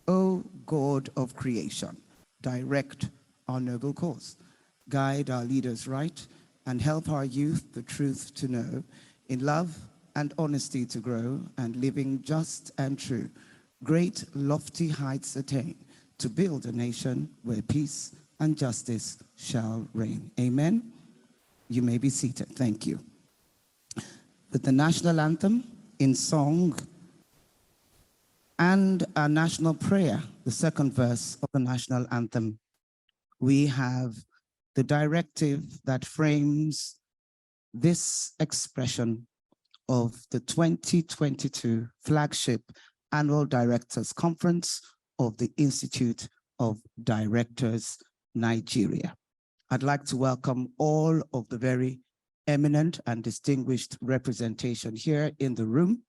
O God of creation, direct our noble cause. Guide our leaders right and help our youth the truth to know, in love and honesty to grow, and living just and true, great lofty heights attain, to build a nation where peace and justice shall reign. Amen. You may be seated. Thank you. With the national anthem in song and our national prayer, the second verse of the national anthem, we have the directive that frames this expression of the 2022 flagship annual directors conference of the Institute of Directors, Nigeria. I'd like to welcome all of the very eminent and distinguished representation here in the room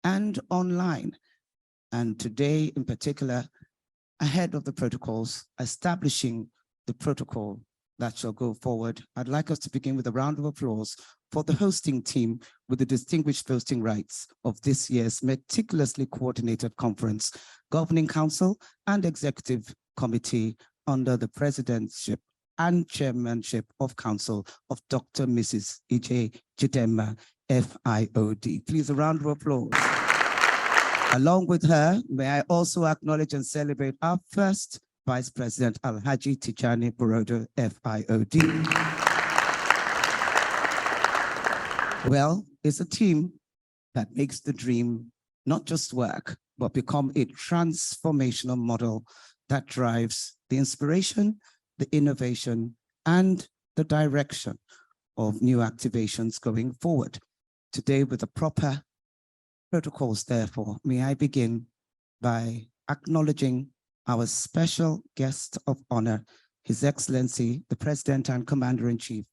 and online. And today in particular, ahead of the protocols, establishing the protocol that shall go forward, I'd like us to begin with a round of applause for the hosting team with the distinguished hosting rights of this year's meticulously coordinated conference, Governing Council and Executive Committee under the Presidentship and Chairmanship of Council of Dr. Mrs. E.J. Chidema, FIOD. Please, a round of applause. Along with her, may I also acknowledge and celebrate our first Vice President, Alhaji Tijani Borodo, FIOD. Well, it's a team that makes the dream not just work, but become a transformational model that drives the inspiration, the innovation, and the direction of new activations going forward. Today, with the proper protocols, therefore, may I begin by acknowledging our special guest of honor, His Excellency, the President and Commander-in-Chief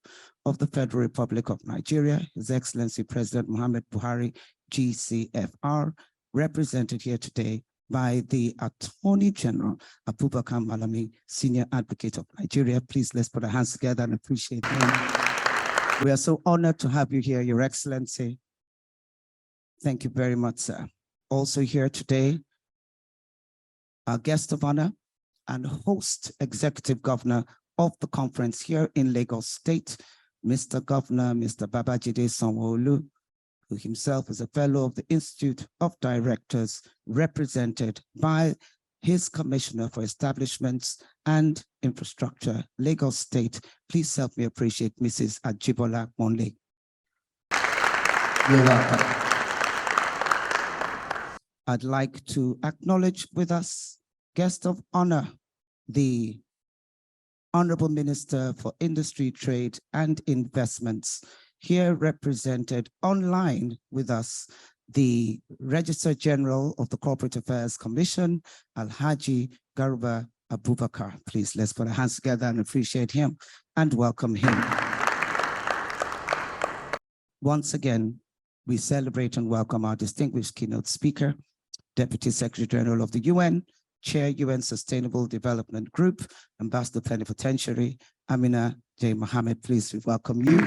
of the Federal Republic of Nigeria, His Excellency President Muhammad Buhari, GCFR, represented here today by the Attorney General, Abubakar Malami, Senior Advocate of Nigeria. Please, let's put our hands together and appreciate him. We are so honored to have you here, Your Excellency. Thank you very much, sir. Also here today, our guest of honor and host executive governor of the conference here in Lagos State, Mr. Governor, Mr. Babajide Sanwo-Olu, who himself is a fellow of the Institute of Directors, represented by his Commissioner for Establishments and Infrastructure, Lagos State. Please help me appreciate Mrs. Ajibola Monle. You're welcome. I'd like to acknowledge with us, guest of honor, the Honorable Minister for Industry, Trade, and Investments, here represented online with us, the Registrar General of the Corporate Affairs Commission, Alhaji Garba Abubakar. Please, let's put our hands together and appreciate him and welcome him. Once again, we celebrate and welcome our distinguished keynote speaker, Deputy Secretary General of the UN, Chair UN Sustainable Development Group, Ambassador Plenipotentiary, Amina J. Mohammed. Please, we welcome you.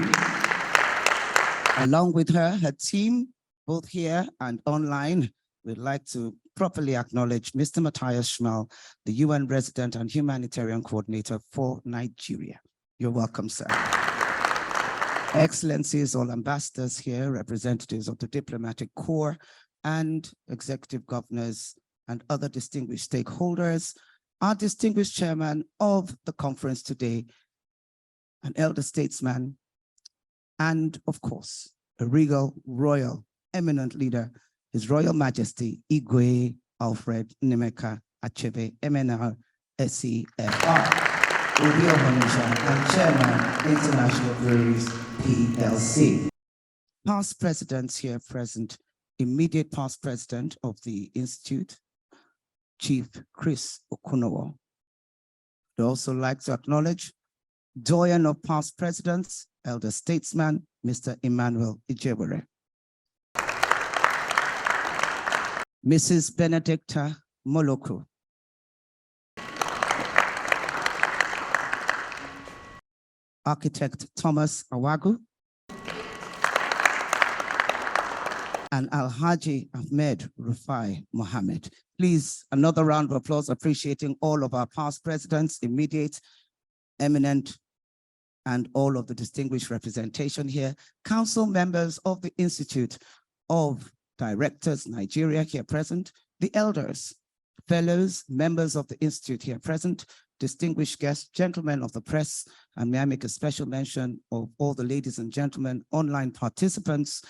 Along with her team, both here and online, we'd like to properly acknowledge Mr. Matthias Schmal, the UN Resident and Humanitarian Coordinator for Nigeria. You're welcome, sir. Excellencies, all ambassadors here, representatives of the diplomatic corps, and executive governors and other distinguished stakeholders, our distinguished chairman of the conference today, an elder statesman, and of course, a regal, royal, eminent leader, His Royal Majesty, Igwe Alfred Nemeka Achebe, MNR, SCFR, and Chairman, International Breweries, PLC. Past presidents here present, immediate past president of the Institute, Chief Chris Okunowo. I'd also like to acknowledge doyen of past presidents, elder statesman, Mr. Emmanuel Ijewere. Mrs. Benedicta Moloko. Architect Thomas Awagu. and Alhaji Ahmed Rufai Mohammed. Please, another round of applause appreciating all of our past presidents, immediate, eminent, and all of the distinguished representation here. Council members of the Institute of Directors, Nigeria here present, the elders, fellows, members of the Institute here present, distinguished guests, gentlemen of the press, and may I make a special mention of all the ladies and gentlemen, online participants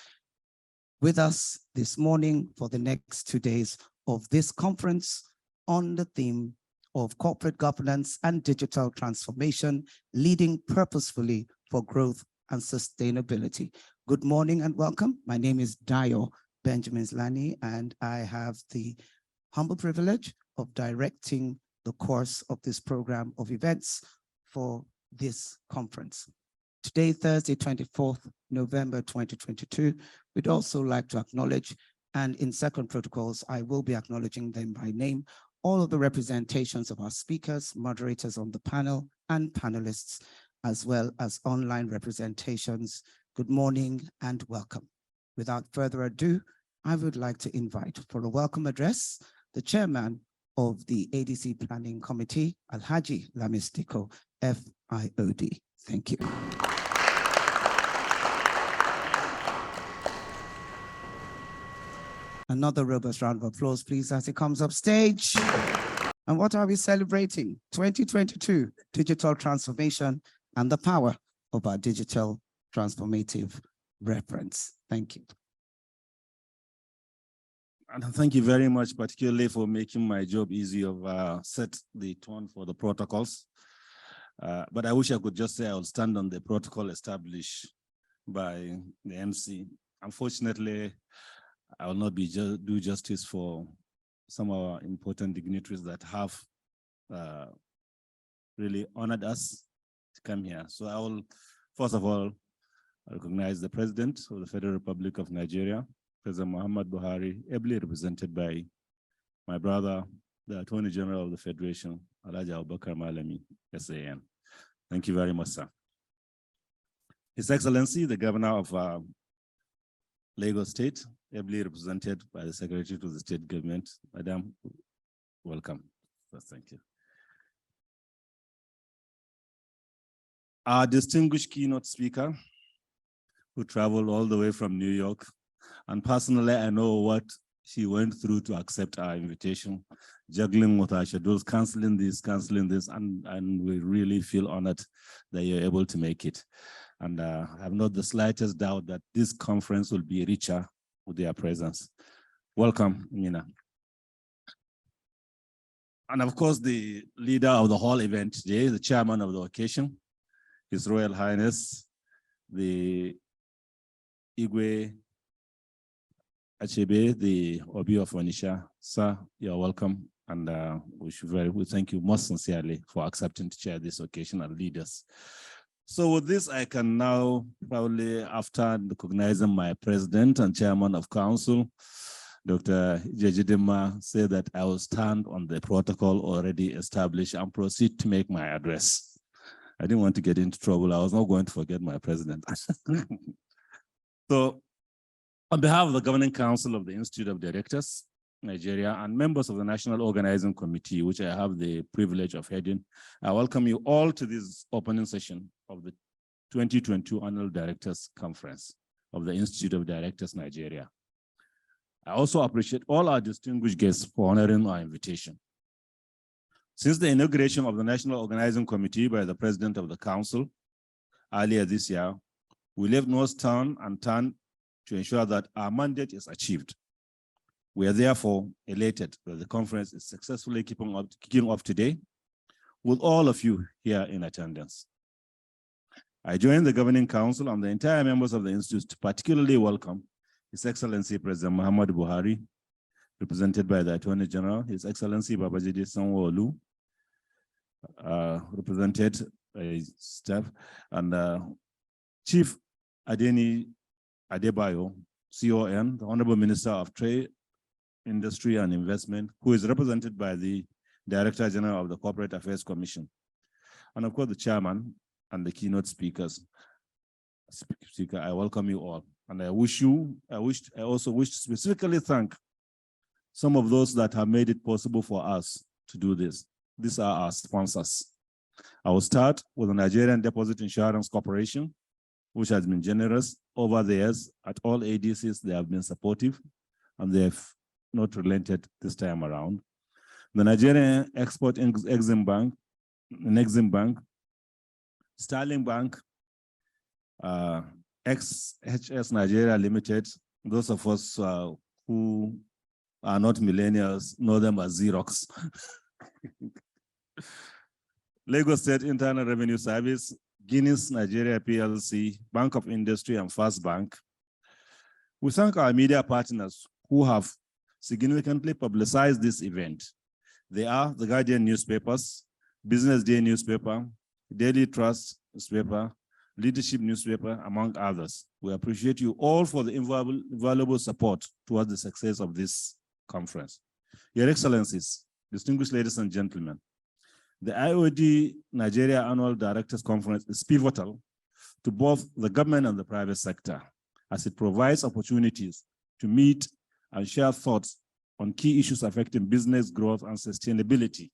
with us this morning for the next 2 days of this conference on the theme of corporate governance and digital transformation, leading purposefully for growth and sustainability. Good morning and welcome. My name is Dayo Benjamin Zlani, and I have the humble privilege of directing the course of this program of events for this conference. Today, Thursday, 24th November 2022, we'd also like to acknowledge, and in second protocols, I will be acknowledging them by name, all of the representations of our speakers, moderators on the panel, and panelists, as well as online representations. Good morning and welcome. Without further ado, I would like to invite for a welcome address, the chairman of the ADC Planning Committee, Alhaji Lamis Diko, FIOD. Thank you. Another robust round of applause, please, as he comes up stage. And what are we celebrating? 2022, digital transformation and the power of our digital transformative reference. Thank you. And thank you very much, particularly for making my job easy of set the tone for the protocols. But I wish I could just say I will stand on the protocol established by the MC. Unfortunately, I will not do justice for some of our important dignitaries that have really honored us to come here. So I will, first of all, recognize the President of the Federal Republic of Nigeria, President Muhammad Buhari, ably represented by my brother, the Attorney General of the Federation, Alhaji Abubakar Malami, SAN. Thank you very much, sir. His Excellency, the Governor of Lagos State, ably represented by the Secretary to the State Government. Madam, welcome. Thank you. Our distinguished keynote speaker, who traveled all the way from New York, and personally, I know what she went through to accept our invitation, juggling with our schedules, canceling this, and we really feel honored that you're able to make it. And I have not the slightest doubt that this conference will be richer with their presence. Welcome, Mina. And of course, the leader of the whole event today, the chairman of the occasion, His Royal Highness, the Igwe Achebe, the Obi of Onitsha. Sir, you're welcome. And we thank you most sincerely for accepting to chair this occasion and lead us. So with this, I can now probably, after recognizing my president and chairman of council, Dr. Jejidima, say that I will stand on the protocol already established and proceed to make my address. I didn't want to get into trouble. I was not going to forget my president. So on behalf of the Governing Council of the Institute of Directors, Nigeria, and members of the National Organizing Committee, which I have the privilege of heading, I welcome you all to this opening session of the 2022 Annual Directors Conference of the Institute of Directors, Nigeria. I also appreciate all our distinguished guests for honoring our invitation. Since the inauguration of the National Organizing Committee by the President of the Council earlier this year, we left no stone unturned to ensure that our mandate is achieved. We are therefore elated that the conference is successfully kicking off today with all of you here in attendance. I join the Governing Council and the entire members of the Institute to particularly welcome His Excellency President Muhammad Buhari, represented by the Attorney General, His Excellency Babajide Sanwo-Olu, represented by staff, and Chief Adeni Adebayo, CON, the Honorable Minister of Trade, Industry and Investment, who is represented by the Director General of the Corporate Affairs Commission. And of course, the chairman and the keynote speakers. Speaker, I welcome you all. And I also wish to specifically thank some of those that have made it possible for us to do this. These are our sponsors. I will start with the Nigerian Deposit Insurance Corporation, which has been generous over the years. At all ADCs, they have been supportive, and they have not relented this time around. The Nigerian Export Exim Bank, Sterling Bank, XHS Nigeria Limited. Those of us who are not millennials know them as Xerox. Lagos State Internal Revenue Service, Guinness Nigeria PLC, Bank of Industry, and First Bank. We thank our media partners who have significantly publicized this event. They are the Guardian newspapers, Business Day newspaper, Daily Trust newspaper, Leadership newspaper, among others. We appreciate you all for the invaluable support towards the success of this conference. Your Excellencies, distinguished ladies and gentlemen, the IOD Nigeria Annual Directors Conference is pivotal to both the government and the private sector, as it provides opportunities to meet and share thoughts on key issues affecting business growth and sustainability,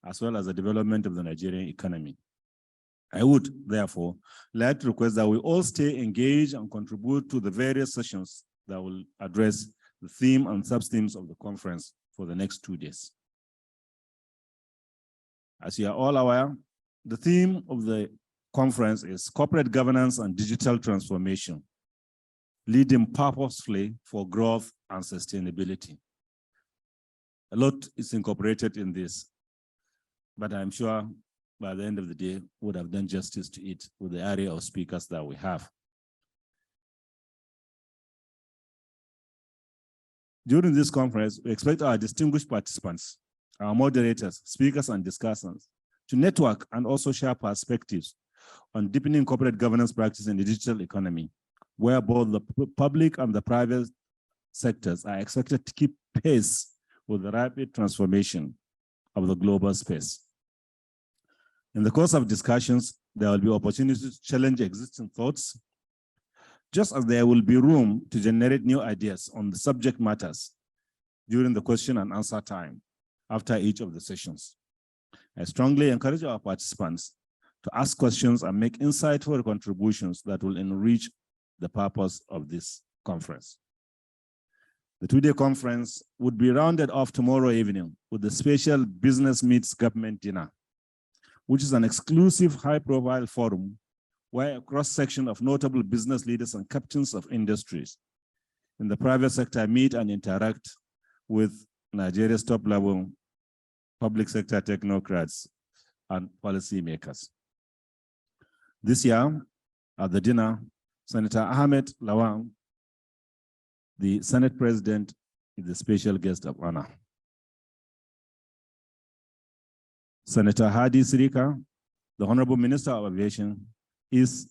as well as the development of the Nigerian economy. I would, therefore, like to request that we all stay engaged and contribute to the various sessions that will address the theme and sub-themes of the conference for the next 2 days. As you are all aware, the theme of the conference is corporate governance and digital transformation, leading purposefully for growth and sustainability. A lot is incorporated in this, but I'm sure by the end of the day, would have done justice to it with the area of speakers that we have. During this conference, we expect our distinguished participants, our moderators, speakers, and discussants to network and also share perspectives on deepening corporate governance practice in the digital economy, where both the public and the private sectors are expected to keep pace with the rapid transformation of the global space. In the course of discussions, there will be opportunities to challenge existing thoughts, just as there will be room to generate new ideas on the subject matters during the question and answer time after each of the sessions. I strongly encourage our participants to ask questions and make insightful contributions that will enrich the purpose of this conference. The two-day conference would be rounded off tomorrow evening with the special Business Meets Government dinner, which is an exclusive high-profile forum where a cross-section of notable business leaders and captains of industries in the private sector meet and interact with Nigeria's top-level public sector technocrats and policymakers. This year, at the dinner, Senator Ahmed Lawan, the Senate President, is the special guest of honor. Senator Hadi Sirika, the Honorable Minister of Aviation, is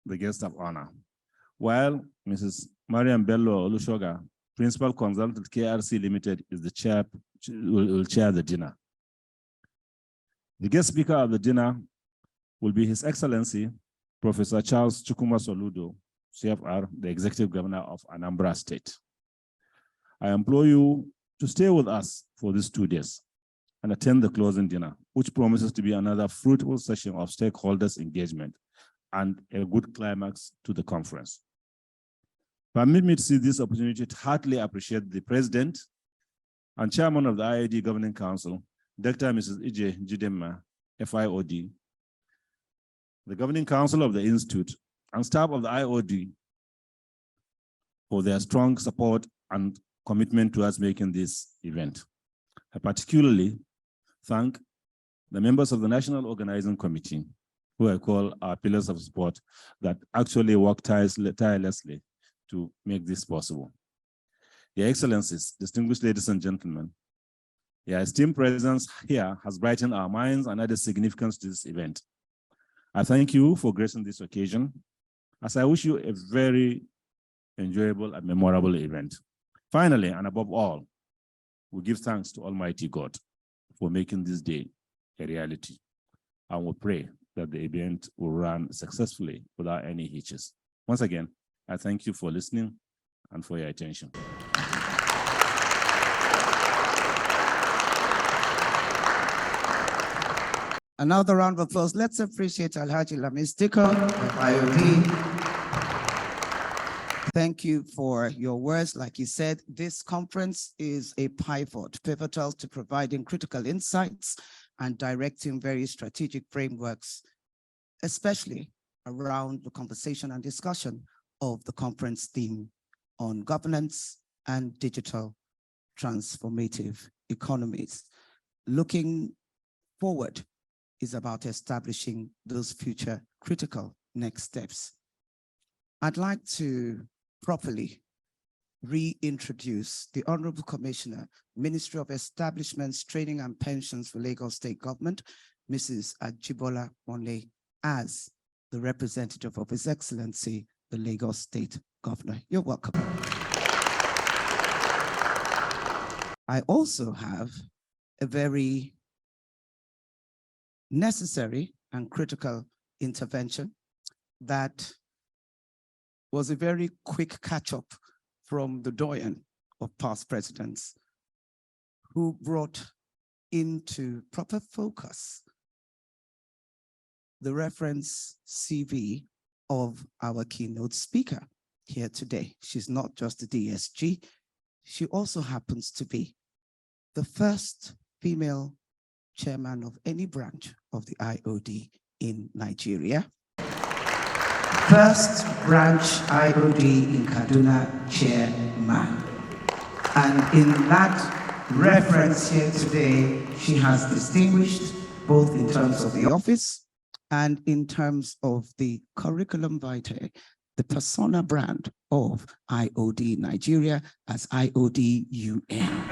the guest of honor, while Mrs. Mariam Bello Olushoga, Principal Consultant KRC Limited, is the chair, will chair the dinner. The guest speaker of the dinner will be His Excellency, Professor Charles Chukuma Soludo, CFR, the Executive Governor of Anambra State. I implore you to stay with us for these 2 days and attend the closing dinner, which promises to be another fruitful session of stakeholders' engagement and a good climax to the conference. Permit me to see this opportunity to heartily appreciate the President and Chairman of the IID Governing Council, Dr. Mrs. Ije Jidema, FIOD, the Governing Council of the Institute, and staff of the IOD for their strong support and commitment towards making this event. I particularly thank the members of the National Organizing Committee, who I call our pillars of support, that actually work tirelessly to make this possible. Your Excellencies, distinguished ladies and gentlemen, your esteemed presence here has brightened our minds and added significance to this event. I thank you for gracing this occasion, as I wish you a very enjoyable and memorable event. Finally, and above all, we give thanks to Almighty God for making this day a reality, and we pray that the event will run successfully without any hitches. Once again, I thank you for listening and for your attention. Another round of applause. Let's appreciate Alhaji Lamis Diko of IOD. Thank you for your words. Like you said, this conference is a pivotal to providing critical insights and directing very strategic frameworks, especially around the conversation and discussion of the conference theme on governance and digital transformative economies. Looking forward is about establishing those future critical next steps. I'd like to properly reintroduce the Honorable Commissioner, Ministry of Establishments, Training and Pensions for Lagos State Government, Mrs. Ajibola Wonle, as the representative of His Excellency, the Lagos State Governor. You're welcome. I also have a very necessary and critical intervention that was a very quick catch-up from the doyen of past presidents, who brought into proper focus the reference CV of our keynote speaker here today. She's not just a DSG, she also happens to be the first female chairman of any branch of the IOD in Nigeria. First branch IOD in Kaduna chairman. And in that reference here today, she has distinguished both in terms of the office and in terms of the curriculum vitae, the persona brand of IOD Nigeria as IOD UN.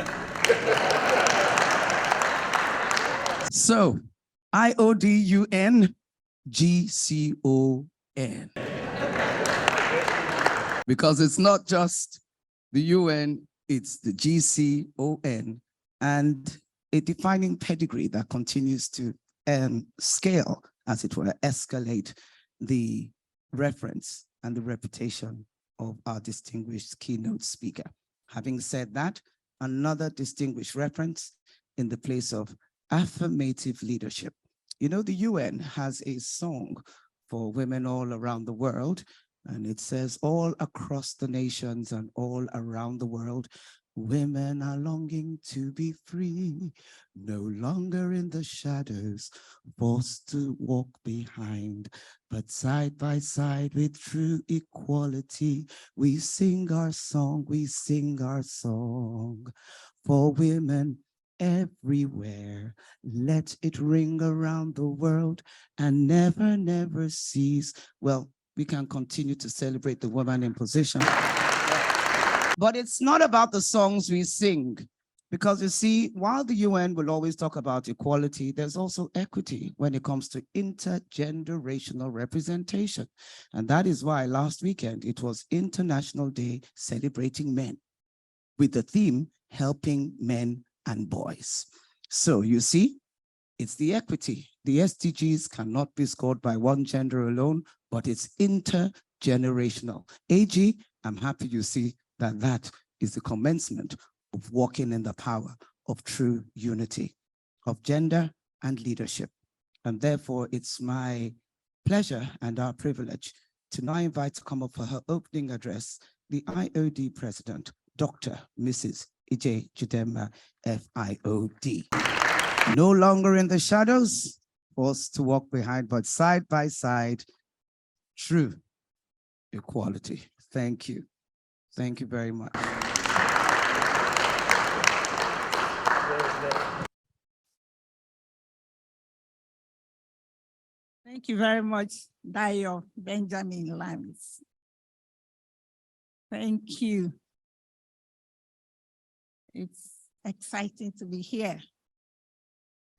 So, IOD UN GCON. Because it's not just the UN, it's the GCON, and a defining pedigree that continues to scale, as it were, escalate the reference and the reputation of our distinguished keynote speaker. Having said that, another distinguished reference in the place of affirmative leadership. You know, the UN has a song for women all around the world, and it says, all across the nations and all around the world, women are longing to be free, no longer in the shadows, forced to walk behind, but side by side with true equality, we sing our song, for women everywhere. Let it ring around the world and never, never cease. Well, we can continue to celebrate the woman in position. But it's not about the songs we sing, because you see, while the UN will always talk about equality, there's also equity when it comes to intergenerational representation. And that is why last weekend it was International Day celebrating men, with the theme, helping men and boys. So you see, it's the equity. The SDGs cannot be scored by one gender alone, but it's intergenerational. AG, I'm happy you see that that is the commencement of walking in the power of true unity of gender and leadership. And therefore, it's my pleasure and our privilege to now invite to come up for her opening address, the IOD President, Dr. Mrs. Ije Chidema, FIOD. No longer in the shadows, forced to walk behind, but side by side, true equality. Thank you. Thank you very much. Thank you very much, Dio Benjamin Lambs. Thank you. It's exciting to be here,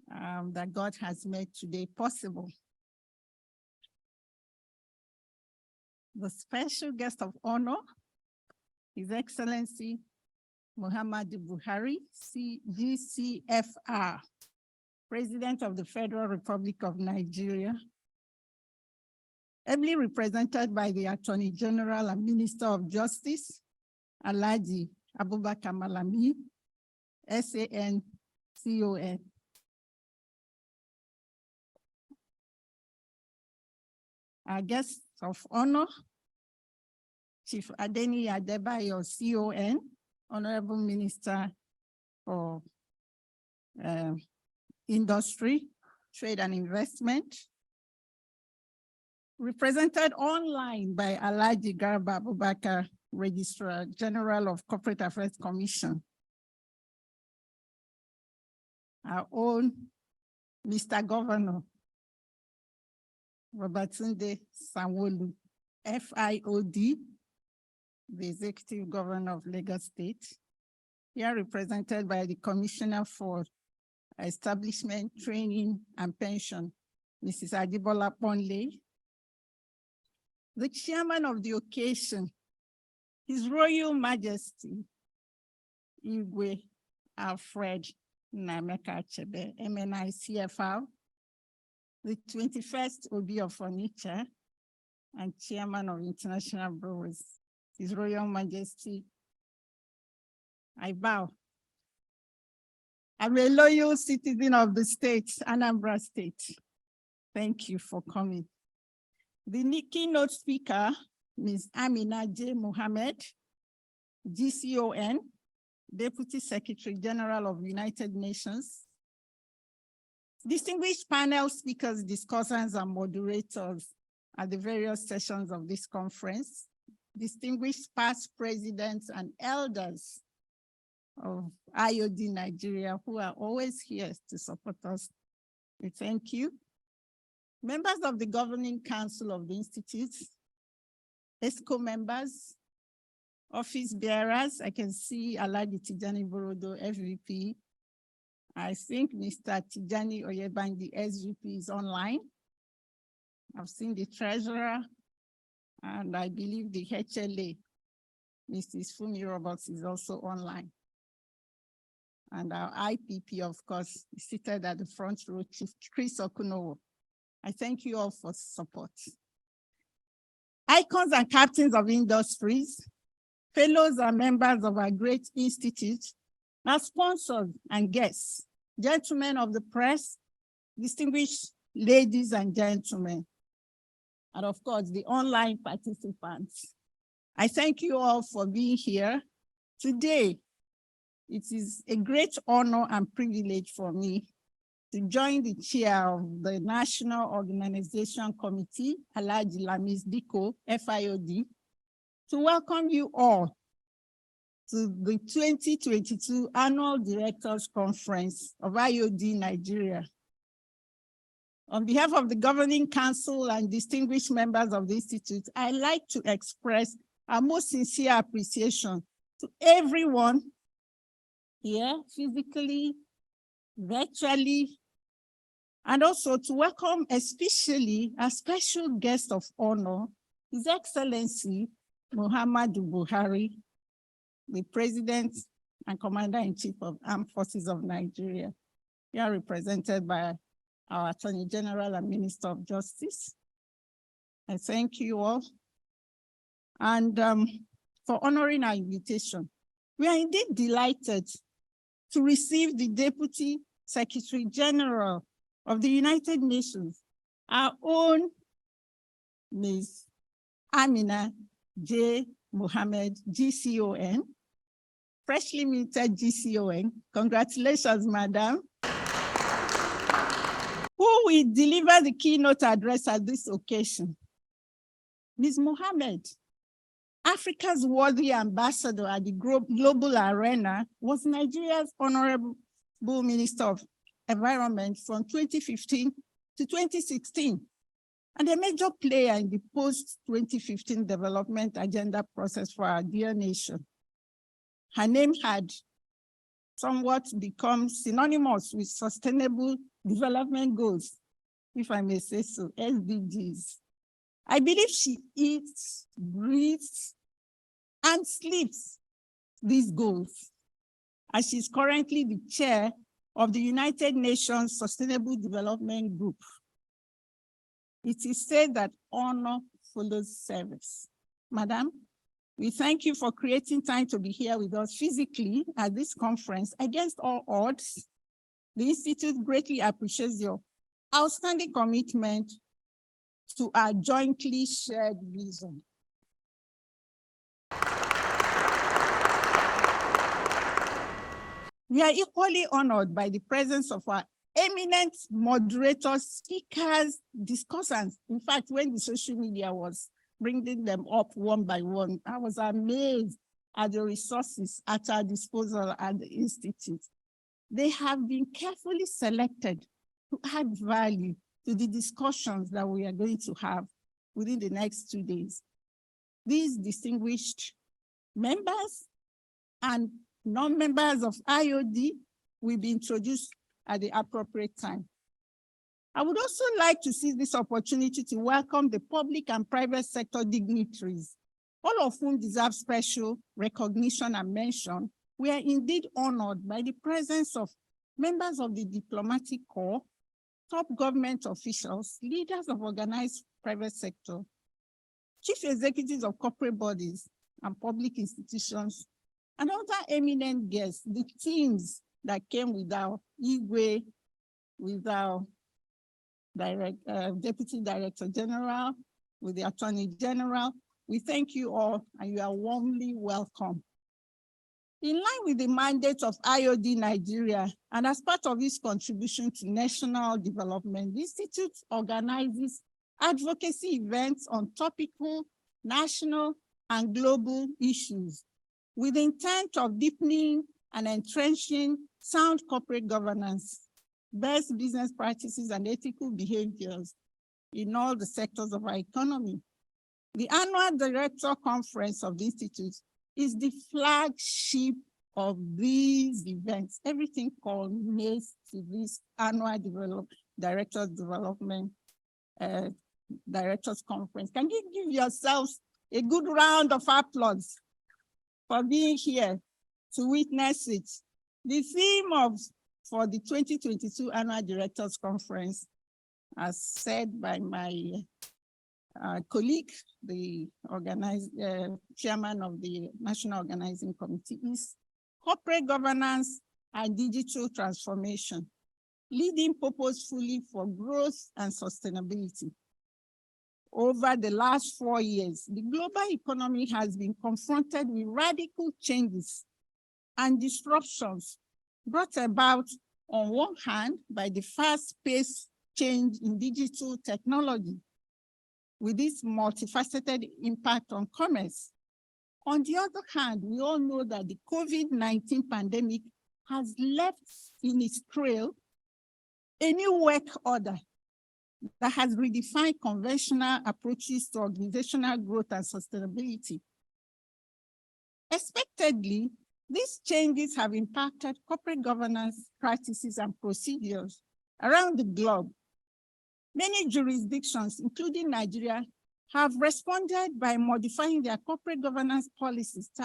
that God has made today possible. The special guest of honor, His Excellency Muhammadu Buhari, GCFR, President of the Federal Republic of Nigeria, ably represented by the Attorney General and Minister of Justice, Alhaji Abubakar Malami, SAN, CON. Our guests of honor, Chief Adeni Adebayo, CON, Honorable Minister for Industry, Trade and Investment, represented online by Alhaji Garba Abubakar, Registrar General of Corporate Affairs Commission. Our own Mr. Governor, Babatunde Sanwo-Olu, FIOD, the Executive Governor of Lagos State. Here represented by the Commissioner for Establishment, Training, and Pension, Mrs. Adibola Ponle. The chairman of the occasion, His Royal Majesty, Igwe Alfred Nameka Achebe, MNI CFR, the 21st Obi of Onitsha, and chairman of International Brewers, His Royal Majesty, I bow. I'm a loyal citizen of the state, Anambra State. Thank you for coming. The keynote speaker, Ms. Amina J. Mohammed, GCON, Deputy Secretary General of United Nations. Distinguished panel speakers, discussants, and moderators at the various sessions of this conference. Distinguished past presidents and elders of IOD Nigeria who are always here to support us. We thank you. Members of the Governing Council of the Institute, ESCO members, office bearers, I can see Alhaji Tijani Borodo, FVP. I think Mr. Tijani Oyebandi, SVP, is online. I've seen the treasurer, and I believe the HLA, Mrs. Fumi Roberts, is also online. And our IPP, of course, is seated at the front row, Chief Chris Okunowo. I thank you all for support. Icons and captains of industries, fellows and members of our great institute, our sponsors and guests, gentlemen of the press, distinguished ladies and gentlemen, and of course, the online participants. I thank you all for being here. Today, it is a great honor and privilege for me to join the chair of the National Organization Committee, Alhaji Lamis Diko, FIOD, to welcome you all to the 2022 Annual Directors Conference of IOD Nigeria. On behalf of the Governing Council and distinguished members of the Institute, I'd like to express our most sincere appreciation to everyone here, physically, virtually, and also to welcome especially a special guest of honor, His Excellency Muhammadu Buhari, the President and Commander-in-Chief of Armed Forces of Nigeria. We are represented by our Attorney General and Minister of Justice. I thank you all. And for honoring our invitation. We are indeed delighted to receive the Deputy Secretary General of the United Nations, our own Ms. Amina J. Mohammed, GCON, freshly minted GCON. Congratulations, Madam. Who will deliver the keynote address at this occasion? Ms. Mohammed, Africa's worthy ambassador at the global arena, was Nigeria's Honorable Minister of Environment from 2015 to 2016, and a major player in the post-2015 development agenda process for our dear nation. Her name had somewhat become synonymous with sustainable development goals, if I may say so, SDGs. I believe she eats, breathes, and sleeps these goals, as she's currently the chair of the United Nations Sustainable Development Group. It is said that honor follows service. Madam, we thank you for creating time to be here with us physically at this conference. Against all odds, the Institute greatly appreciates your outstanding commitment to our jointly shared vision. We are equally honored by the presence of our eminent moderators, speakers, discussants. In fact, when the social media was bringing them up one by one, I was amazed at the resources at our disposal at the Institute. They have been carefully selected to add value to the discussions that we are going to have within the next 2 days. These distinguished members and non-members of IOD will be introduced at the appropriate time. I would also like to seize this opportunity to welcome the public and private sector dignitaries, all of whom deserve special recognition and mention. We are indeed honored by the presence of members of the diplomatic corps, top government officials, leaders of organized private sector, chief executives of corporate bodies and public institutions, and other eminent guests, the teams that came with our Igwe, with our Deputy Director General, with the Attorney General. We thank you all and you are warmly welcome. In line with the mandate of IOD Nigeria and as part of its contribution to national development, the Institute organizes advocacy events on topical, national, and global issues with the intent of deepening and entrenching sound corporate governance, best business practices, and ethical behaviors in all the sectors of our economy. The annual director conference of the Institute is the flagship of these events. Everything culminates to this annual directors development directors conference. Can you give yourselves a good round of applause for being here to witness it? The theme for the 2022 annual directors conference, as said by my colleague, the chairman of the National Organizing Committee, is corporate governance and digital transformation, leading purposefully for growth and sustainability. Over the last 4 years, the global economy has been confronted with radical changes and disruptions brought about on one hand by the fast-paced change in digital technology, with its multifaceted impact on commerce. On the other hand, we all know that the COVID-19 pandemic has left in its trail a new work order that has redefined conventional approaches to organizational growth and sustainability. Expectedly, these changes have impacted corporate governance practices and procedures around the globe. Many jurisdictions, including Nigeria, have responded by modifying their corporate governance policies to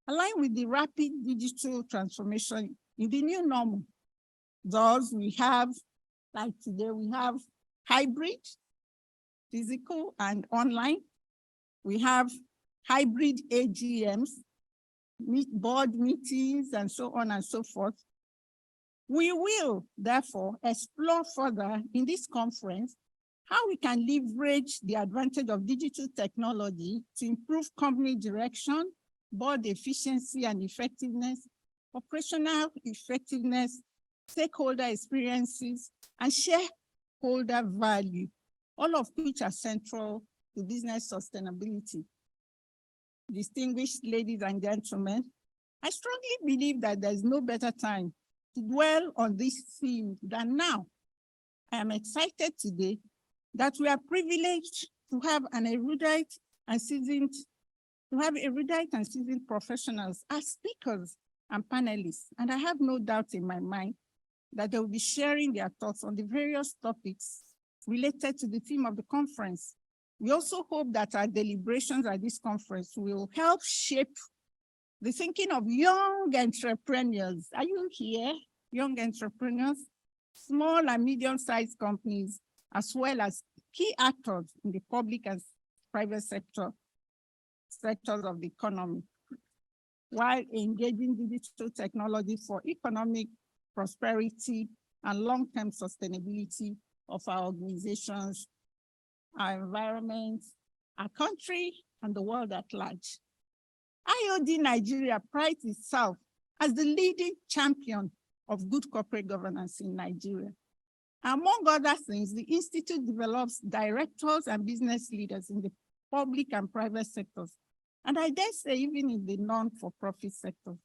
align with the rapid digital transformation in the new normal. Thus, we have, like today, we have hybrid, physical and online. We have hybrid AGMs, board meetings, and so on and so forth. We will, therefore, explore further in this conference how we can leverage the advantage of digital technology to improve company direction, board efficiency and effectiveness, operational effectiveness, stakeholder experiences, and shareholder value, all of which are central to business sustainability. Distinguished ladies and gentlemen, I strongly believe that there is no better time to dwell on this theme than now. I am excited today that we are privileged to have erudite and seasoned professionals as speakers and panelists. And I have no doubt in my mind that they will be sharing their thoughts on the various topics related to the theme of the conference. We also hope that our deliberations at this conference will help shape the thinking of young entrepreneurs. Are you here, young entrepreneurs? Small and medium-sized companies, as well as key actors in the public and private sectors of the economy, while engaging digital technology for economic prosperity and long-term sustainability of our organizations, our environment, our country, and the world at large. IOD Nigeria prides itself as the leading champion of good corporate governance in Nigeria. Among other things, the Institute develops directors and business leaders in the public and private sectors, and I dare say even in the non-for-profit sector,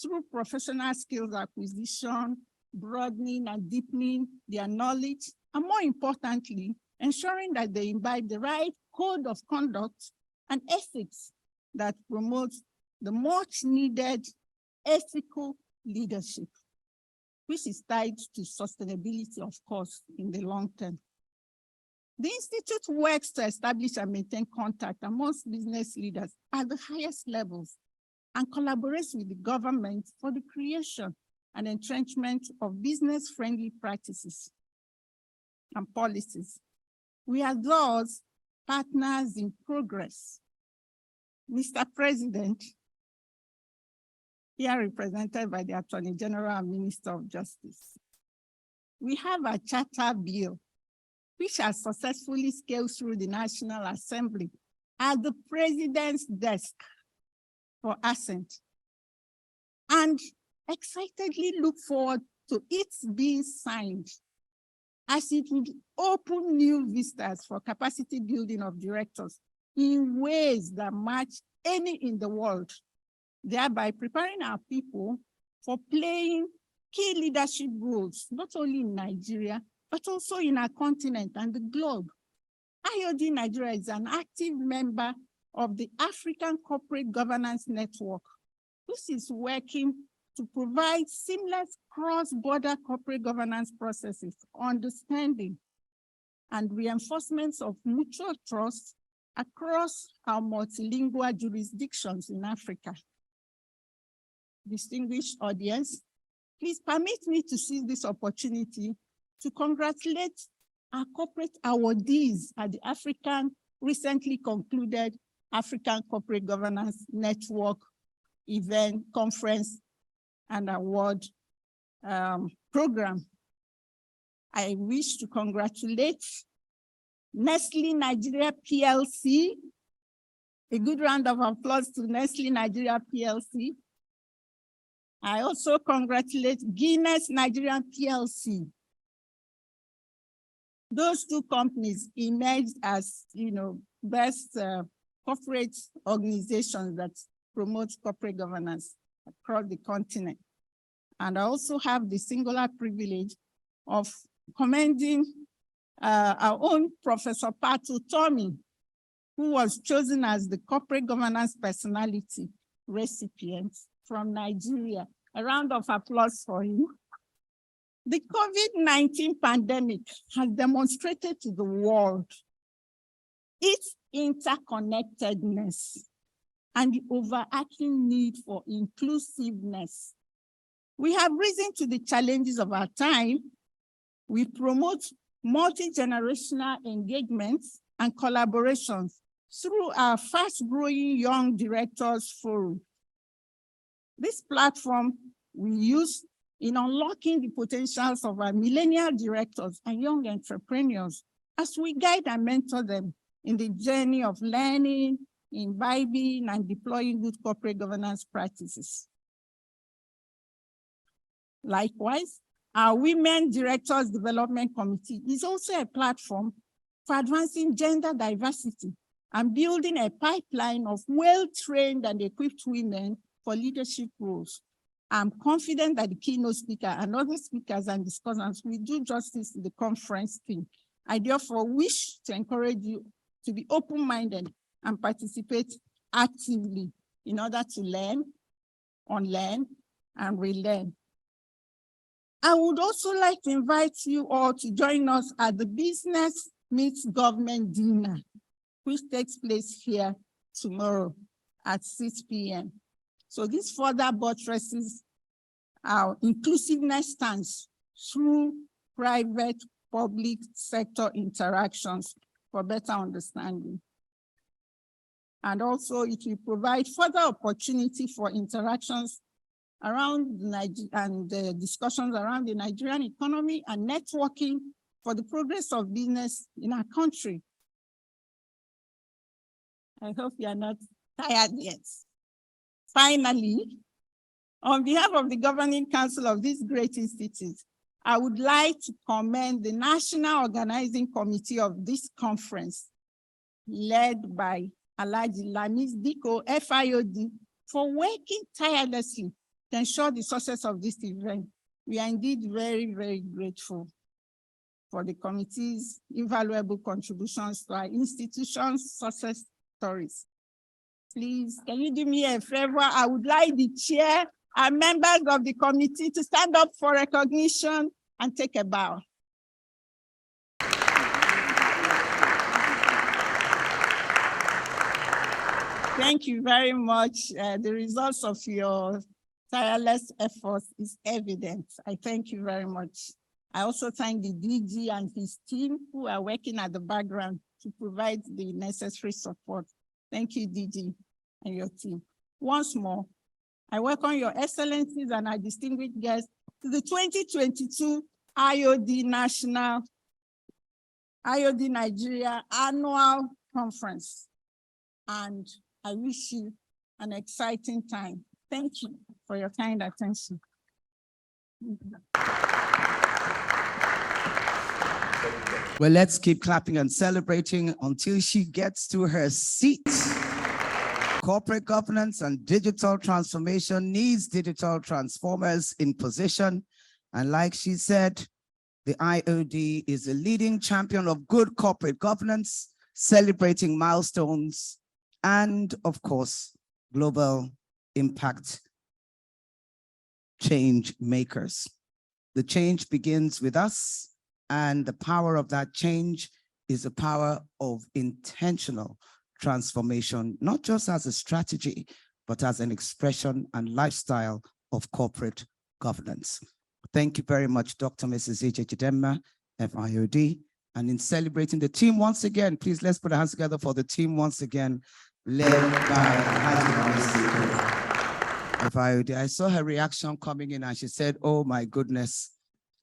through professional skills acquisition, broadening and deepening their knowledge, and more importantly, ensuring that they imbibe the right code of conduct and ethics that promotes the much needed ethical leadership, which is tied to sustainability, of course, in the long term. The Institute works to establish and maintain contact amongst business leaders at the highest levels and collaborates with the government for the creation and entrenchment of business-friendly practices and policies. We are thus partners in progress. Mr. President, here represented by the Attorney General and Minister of Justice, we have a charter bill which has successfully scaled through the National Assembly at the President's desk for assent, and excitedly look forward to its being signed, as it would open new vistas for capacity building of directors in ways that match any in the world, thereby preparing our people for playing key leadership roles, not only in Nigeria, but also in our continent and the globe. IOD Nigeria is an active member of the African Corporate Governance Network, which is working to provide seamless cross-border corporate governance processes, understanding, and reinforcements of mutual trust across our multilingual jurisdictions in Africa. Distinguished audience, please permit me to seize this opportunity to congratulate our corporate awardees at the recently concluded African Corporate Governance Network event, conference, and award program. I wish to congratulate Nestle Nigeria PLC. A good round of applause to Nestle Nigeria PLC. I also congratulate Guinness Nigeria PLC. Those two companies emerged as, best corporate organizations that promote corporate governance across the continent. And I also have the singular privilege of commending our own Professor Patu Tommy, who was chosen as the corporate governance personality recipient from Nigeria. A round of applause for him. The COVID-19 pandemic has demonstrated to the world its interconnectedness and the overarching need for inclusiveness. We have risen to the challenges of our time. We promote multi-generational engagements and collaborations through our fast-growing Young Directors Forum. This platform we use in unlocking the potentials of our millennial directors and young entrepreneurs as we guide and mentor them in the journey of learning, imbibing, and deploying good corporate governance practices. Likewise, our Women Directors Development Committee is also a platform for advancing gender diversity and building a pipeline of well-trained and equipped women for leadership roles. I'm confident that the keynote speaker and other speakers and discussants will do justice to the conference theme. I therefore wish to encourage you to be open-minded and participate actively in order to learn, unlearn, and relearn. I would also like to invite you all to join us at the Business Meets Government Dinner, which takes place here tomorrow at 6 p.m. So this further buttresses our inclusiveness stance through private-public sector interactions for better understanding. And also it will provide further opportunity for interactions around discussions around the Nigerian economy and networking for the progress of business in our country. I hope you are not tired yet. Finally, on behalf of the Governing Council of this great institute, I would like to commend the National Organizing Committee of this conference, led by Alhaji Lamis Diko, FIOD, for working tirelessly to ensure the success of this event. We are indeed very, very grateful for the committee's invaluable contributions to our institution's success stories. Please, can you do me a favor? I would like the chair and members of the committee to stand up for recognition and take a bow. Thank you very much. The results of your tireless efforts is evident. I thank you very much. I also thank the DG and his team who are working at the background to provide the necessary support. Thank you, DG, and your team. Once more, I welcome your excellencies and our distinguished guests to the 2022 IOD Nigeria Annual Conference. And I wish you an exciting time. Thank you for your kind attention. Well, let's keep clapping and celebrating until she gets to her seat. Corporate governance and digital transformation needs digital transformers in position. And like she said, the IOD is a leading champion of good corporate governance, celebrating milestones, and of course, global impact change makers. The change begins with us, and the power of that change is the power of intentional transformation, not just as a strategy, but as an expression and lifestyle of corporate governance. Thank you very much, Dr. Mrs. Ije Chidemma, FIOD. And in celebrating the team once again, please let's put our hands together for the team once again, led by FIOD. I saw her reaction coming in and she said, oh my goodness,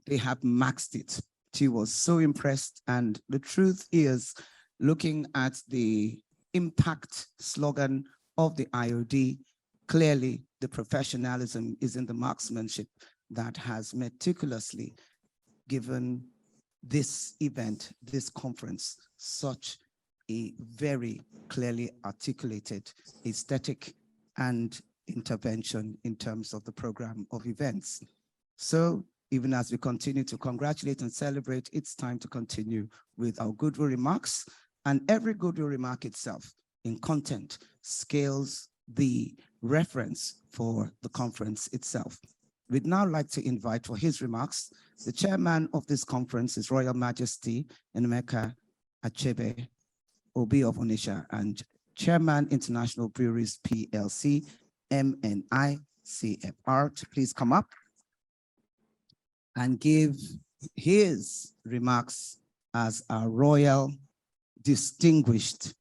they have maxed it. She was so impressed. And the truth is, looking at the impact slogan of the IOD, clearly the professionalism is in the marksmanship that has meticulously given this event, this conference, such a very clearly articulated aesthetic and intervention in terms of the program of events. So even as we continue to congratulate and celebrate, it's time to continue with our goodwill remarks. And every goodwill remark itself in content scales the reference for the conference itself. We'd now like to invite for his remarks, the chairman of this conference, His Royal Majesty Emeka Achebe Obi of Onitsha, and Chairman International Breweries PLC, MNI CFR, to please come up and give his remarks as our royal distinguished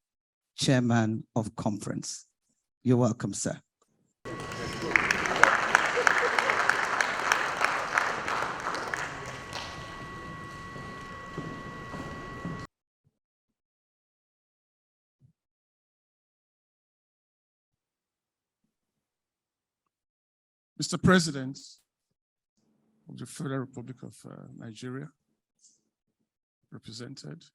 chairman of conference. You're welcome, sir. Mr. President of the Federal Republic of Nigeria, represented,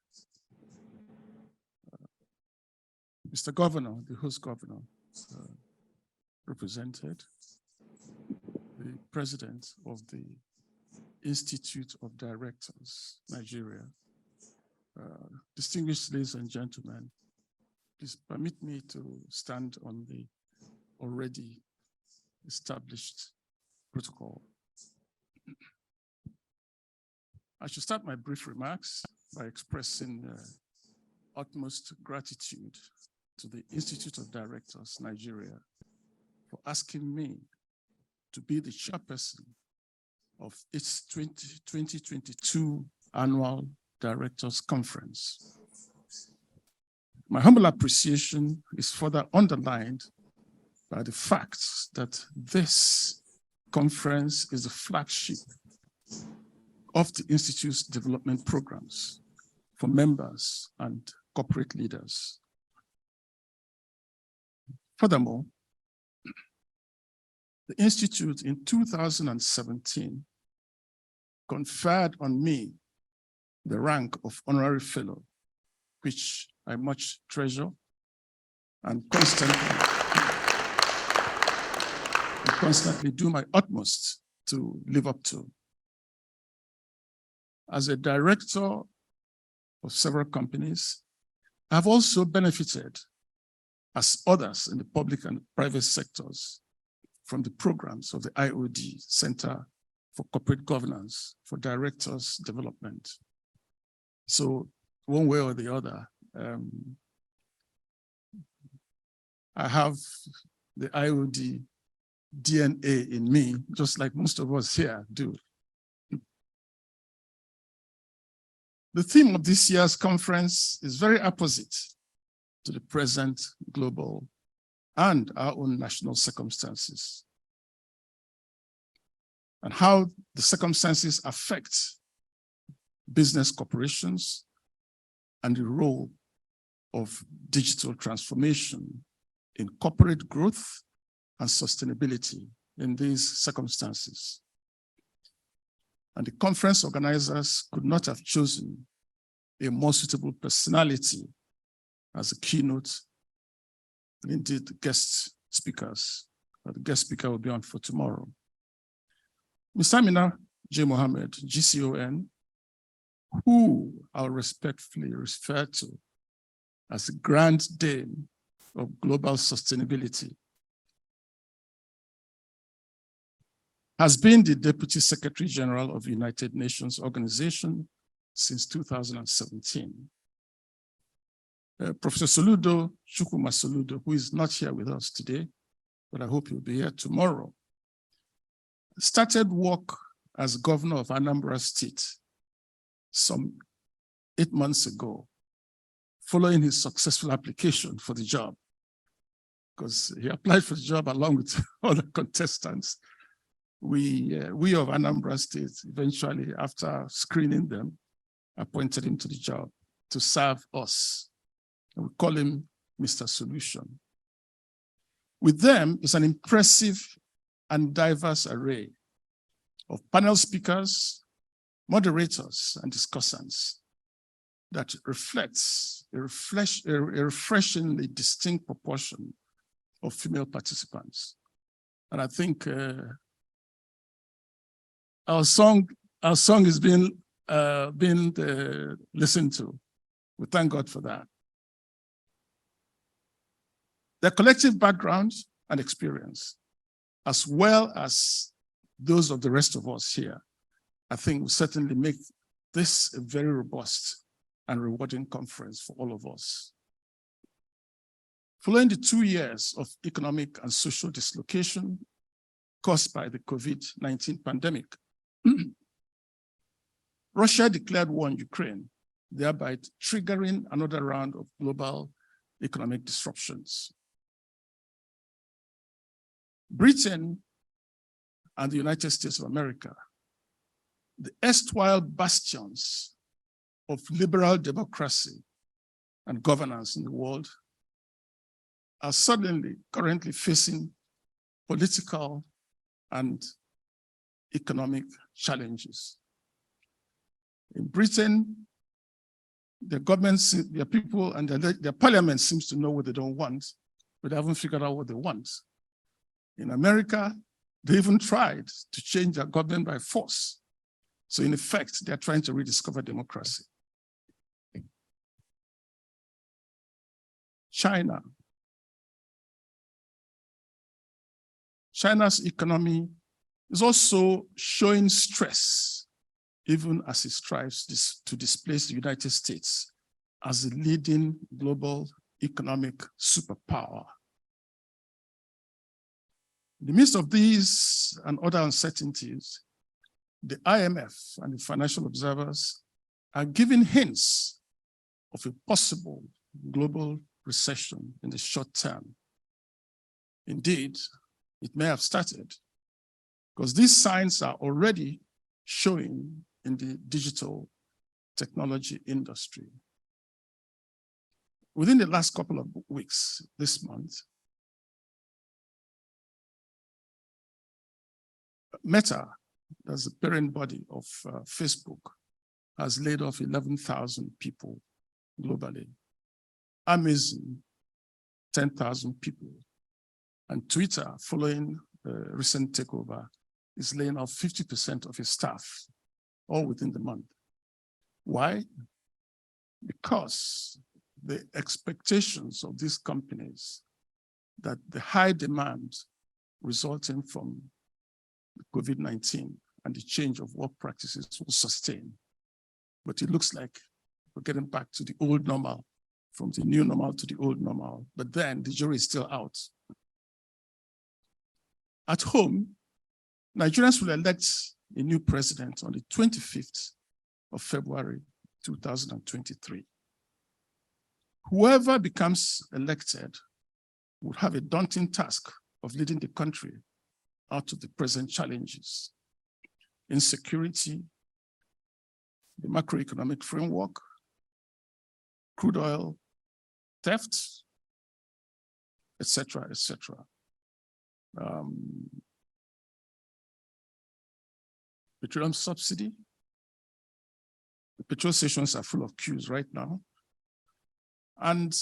Mr. Governor, the host governor, represented, the President of the Institute of Directors, Nigeria, distinguished ladies and gentlemen, please permit me to stand on the already established protocol. I should start my brief remarks by expressing utmost gratitude to the Institute of Directors, Nigeria, for asking me to be the chairperson of its 2022 Annual Directors Conference. My humble appreciation is further underlined by the fact that this conference is the flagship of the Institute's development programs for members and corporate leaders. Furthermore, the Institute in 2017 conferred on me the rank of honorary fellow, which I much treasure and constantly do my utmost to live up to. As a director of several companies, I've also benefited, as others in the public and private sectors, from the programs of the IOD, Center for Corporate Governance for Directors Development. So one way or the other, I have the IOD DNA in me, just like most of us here do. The theme of this year's conference is very opposite to the present global and our own national circumstances, and how the circumstances affect business corporations and the role of digital transformation in corporate growth and sustainability in these circumstances. And the conference organizers could not have chosen a more suitable personality as a keynote, and indeed the guest speakers. The guest speaker will be on for tomorrow. Ms. Amina J. Mohammed, GCON, who I'll respectfully refer to as the Grand Dame of Global Sustainability, has been the Deputy Secretary General of the United Nations Organization since 2017. Professor Soludo, Chukwuma Soludo, who is not here with us today, but I hope he'll be here tomorrow, started work as governor of Anambra State some 8 months ago, following his successful application for the job, because he applied for the job along with other contestants. We of Anambra State eventually, after screening them, appointed him to the job to serve us. And we call him Mr. Solution. With them is an impressive and diverse array of panel speakers, moderators, and discussants that reflects a refreshingly distinct proportion of female participants. And I think our song is being listened to. We thank God for that. Their collective background and experience, as well as those of the rest of us here, I think will certainly make this a very robust and rewarding conference for all of us. Following the 2 years of economic and social dislocation caused by the COVID-19 pandemic, Russia declared war on Ukraine, thereby triggering another round of global economic disruptions. Britain and the United States of America, the erstwhile bastions of liberal democracy and governance in the world, are currently facing political and economic challenges. In Britain, their governments, their people, and their parliament seems to know what they don't want, but they haven't figured out what they want. In America, they even tried to change their government by force. So in effect, they're trying to rediscover democracy. China's economy is also showing stress, even as it strives to displace the United States as the leading global economic superpower. In the midst of these and other uncertainties, the IMF and the financial observers are giving hints of a possible global recession in the short term. Indeed, it may have started because these signs are already showing in the digital technology industry. Within the last couple of weeks, this month, Meta, that's the parent body of Facebook, has laid off 11,000 people globally. Amazon, 10,000 people. And Twitter, following the recent takeover, is laying off 50% of its staff, all within the month. Why? Because the expectations of these companies that the high demand resulting from COVID-19 and the change of work practices will sustain. But it looks like we're getting back to the old normal, from the new normal to the old normal. But then the jury is still out. At home, Nigerians will elect a new president on the 25th of February, 2023. Whoever becomes elected would have a daunting task of leading the country out of the present challenges: insecurity, the macroeconomic framework, crude oil theft, etc., etc. Petroleum subsidy. The petrol stations are full of queues right now. And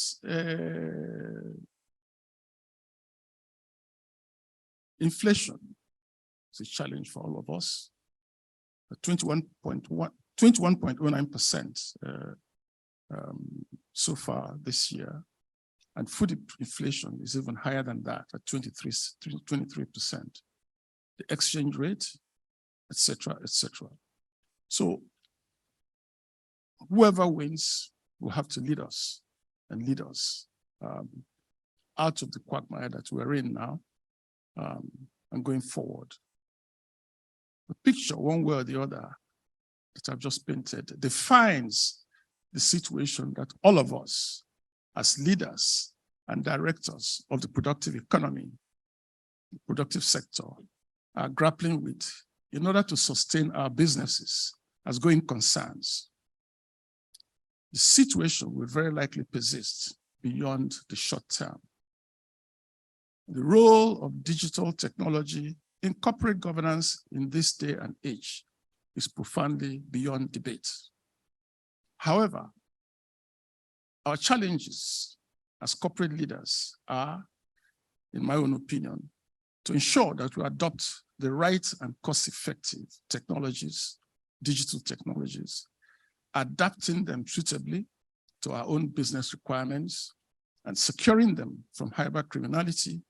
inflation is a challenge for all of us. 21.09% so far this year. And food inflation is even higher than that at 23%. The exchange rate, etc., etc. So whoever wins will have to lead us out of the quagmire that we're in now and going forward. The picture, one way or the other, that I've just painted defines the situation that all of us as leaders and directors of the productive economy, the productive sector, are grappling with in order to sustain our businesses as going concerns. The situation will very likely persist beyond the short term. The role of digital technology in corporate governance in this day and age is profoundly beyond debate. However, our challenges as corporate leaders are, in my own opinion, to ensure that we adopt the right and cost-effective technologies, digital technologies, adapting them suitably to our own business requirements and securing them from cyber criminality,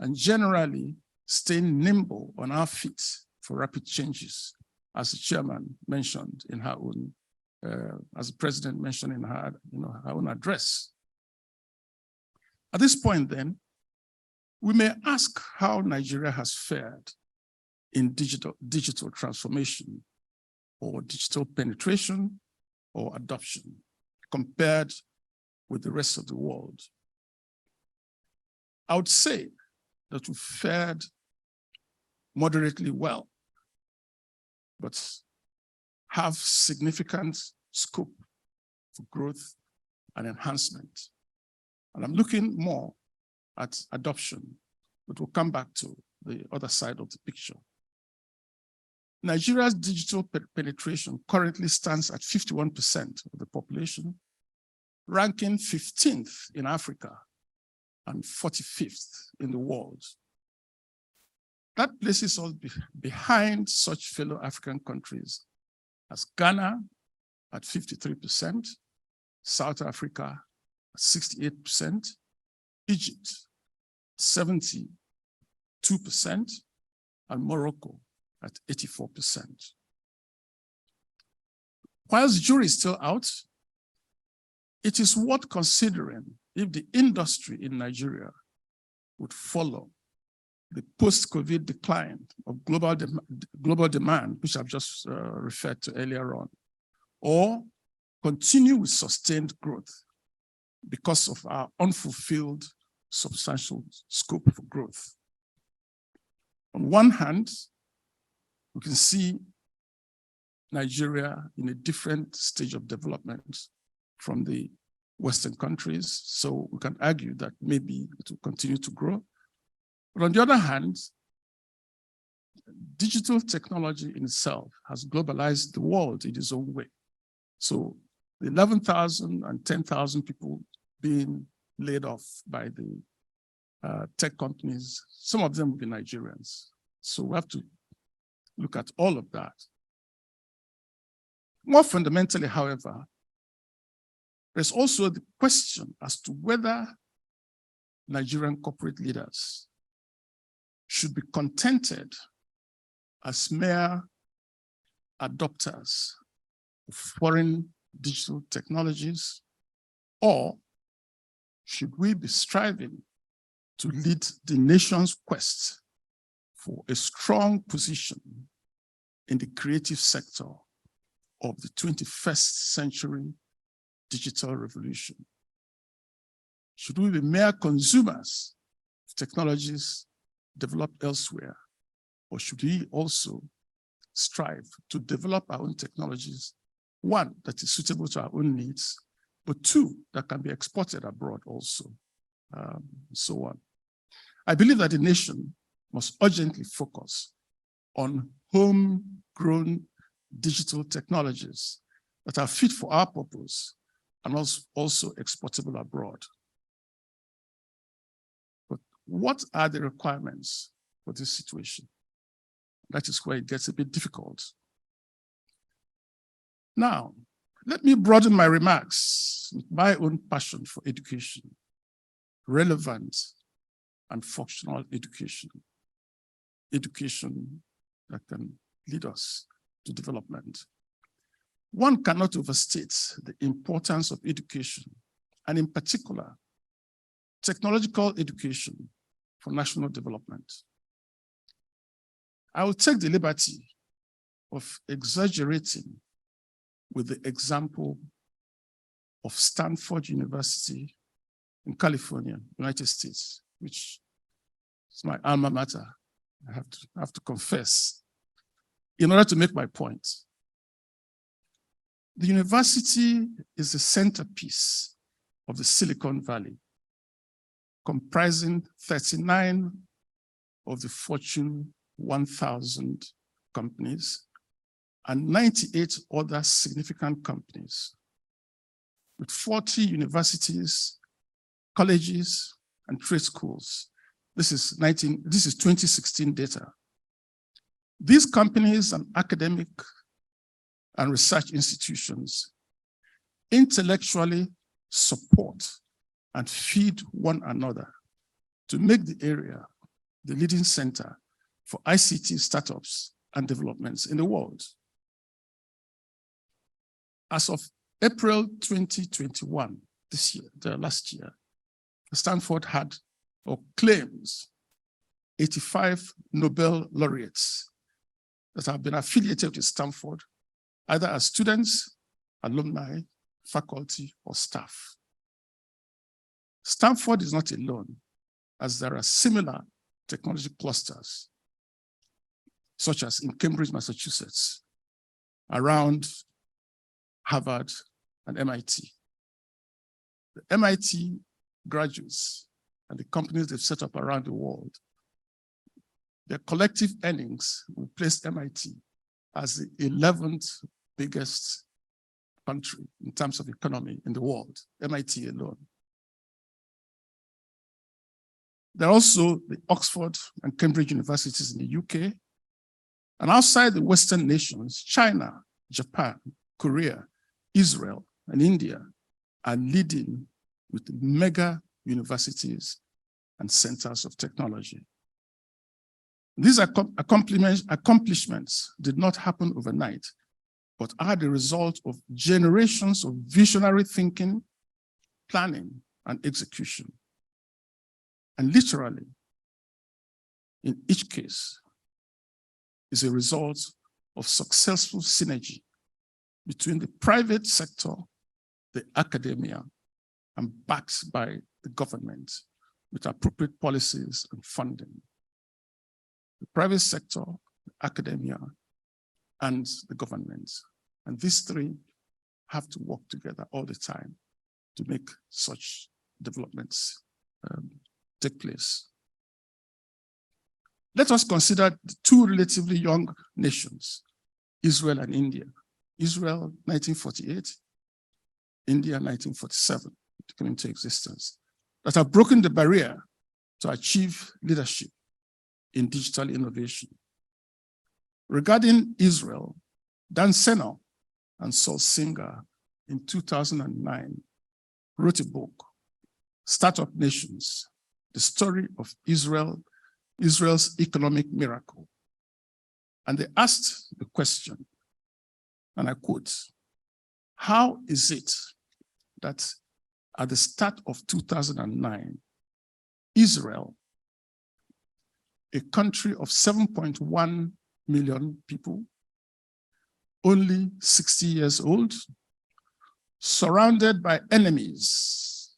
and generally staying nimble on our feet for rapid changes, as the chairman mentioned in her own, as the president mentioned in her, her own address. At this point then, we may ask how Nigeria has fared in digital transformation or digital penetration or adoption compared with the rest of the world. I would say that we fared moderately well, but have significant scope for growth and enhancement. And I'm looking more at adoption, but we'll come back to the other side of the picture. Nigeria's digital penetration currently stands at 51% of the population, ranking 15th in Africa and 45th in the world. That places us behind such fellow African countries as Ghana at 53%, South Africa at 68%, Egypt 72%, and Morocco at 84%. Whilst jury is still out, it is worth considering if the industry in Nigeria would follow the post-COVID decline of global demand, which I've just referred to earlier on, or continue with sustained growth because of our unfulfilled substantial scope for growth. On one hand, we can see Nigeria in a different stage of development from the Western countries. So we can argue that maybe it will continue to grow. But on the other hand, digital technology in itself has globalized the world in its own way. So the 11,000 and 10,000 people being laid off by the tech companies, some of them will be Nigerians. So we have to look at all of that. More fundamentally, however, there's also the question as to whether Nigerian corporate leaders should be contented as mere adopters of foreign digital technologies, or should we be striving to lead the nation's quest for a strong position in the creative sector of the 21st century digital revolution? Should we be mere consumers of technologies developed elsewhere, or should we also strive to develop our own technologies, one, that is suitable to our own needs, but two, that can be exported abroad also, so on. I believe that the nation must urgently focus on homegrown digital technologies that are fit for our purpose and also exportable abroad. But what are the requirements for this situation? That is where it gets a bit difficult. Now, let me broaden my remarks with my own passion for education, relevant and functional education, education that can lead us to development. One cannot overstate the importance of education, and in particular, technological education for national development. I will take the liberty of exaggerating with the example of Stanford University in California, United States, which is my alma mater, I have to confess, in order to make my point. The university is the centerpiece of the Silicon Valley, comprising 39 of the Fortune 1000 companies and 98 other significant companies, with 40 universities, colleges, and trade schools. This is 2016 data. These companies and academic and research institutions intellectually support and feed one another to make the area the leading center for ICT startups and developments in the world. As of April 2021, this year, the last year, Stanford had or claims 85 Nobel laureates that have been affiliated with Stanford, either as students, alumni, faculty, or staff. Stanford is not alone, as there are similar technology clusters, such as in Cambridge, Massachusetts, around Harvard and MIT. The MIT graduates and the companies they've set up around the world, their collective earnings will place MIT as the 11th biggest country in terms of economy in the world, MIT alone. There are also the Oxford and Cambridge universities in the UK, and outside the Western nations, China, Japan, Korea, Israel, and India are leading with mega universities and centers of technology. These accomplishments did not happen overnight, but are the result of generations of visionary thinking, planning, and execution. And literally, in each case, is a result of successful synergy between the private sector, the academia, and backed by the government with appropriate policies and funding. The private sector, academia, and the government. And these three have to work together all the time to make such developments take place. Let us consider the two relatively young nations, Israel and India. Israel, 1948, India, 1947, came into existence, that have broken the barrier to achieve leadership in digital innovation. Regarding Israel, Dan Senor and Saul Singer in 2009 wrote a book, Startup Nations, the story of Israel's economic miracle. And they asked the question, and I quote, how is it that at the start of 2009, Israel, a country of 7.1 million people, only 60 years old, surrounded by enemies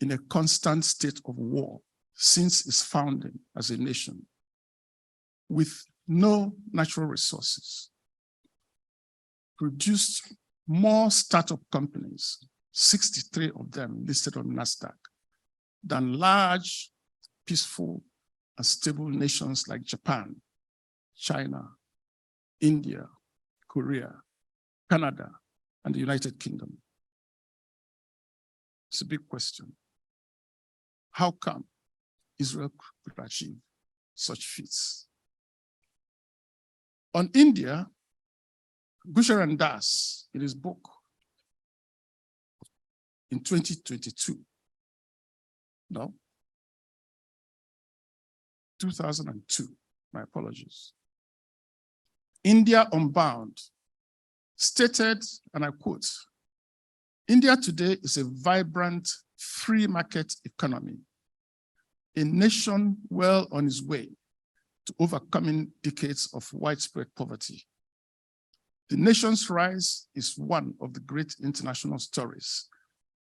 in a constant state of war since its founding as a nation, with no natural resources, produced more startup companies, 63 of them listed on NASDAQ, than large, peaceful, and stable nations like Japan, China, India, Korea, Canada, and the United Kingdom. It's a big question. How come Israel could achieve such feats? On India, Gusharan Das, in his book in 2022, 2002, my apologies. India Unbound stated, and I quote, India today is a vibrant free market economy, a nation well on its way to overcoming decades of widespread poverty. The nation's rise is one of the great international stories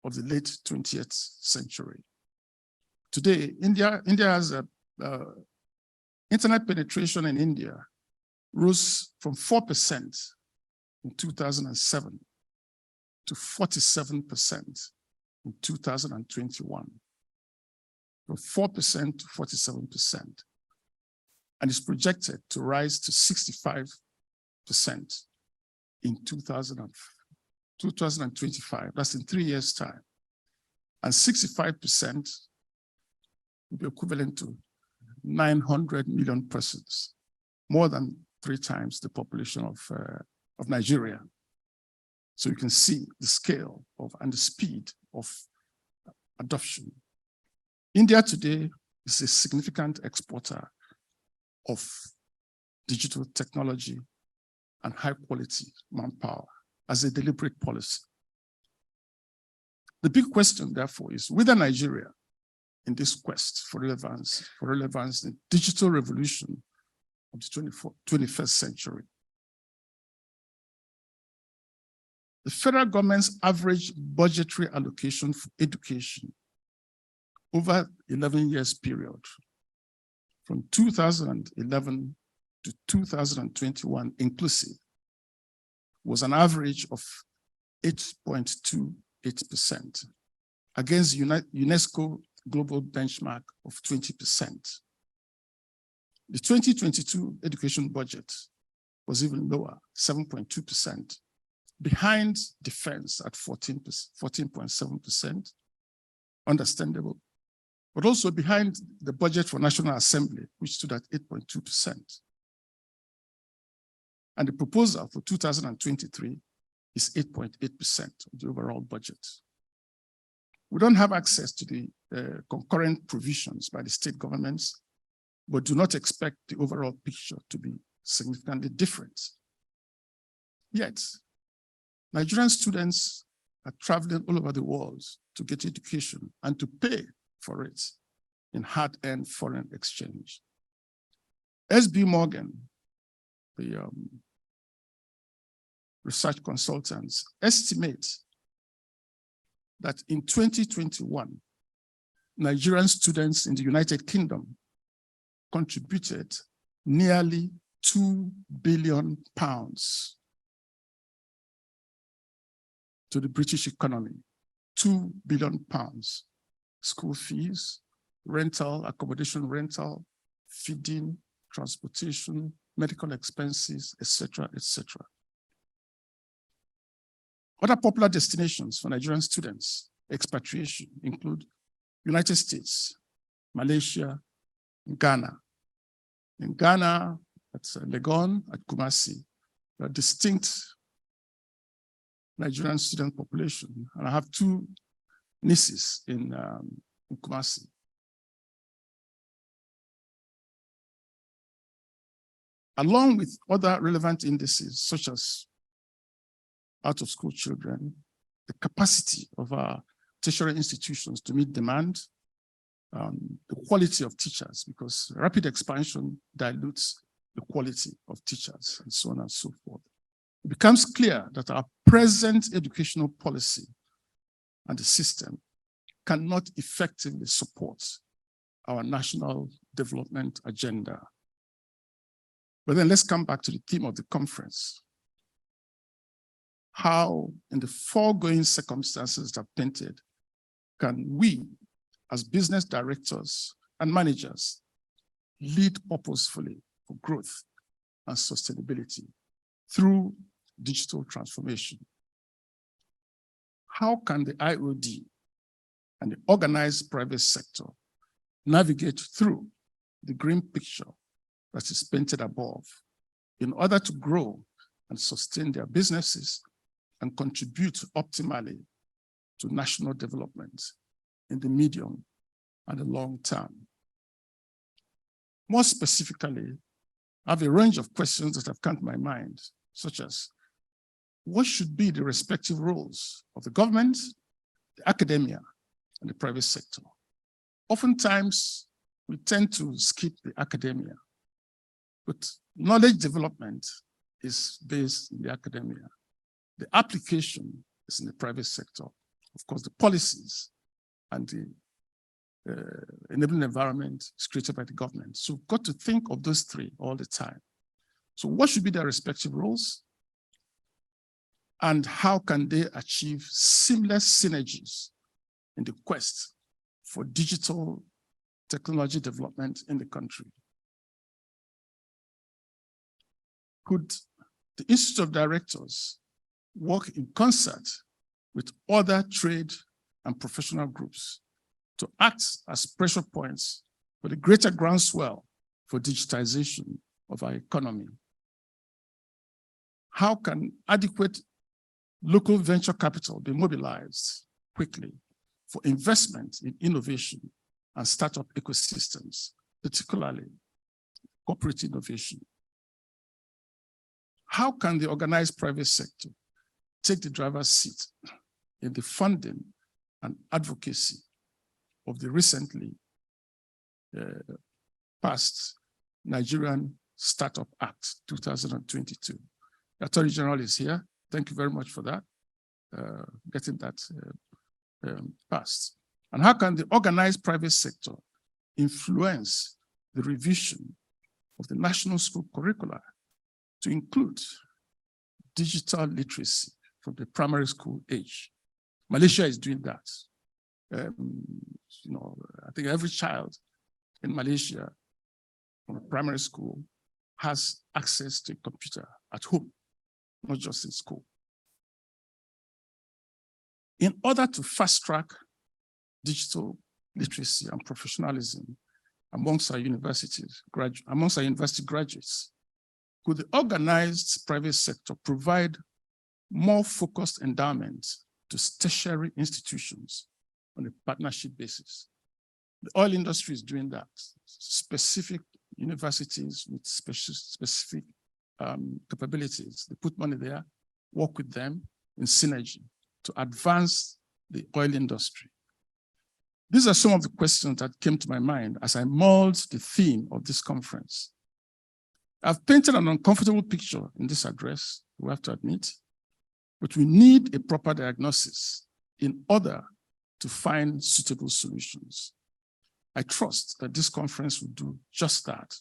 of the late 20th century. Today, India has internet penetration in India rose from 4% in 2007 to 47% in 2021, from 4% to 47%, and is projected to rise to 65% in 2025. That's in 3 years' time. And 65% will be equivalent to 900 million persons, more than 3 times the population of Nigeria. So you can see the scale of and the speed of adoption. India today is a significant exporter of digital technology and high quality manpower as a deliberate policy. The big question, therefore, is whether Nigeria, in this quest for relevance in the digital revolution of the 21st century, the federal government's average budgetary allocation for education over 11 years period, from 2011 to 2021 inclusive, was an average of 8.28% against UNESCO global benchmark of 20%. The 2022 education budget was even lower, 7.2%, behind defense at 14.7%, understandable, but also behind the budget for National Assembly, which stood at 8.2%. And the proposal for 2023 is 8.8% of the overall budget. We don't have access to the concurrent provisions by the state governments, but do not expect the overall picture to be significantly different. Yet, Nigerian students are traveling all over the world to get education and to pay for it in hard-earned foreign exchange. SB Morgan, the research consultants, estimate that in 2021, Nigerian students in the United Kingdom contributed nearly £2 billion to the British economy. £2 billion. School fees, rental, accommodation rental, feeding, transportation, medical expenses, etc., etc. Other popular destinations for Nigerian students, expatriation, include United States, Malaysia, Ghana. In Ghana, at Legon, at Kumasi, there are distinct Nigerian student population. And I have two nieces in Kumasi. Along with other relevant indices, such as out-of-school children, the capacity of our tertiary institutions to meet demand, the quality of teachers, because rapid expansion dilutes the quality of teachers, and so on and so forth. It becomes clear that our present educational policy and the system cannot effectively support our national development agenda. But then let's come back to the theme of the conference. How, in the foregoing circumstances that I've painted, can we, as business directors and managers, lead purposefully for growth and sustainability through digital transformation? How can the IOD and the organized private sector navigate through the green picture that is painted above in order to grow and sustain their businesses and contribute optimally to national development in the medium and the long term? More specifically, I have a range of questions that have come to my mind, such as, what should be the respective roles of the government, the academia, and the private sector? Oftentimes, we tend to skip the academia, but knowledge development is based in the academia. The application is in the private sector. Of course, the policies and the enabling environment is created by the government. So we've got to think of those three all the time. So what should be their respective roles? And how can they achieve seamless synergies in the quest for digital technology development in the country? Could the Institute of Directors work in concert with other trade and professional groups to act as pressure points for the greater groundswell for digitization of our economy? How can adequate local venture capital be mobilized quickly for investment in innovation and startup ecosystems, particularly corporate innovation? How can the organized private sector take the driver's seat in the funding and advocacy of the recently passed Nigerian Startup Act 2022? The Attorney General is here. Thank you very much for that, getting that passed. And how can the organized private sector influence the revision of the national school curricula to include digital literacy from the primary school age? Malaysia is doing that. I think every child in Malaysia from primary school has access to a computer at home, not just in school. In order to fast-track digital literacy and professionalism amongst our university graduates, could the organized private sector provide more focused endowment to tertiary institutions on a partnership basis? The oil industry is doing that. Specific universities with specific capabilities, they put money there, work with them in synergy to advance the oil industry. These are some of the questions that came to my mind as I mulled the theme of this conference. I've painted an uncomfortable picture in this address, we have to admit, but we need a proper diagnosis in order to find suitable solutions. I trust that this conference will do just that.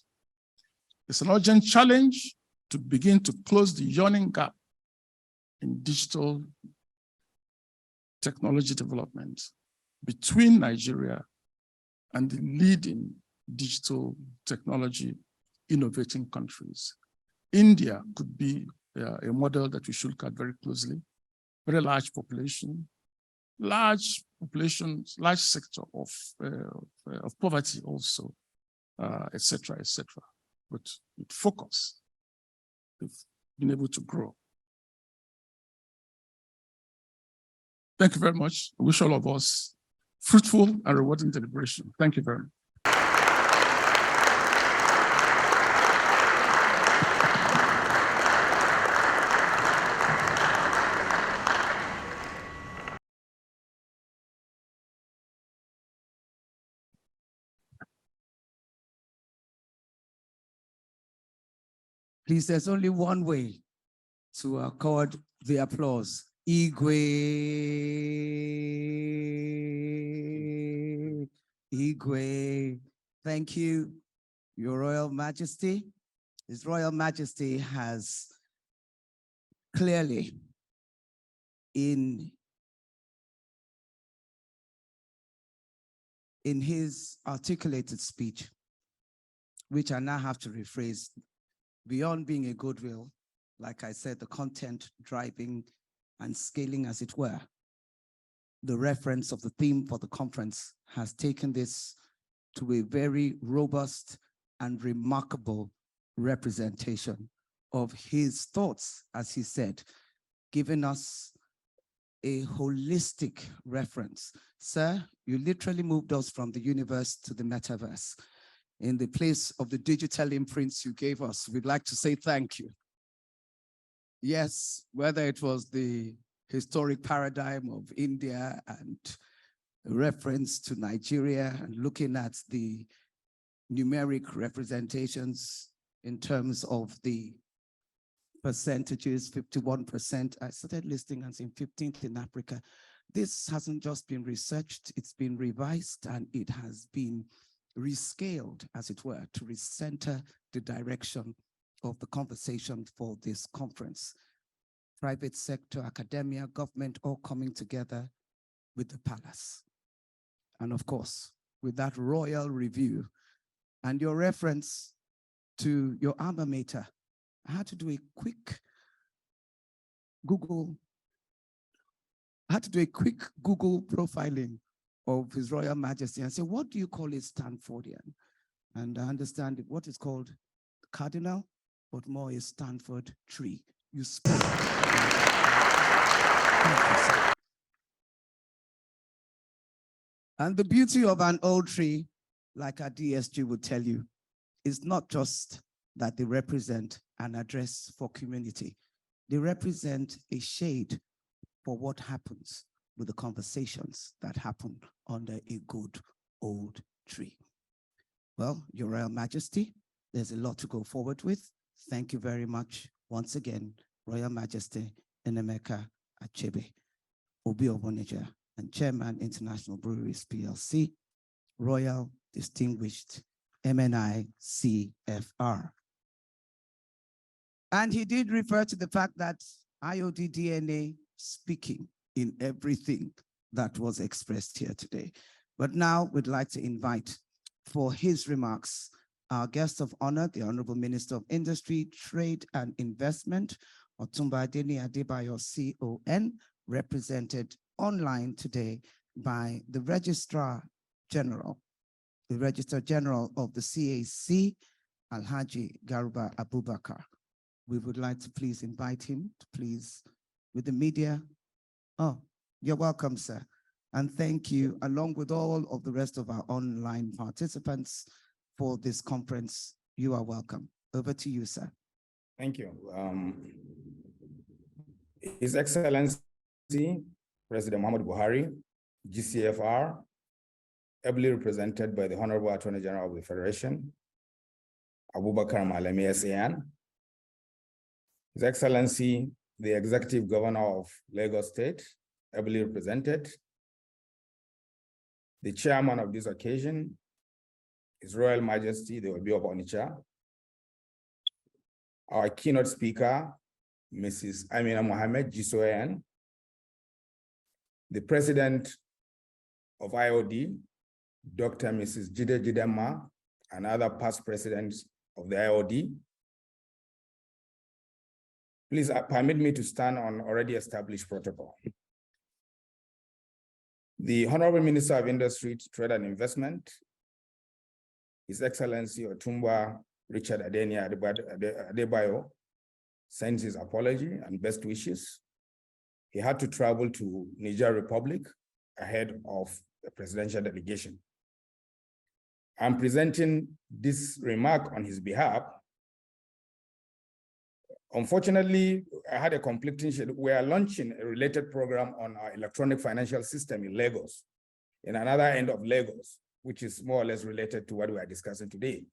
It's an urgent challenge to begin to close the yawning gap in digital technology development between Nigeria and the leading digital technology innovating countries. India could be a model that we should look at very closely. Very large population, large sector of poverty also, et cetera, et cetera. But with focus, we've been able to grow. Thank you very much. I wish all of us fruitful and rewarding deliberation. Thank you very much. Please, there's only one way to accord the applause. Igwe. Igwe. Thank you, Your Royal Majesty. His Royal Majesty has clearly in his articulated speech, which I now have to rephrase, beyond being a goodwill, like I said, the content driving and scaling, as it were, the reference of the theme for the conference has taken this to a very robust and remarkable representation of his thoughts, as he said, giving us a holistic reference. Sir, you literally moved us from the universe to the metaverse. In the place of the digital imprints you gave us, we'd like to say thank you. Yes, whether it was the historic paradigm of India and a reference to Nigeria and looking at the numeric representations in terms of the percentages, 51%. I started listing and saying 15th in Africa. This hasn't just been researched, it's been revised and it has been rescaled, as it were, to recenter the direction of the conversation for this conference. Private sector, academia, government, all coming together with the palace. And of course, with that royal review and your reference to your alma mater, I had to do a quick Google profiling of His Royal Majesty and say, what do you call a Stanfordian? And I understand what is called cardinal, but more a Stanford tree. You spoke. And the beauty of an old tree, like our DSG would tell you, is not just that they represent an address for community. They represent a shade for what happens with the conversations that happen under a good old tree. Well, Your Royal Majesty, there's a lot to go forward with. Thank you very much once again, Royal Majesty Nnemeka Achebe, Obi Obonija, and Chairman International Breweries PLC, Royal Distinguished MNI CFR. And he did refer to the fact that IOD DNA speaking in everything that was expressed here today. But now we'd like to invite for his remarks our guest of honor, the Honorable Minister of Industry, Trade and Investment, Otumba Adeni Adebayo, CON, represented online today by the Registrar General of the CAC, Alhaji Garuba Abubakar. We would like to please invite him to please, with the media. Oh, you're welcome, sir. And thank you, along with all of the rest of our online participants for this conference. You are welcome. Over to you, sir. Thank you. His Excellency, President Muhammadu Buhari, GCFR, ably represented by the Honorable Attorney General of the Federation, Abubakar Malami SAN, His Excellency, the Executive Governor of Lagos State, ably represented. The chairman of this occasion, His Royal Majesty, the Obi of Onitsha. Our keynote speaker, Mrs. Amina Mohammed, GSON. The president of IOD, Dr. Mrs. Jide Jidema, and other past presidents of the IOD. Please permit me to stand on already established protocol. The Honorable Minister of Industry, Trade and Investment, His Excellency Otumba Richard Adenia Adebayo, sends his apology and best wishes. He had to travel to Niger Republic ahead of the presidential delegation. I'm presenting this remark on his behalf. Unfortunately, I had a conflicting schedule. We are launching a related program on our electronic financial system in Lagos, in another end of Lagos, which is more or less related to what we are discussing today,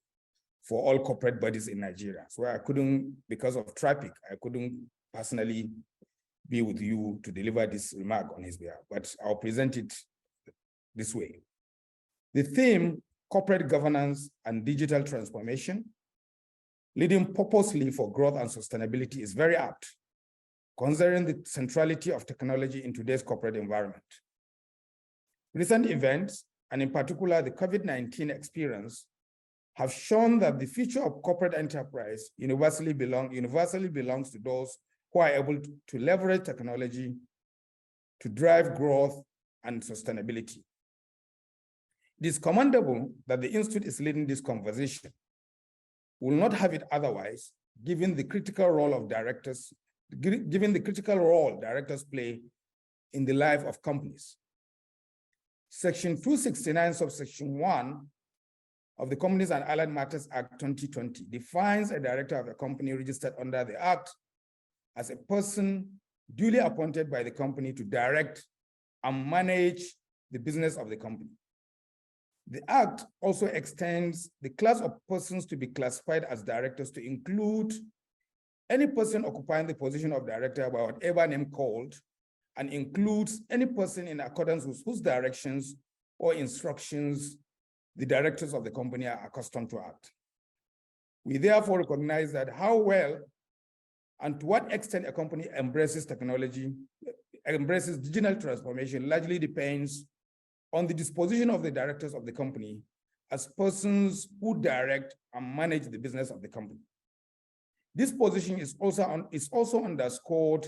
for all corporate bodies in Nigeria. So I couldn't, because of traffic, I couldn't personally be with you to deliver this remark on his behalf, but I'll present it this way. The theme, corporate governance and digital transformation, leading purposely for growth and sustainability, is very apt, considering the centrality of technology in today's corporate environment. Recent events, and in particular the COVID-19 experience, have shown that the future of corporate enterprise universally belongs to those who are able to leverage technology to drive growth and sustainability. It is commendable that the Institute is leading this conversation. We will not have it otherwise, given the critical role of directors, given the critical role directors play in the life of companies. Section 269, subsection 1 of the Companies and Allied Matters Act 2020 defines a director of a company registered under the Act as a person duly appointed by the company to direct and manage the business of the company. The Act also extends the class of persons to be classified as directors to include any person occupying the position of director by whatever name called, and includes any person in accordance with whose directions or instructions the directors of the company are accustomed to act. We therefore recognize that how well and to what extent a company embraces technology, embraces digital transformation, largely depends on the disposition of the directors of the company as persons who direct and manage the business of the company. This position is also underscored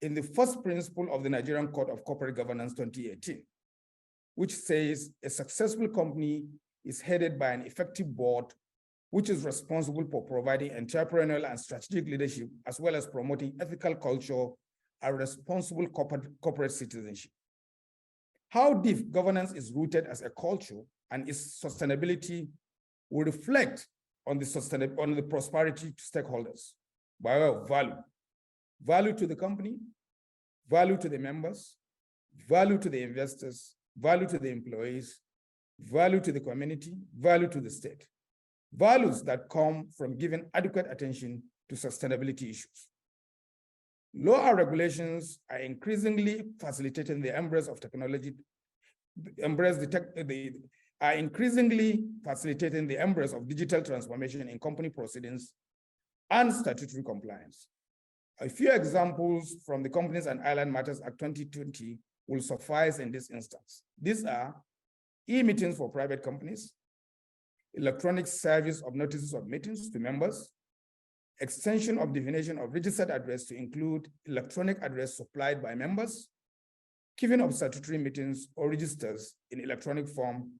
in the first principle of the Nigerian Code of Corporate Governance 2018, which says a successful company is headed by an effective board, which is responsible for providing entrepreneurial and strategic leadership, as well as promoting ethical culture and responsible corporate citizenship. How deep governance is rooted as a culture and its sustainability will reflect on the prosperity to stakeholders by way of value. Value to the company, value to the members, value to the investors, value to the employees, value to the community, value to the state. Values that come from giving adequate attention to sustainability issues. Law and regulations are increasingly facilitating the embrace of technology, are increasingly facilitating the embrace of digital transformation in company proceedings and statutory compliance. A few examples from the Companies and Allied Matters Act 2020 will suffice in this instance. These are e-meetings for private companies, electronic service of notices of meetings to members, extension of definition of registered address to include electronic address supplied by members, giving of statutory meetings or registers in electronic form,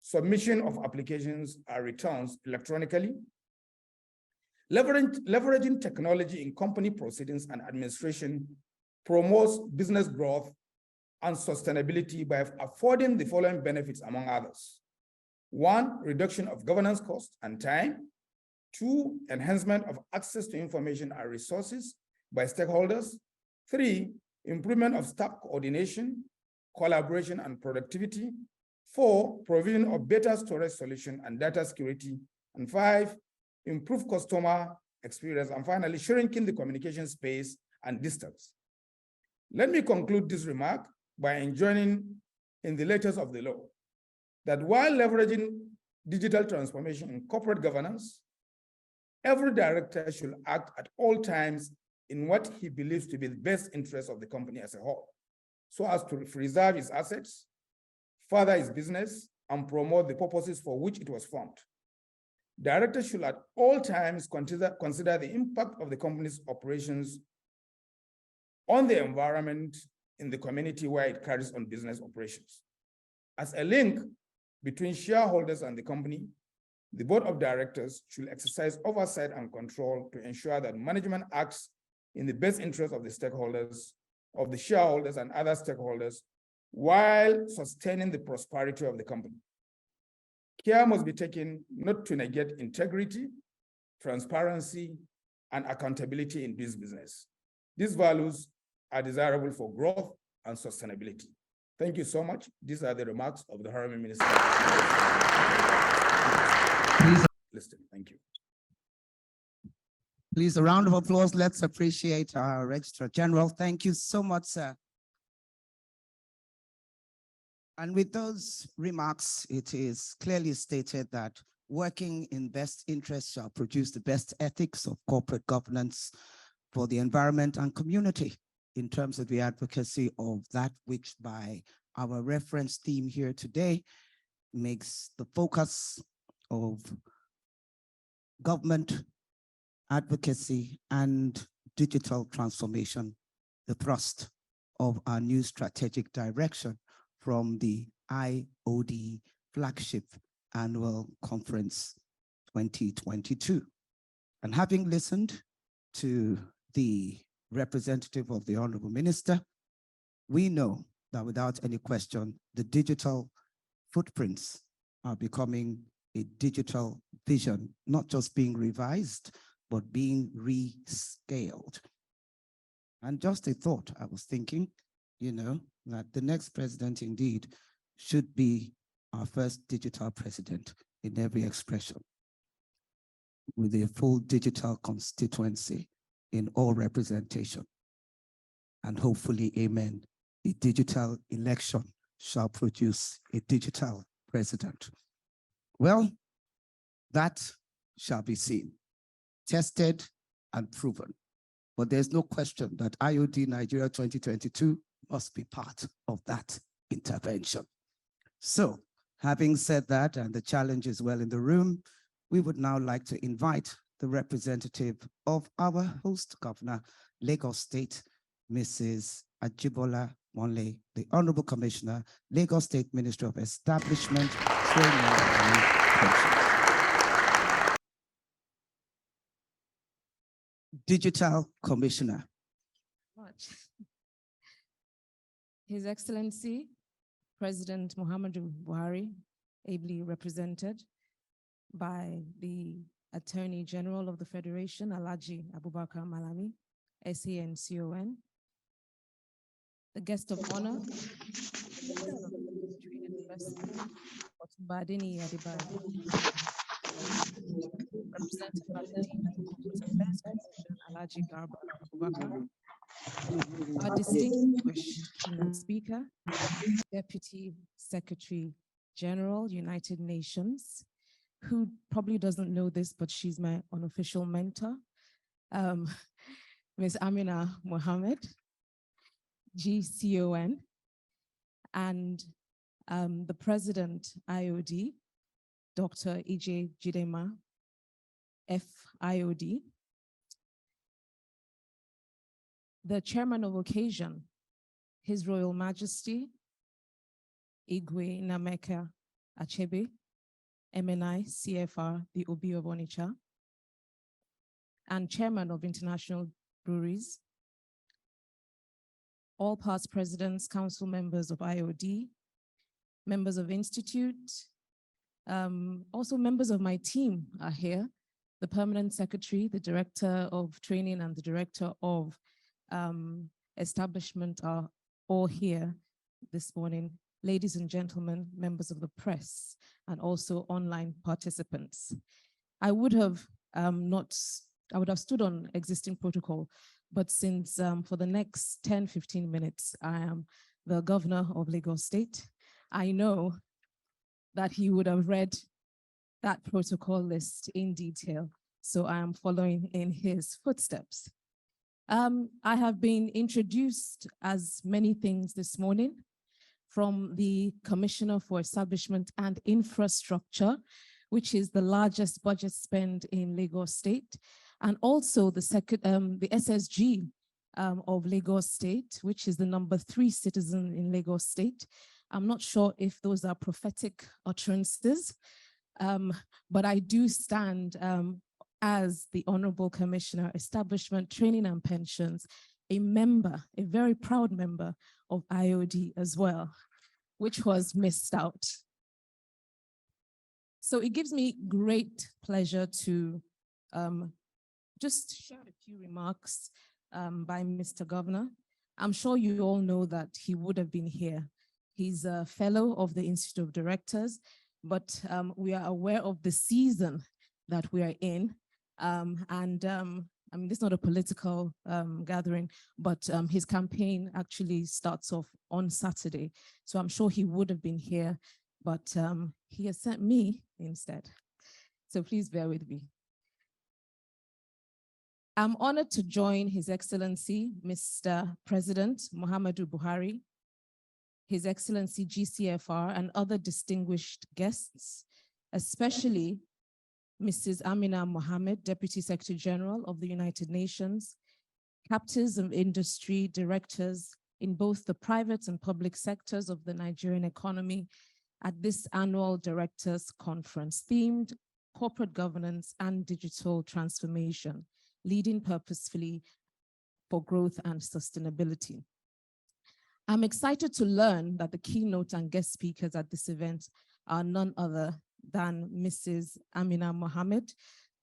submission of applications and returns electronically, leveraging technology in company proceedings and administration promotes business growth and sustainability by affording the following benefits, among others. 1, reduction of governance costs and time. 2, enhancement of access to information and resources by stakeholders. 3, improvement of staff coordination, collaboration, and productivity. 4, provision of better storage solution and data security. And 5, improve customer experience. And finally, shrinking the communication space and distance. Let me conclude this remark by enjoining in the letters of the law that while leveraging digital transformation in corporate governance, every director should act at all times in what he believes to be the best interest of the company as a whole, so as to preserve its assets, further its business, and promote the purposes for which it was formed. Directors should at all times consider the impact of the company's operations on the environment in the community where it carries on business operations. As a link between shareholders and the company, the board of directors should exercise oversight and control to ensure that management acts in the best interest of the stakeholders, of the shareholders and other stakeholders, while sustaining the prosperity of the company. Care must be taken not to negate integrity, transparency, and accountability in this business. These values are desirable for growth and sustainability. Thank you so much. These are the remarks of the Honorable Minister. Listen, thank you. Please, a round of applause. Let's appreciate our Registrar General. Thank you so much, sir. And with those remarks, it is clearly stated that working in best interest shall produce the best ethics of corporate governance for the environment and community in terms of the advocacy of that which, by our reference theme here today, makes the focus of government advocacy and digital transformation the thrust of our new strategic direction from the IOD flagship annual conference 2022. And having listened to the representative of the Honorable Minister, we know that without any question, the digital footprints are becoming a digital vision, not just being revised, but being rescaled. And just a thought, I was thinking, that the next president indeed should be our first digital president in every expression, with a full digital constituency in all representation. And hopefully, amen, a digital election shall produce a digital president. Well, that shall be seen, tested and proven. But there's no question that IOD Nigeria 2022 must be part of that intervention. So, having said that, and the challenge is well in the room, we would now like to invite the representative of our host governor, Lagos State, Mrs. Ajibola Wanle, the Honorable Commissioner, Lagos State Ministry of Establishment, Training and Pensions. Digital Commissioner. His Excellency, President Muhammadu Buhari, ably represented by the Attorney General of the Federation, Alhaji Abubakar Malami, SANCON, the guest of honor, represented by the Dean of Corporate Affairs Commission, Alhaji Garba Abubakar, our distinguished keynote speaker, Deputy Secretary General, United Nations, who probably doesn't know this, but she's my unofficial mentor, Ms. Amina Mohammed, GCON, and the President IOD, Dr. EJ Jidema, FIOD, the Chairman of Occasion, His Royal Majesty, Igwe Nameka Achebe, MNI CFR, the Obi of Onitsha, and Chairman of International Breweries, all past presidents, council members of IOD, members of Institute, also members of my team are here, the Permanent Secretary, the Director of Training, and the Director of Establishment are all here this morning. Ladies and gentlemen, members of the press, and also online participants. I would have stood on existing protocol, but since for the next 10, 15 minutes, I am the governor of Lagos State, I know that he would have read that protocol list in detail. So I am following in his footsteps. I have been introduced as many things this morning, from the Commissioner for Establishment and Infrastructure, which is the largest budget spend in Lagos State, and also the SSG of Lagos State, which is the #3 citizen in Lagos State. I'm not sure if those are prophetic utterances, but I do stand as the Honorable Commissioner, Establishment, Training and Pensions, a member, a very proud member of IOD as well, which was missed out. So it gives me great pleasure to just share a few remarks by Mr. Governor. I'm sure you all know that he would have been here. He's a fellow of the Institute of Directors, but we are aware of the season that we are in. I mean, this is not a political gathering, but his campaign actually starts off on Saturday. So I'm sure he would have been here, but he has sent me instead. So please bear with me. I'm honored to join His Excellency, Mr. President Muhammadu Buhari, His Excellency GCFR, and other distinguished guests, especially Mrs. Amina Mohammed, Deputy Secretary General of the United Nations, captains of industry, directors in both the private and public sectors of the Nigerian economy at this annual Directors Conference themed Corporate Governance and Digital Transformation, Leading Purposefully for Growth and Sustainability. I'm excited to learn that the keynote and guest speakers at this event are none other than Mrs. Amina Mohammed.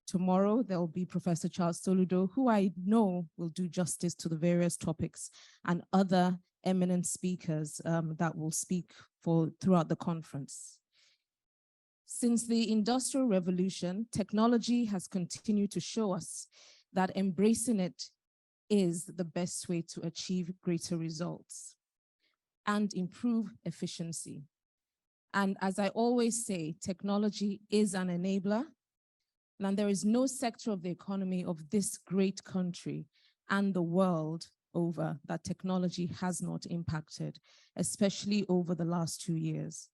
Tomorrow, there will be Professor Charles Soludo, who I know will do justice to the various topics, and other eminent speakers that will speak throughout the conference. Since the Industrial Revolution, technology has continued to show us that embracing it is the best way to achieve greater results and improve efficiency. And as I always say, technology is an enabler, and there is no sector of the economy of this great country and the world over that technology has not impacted, especially over the last 2 years.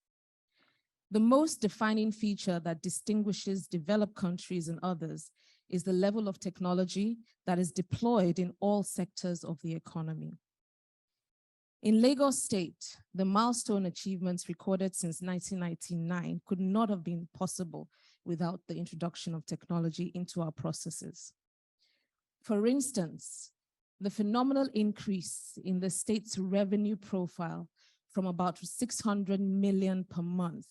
The most defining feature that distinguishes developed countries and others is the level of technology that is deployed in all sectors of the economy. In Lagos State, the milestone achievements recorded since 1999 could not have been possible without the introduction of technology into our processes. For instance, the phenomenal increase in the state's revenue profile from about 600 million per month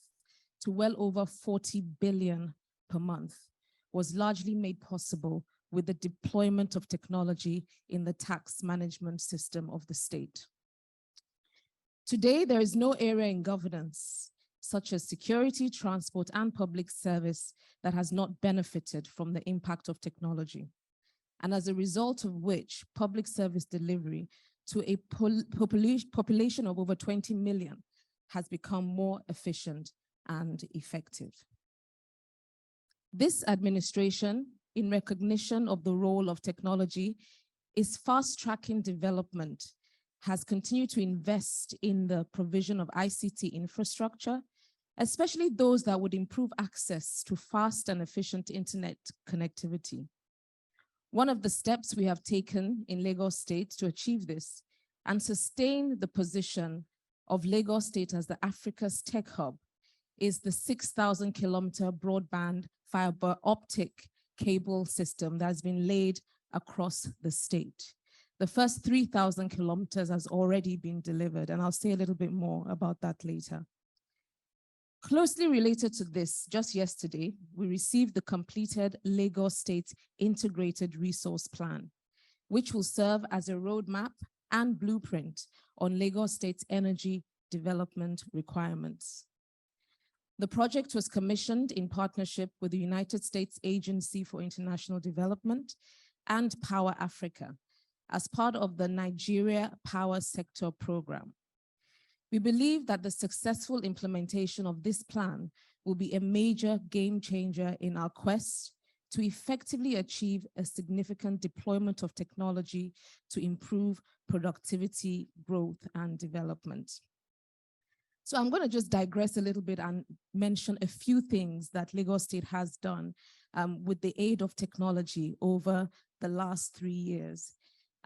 to well over 40 billion per month was largely made possible with the deployment of technology in the tax management system of the state. Today, there is no area in governance, such as security, transport, and public service, that has not benefited from the impact of technology. And as a result of which, public service delivery to a population of over 20 million has become more efficient and effective. This administration, in recognition of the role of technology, is fast-tracking development, has continued to invest in the provision of ICT infrastructure, especially those that would improve access to fast and efficient internet connectivity. One of the steps we have taken in Lagos State to achieve this and sustain the position of Lagos State as the Africa's tech hub is the 6,000-kilometer broadband fiber optic cable system that has been laid across the state. The first 3,000 kilometers has already been delivered, and I'll say a little bit more about that later. Closely related to this, just yesterday, we received the completed Lagos State Integrated Resource Plan, which will serve as a roadmap and blueprint on Lagos State's energy development requirements. The project was commissioned in partnership with the United States Agency for International Development and Power Africa, as part of the Nigeria Power Sector Program. We believe that the successful implementation of this plan will be a major game changer in our quest to effectively achieve a significant deployment of technology to improve productivity, growth, and development. So I'm going to just digress a little bit and mention a few things that Lagos State has done with the aid of technology over the last 3 years.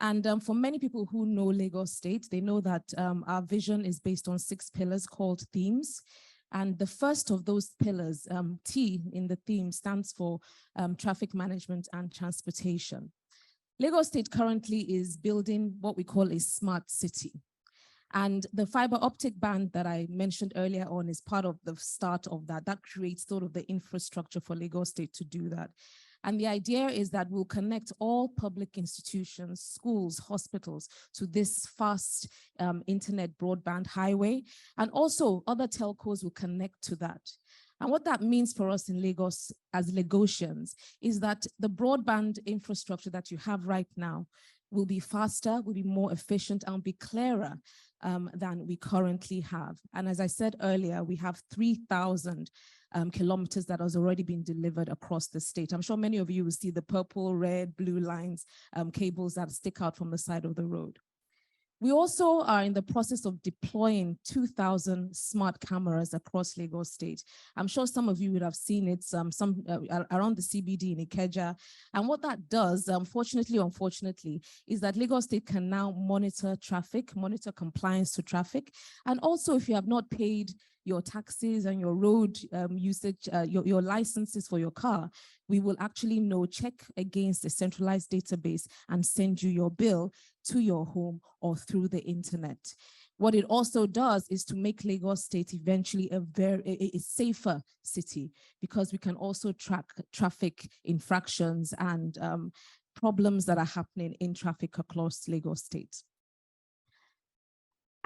And for many people who know Lagos State, they know that our vision is based on 6 pillars called themes. And the first of those pillars, T in the theme, stands for traffic management and transportation. Lagos State currently is building what we call a smart city. And the fiber optic band that I mentioned earlier on is part of the start of that. That creates sort of the infrastructure for Lagos State to do that. And the idea is that we'll connect all public institutions, schools, hospitals to this fast internet broadband highway. And also other telcos will connect to that. And what that means for us in Lagos as Lagosians is that the broadband infrastructure that you have right now will be faster, will be more efficient, and be clearer than we currently have. And as I said earlier, we have 3,000 kilometers that has already been delivered across the state. I'm sure many of you will see the purple, red, blue lines, cables that stick out from the side of the road. We also are in the process of deploying 2,000 smart cameras across Lagos State. I'm sure some of you would have seen it around the CBD in Ikeja. And what that does, unfortunately, is that Lagos State can now monitor traffic, monitor compliance to traffic. And also, if you have not paid your taxes and your road usage, your licenses for your car, we will actually check against a centralized database and send you your bill to your home or through the internet. What it also does is to make Lagos State eventually a safer city, because we can also track traffic infractions and problems that are happening in traffic across Lagos State.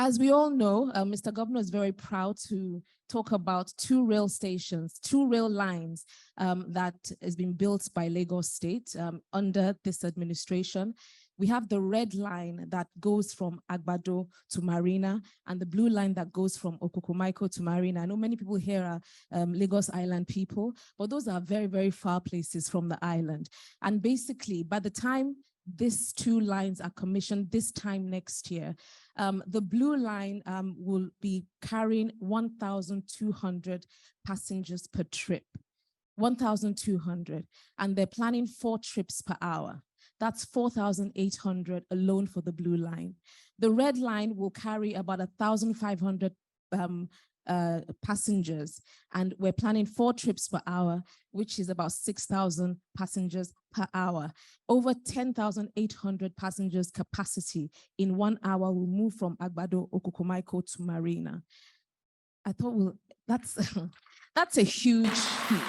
As we all know, Mr. Governor is very proud to talk about 2 rail stations, 2 rail lines that has been built by Lagos State under this administration. We have the red line that goes from Agbado to Marina, and the blue line that goes from Okokomaiko to Marina. I know many people here are Lagos Island people, but those are very, very far places from the island. And basically, by the time these 2 lines are commissioned this time next year, the blue line will be carrying 1,200 passengers per trip, 1,200, and they're planning 4 trips per hour. That's 4,800 alone for the blue line. The red line will carry about 1,500 passengers, and we're planning 4 trips per hour, which is about 6,000 passengers per hour. Over 10,800 passengers capacity in 1 hour will move from Agbado, Okokomaiko to Marina. I thought, well, that's a huge feat,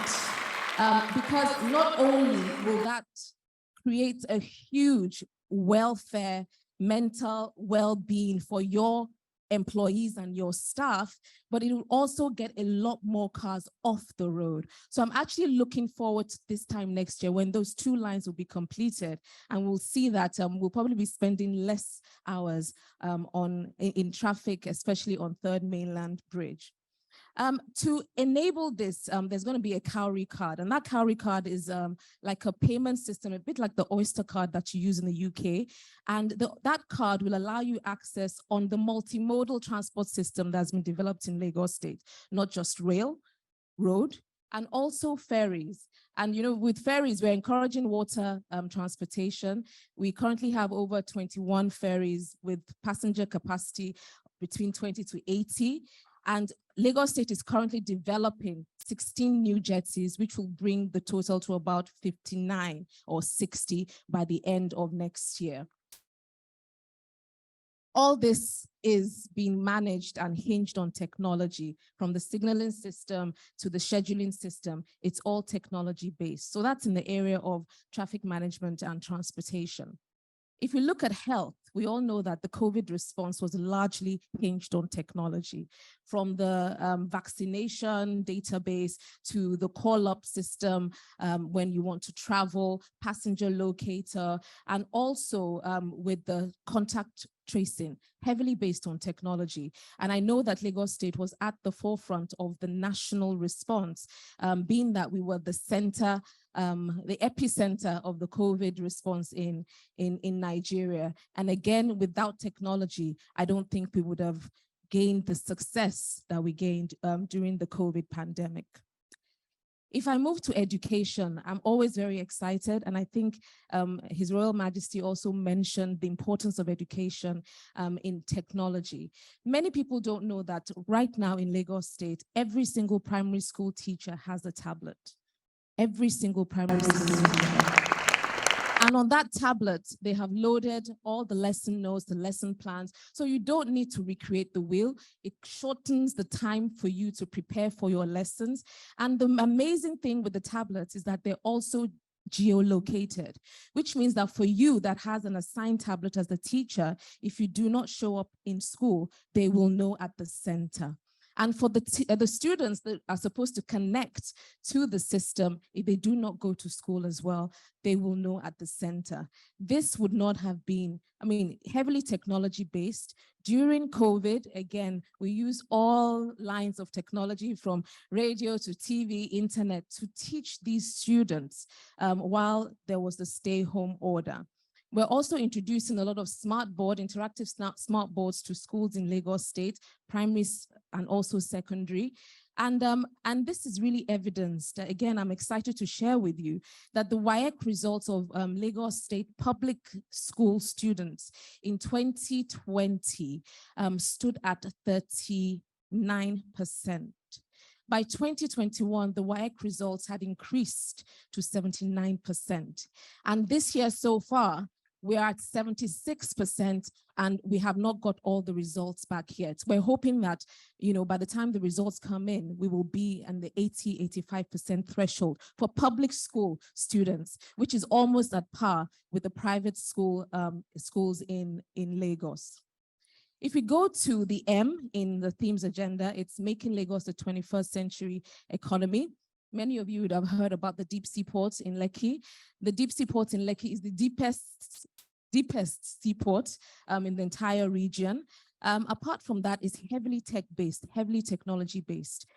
because not only will that create a huge welfare, mental well-being for your employees and your staff, but it will also get a lot more cars off the road. So I'm actually looking forward to this time next year when those 2 lines will be completed, and we'll see that we'll probably be spending less hours in traffic, especially on 3rd Mainland Bridge. To enable this, there's going to be a cowrie card, and that cowrie card is like a payment system, a bit like the Oyster card that you use in the UK. And that card will allow you access on the multimodal transport system that's been developed in Lagos State, not just rail, road, and also ferries. And with ferries, we're encouraging water transportation. We currently have over 21 ferries with passenger capacity between 20 to 80. And Lagos State is currently developing 16 new jetties, which will bring the total to about 59 or 60 by the end of next year. All this is being managed and hinged on technology, from the signaling system to the scheduling system. It's all technology based. So that's in the area of traffic management and transportation. If we look at health, we all know that the COVID response was largely hinged on technology, from the vaccination database to the call-up system when you want to travel, passenger locator, and also with the contact tracing, heavily based on technology. And I know that Lagos State was at the forefront of the national response, being that we were the center, the epicenter of the COVID response in Nigeria. And again, without technology, I don't think we would have gained the success that we gained during the COVID pandemic. If I move to education, I'm always very excited. And I think His Royal Majesty also mentioned the importance of education in technology. Many people don't know that right now in Lagos State, every single primary school teacher has a tablet. Every single primary school teacher. And on that tablet, they have loaded all the lesson notes, the lesson plans. So you don't need to recreate the wheel. It shortens the time for you to prepare for your lessons. And the amazing thing with the tablets is that they're also geolocated, which means that for you that has an assigned tablet as the teacher, if you do not show up in school, they will know at the center. And for the students that are supposed to connect to the system, if they do not go to school as well, they will know at the center. This would not have been, heavily technology-based. During COVID, again, we use all lines of technology from radio to TV, internet to teach these students while there was the stay-home order. We're also introducing a lot of interactive smart boards to schools in Lagos State, primary and also secondary. And this is really evidence that, again, I'm excited to share with you that the WAEC results of Lagos State public school students in 2020 stood at 39%. By 2021, the WAEC results had increased to 79%. And this year so far, we are at 76%, and we have not got all the results back yet. We're hoping that, by the time the results come in, we will be in the 80–85% threshold for public school students, which is almost at par with the private schools in Lagos. If we go to the M in the themes agenda, it's making Lagos a 21st century economy. Many of you would have heard about the deep sea port in Lekki. The deep sea port in Lekki is the deepest seaport in the entire region. Apart from that, it's heavily tech-based, heavily technology-based.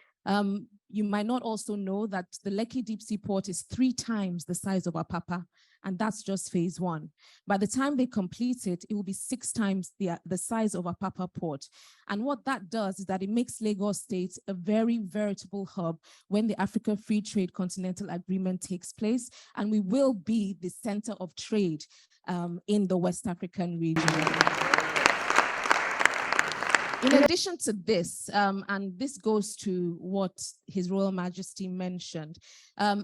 You might not also know that the Lekki deep sea port is 3 times the size of Apapa, and that's just phase 1. By the time they complete it, it will be 6 times the size of Apapa port. And what that does is that it makes Lagos State a very veritable hub when the Africa Free Trade Continental Agreement takes place, and we will be the center of trade in the West African region. In addition to this, and this goes to what His Royal Majesty mentioned,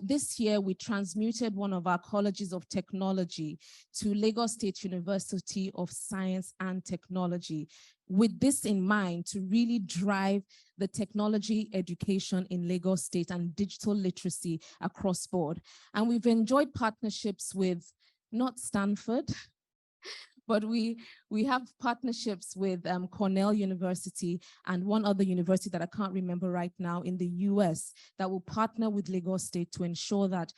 this year we transmuted one of our colleges of technology to Lagos State University of Science and Technology, with this in mind to really drive the technology education in Lagos State and digital literacy across board. And we've enjoyed partnerships with not Stanford, but we have partnerships with Cornell University and one other university that I can't remember right now in the US that will partner with Lagos State to ensure that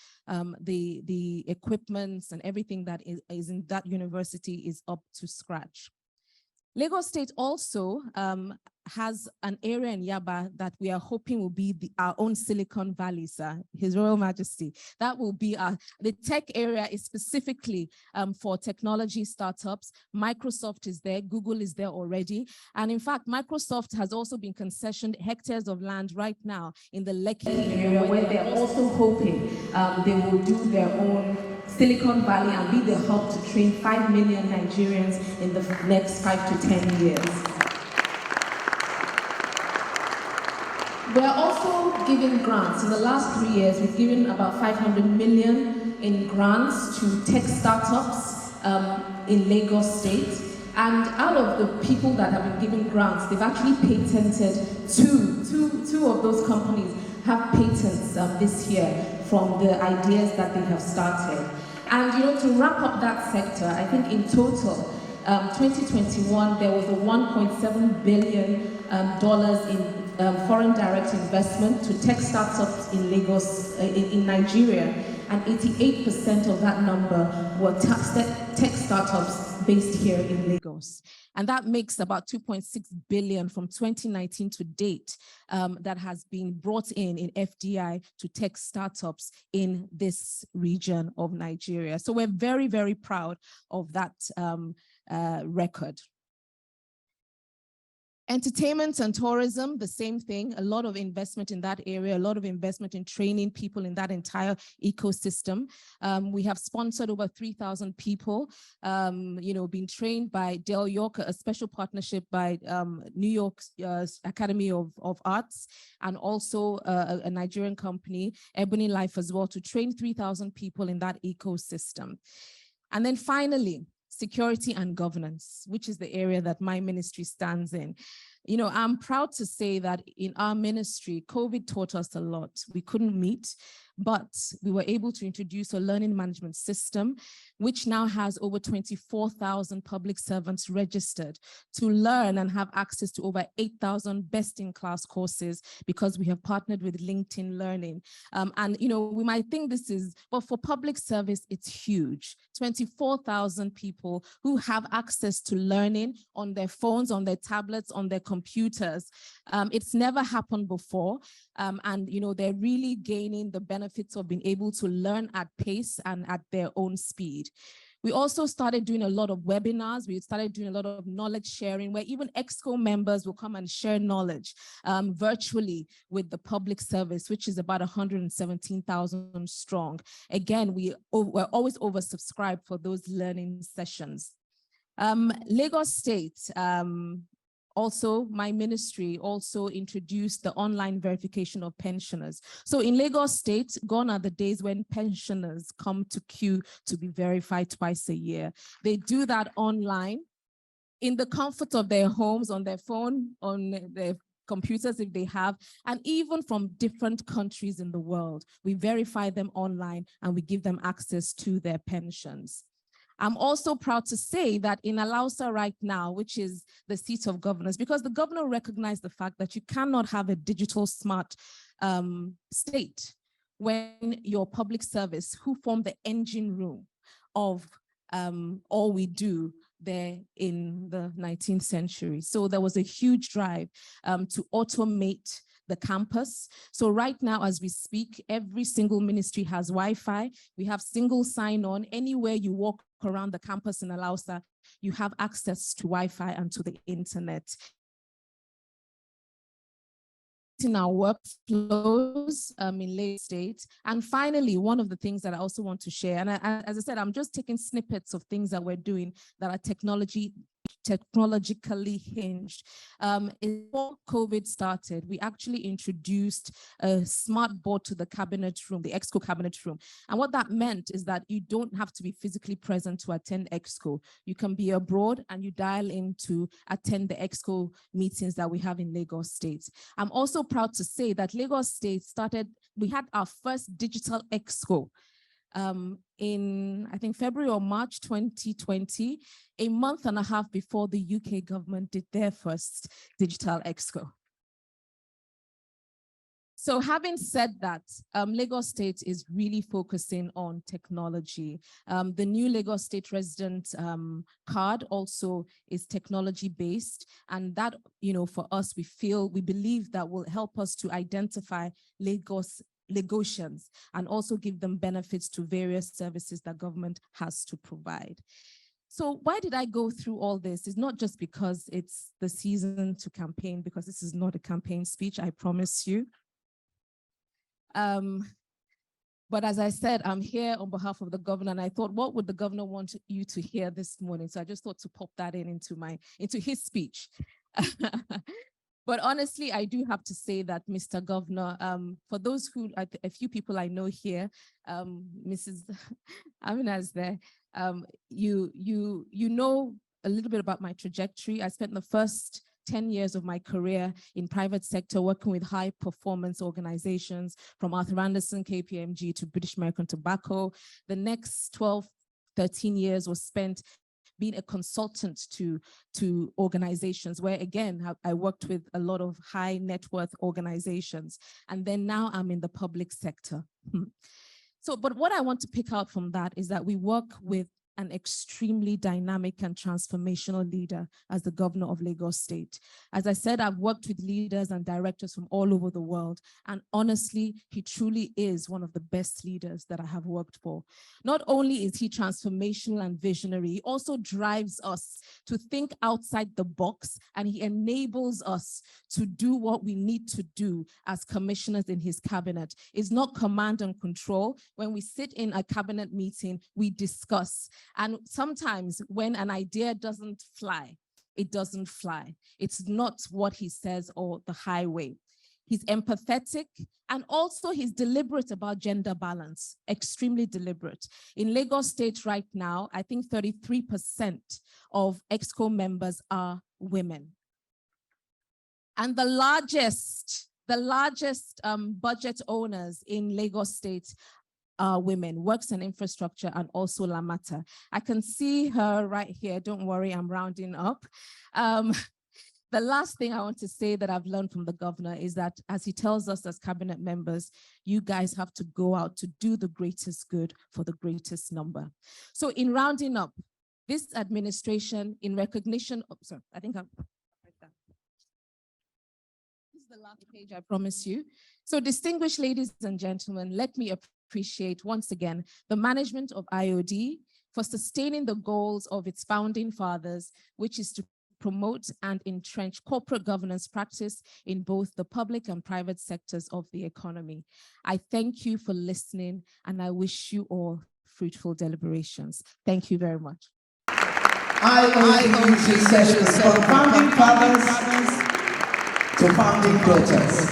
the equipments and everything that is in that university is up to scratch. Lagos State also has an area in Yaba that we are hoping will be our own Silicon Valley, sir, His Royal Majesty. That will be the tech area is specifically for technology startups. Microsoft is there, Google is there already. And in fact, Microsoft has also been concessioned hectares of land right now in the Lekki area where they're also hoping they will do their own Silicon Valley and be the hub to train 5 million Nigerians in the next 5 to 10 years. We're also giving grants. In the last 3 years, we've given about 500 million in grants to tech startups in Lagos State. And out of the people that have been given grants, they've actually patented two of those companies have patents this year from the ideas that they have started. And to wrap up that sector, I think in total, 2021, there was a $1.7 billion dollars in foreign direct investment to tech startups in Lagos, in Nigeria, and 88% of that number were tech startups based here in Lagos. And that makes about 2.6 billion from 2019 to date that has been brought in FDI to tech startups in this region of Nigeria. So we're very, very proud of that record. Entertainment and tourism, the same thing, a lot of investment in that area, a lot of investment in training people in that entire ecosystem. We have sponsored over 3,000 people, being trained by Del York, a special partnership by New York Academy of Arts, and also a Nigerian company, Ebony Life as well, to train 3,000 people in that ecosystem. And then finally, security and governance, which is the area that my ministry stands in. I'm proud to say that in our ministry, COVID taught us a lot. We couldn't meet, but we were able to introduce a learning management system, which now has over 24,000 public servants registered to learn and have access to over 8,000 best-in-class courses because we have partnered with LinkedIn Learning. We might think this is, but for public service, it's huge. 24,000 people who have access to learning on their phones, on their tablets, on their computers. It's never happened before. They're really gaining the benefits of being able to learn at pace and at their own speed. We also started doing a lot of webinars. We started doing a lot of knowledge sharing, where even EXCO members will come and share knowledge virtually with the public service, which is about 117,000 strong. Again, we're always oversubscribed for those learning sessions. Lagos State, also, my ministry also introduced the online verification of pensioners. So in Lagos State, gone are the days when pensioners come to queue to be verified twice a year. They do that online in the comfort of their homes, on their phone, on their computers if they have, and even from different countries in the world. We verify them online and we give them access to their pensions. I'm also proud to say that in Alausa right now, which is the seat of governors, because the governor recognized the fact that you cannot have a digital smart state when your public service, who form the engine room of all we do there in the 19th century. So there was a huge drive to automate the campus. So right now, as we speak, every single ministry has Wi-Fi. We have single sign-on. Anywhere you walk around the campus in Alausa, you have access to Wi-Fi and to the internet. In our workflows in Lagos State. And finally, one of the things that I also want to share, and as I said, I'm just taking snippets of things that we're doing that are technologically hinged. Before COVID started, we actually introduced a smart board to the cabinet room, the EXCO cabinet room. And what that meant is that you don't have to be physically present to attend EXCO. You can be abroad and you dial in to attend the EXCO meetings that we have in Lagos State. I'm also proud to say that Lagos State we had our first digital EXCO in, I think, February or March 2020, a month and a half before the UK government did their first digital EXCO. So having said that, Lagos State is really focusing on technology. The new Lagos State resident card also is technology-based, and that, for us, we believe that will help us to identify Lagosians and also give them benefits to various services that government has to provide. So why did I go through all this? It's not just because it's the season to campaign, because this is not a campaign speech, I promise you. But as I said, I'm here on behalf of the governor, and I thought, what would the governor want you to hear this morning? So I just thought to pop that into his speech. But honestly, I do have to say that, Mr. Governor, for those who, a few people I know here, Mrs. Amina's there, you know a little bit about my trajectory. I spent the first 10 years of my career in private sector, working with high performance organizations from Arthur Andersen, KPMG to British American Tobacco. The next 12, 13 years was spent being a consultant to organizations where, again, I worked with a lot of high net worth organizations. And then now I'm in the public sector. So, but what I want to pick out from that is that we work with an extremely dynamic and transformational leader as the governor of Lagos State. As I said, I've worked with leaders and directors from all over the world. And honestly, he truly is one of the best leaders that I have worked for. Not only is he transformational and visionary, he also drives us to think outside the box, and he enables us to do what we need to do as commissioners in his cabinet. It's not command and control. When we sit in a cabinet meeting, we discuss. And sometimes when an idea doesn't fly, it doesn't fly. It's not what he says or the highway. He's empathetic, and also he's deliberate about gender balance, extremely deliberate. In Lagos State right now, I think 33% of EXCO members are women. And the largest budget owners in Lagos State women, works and infrastructure, and also Lamata. I can see her right here. Don't worry, I'm rounding up. The last thing I want to say that I've learned from the governor is that, as he tells us as cabinet members, you guys have to go out to do the greatest good for the greatest number. So in rounding up, this administration, in recognition of, sorry, I think I'm right there. This is the last page, I promise you. So distinguished ladies and gentlemen, let me appreciate once again the management of IOD for sustaining the goals of its founding fathers, which is to promote and entrench corporate governance practice in both the public and private sectors of the economy. I thank you for listening, and I wish you all fruitful deliberations. Thank you very much. IOD sessions from founding fathers to founding daughters.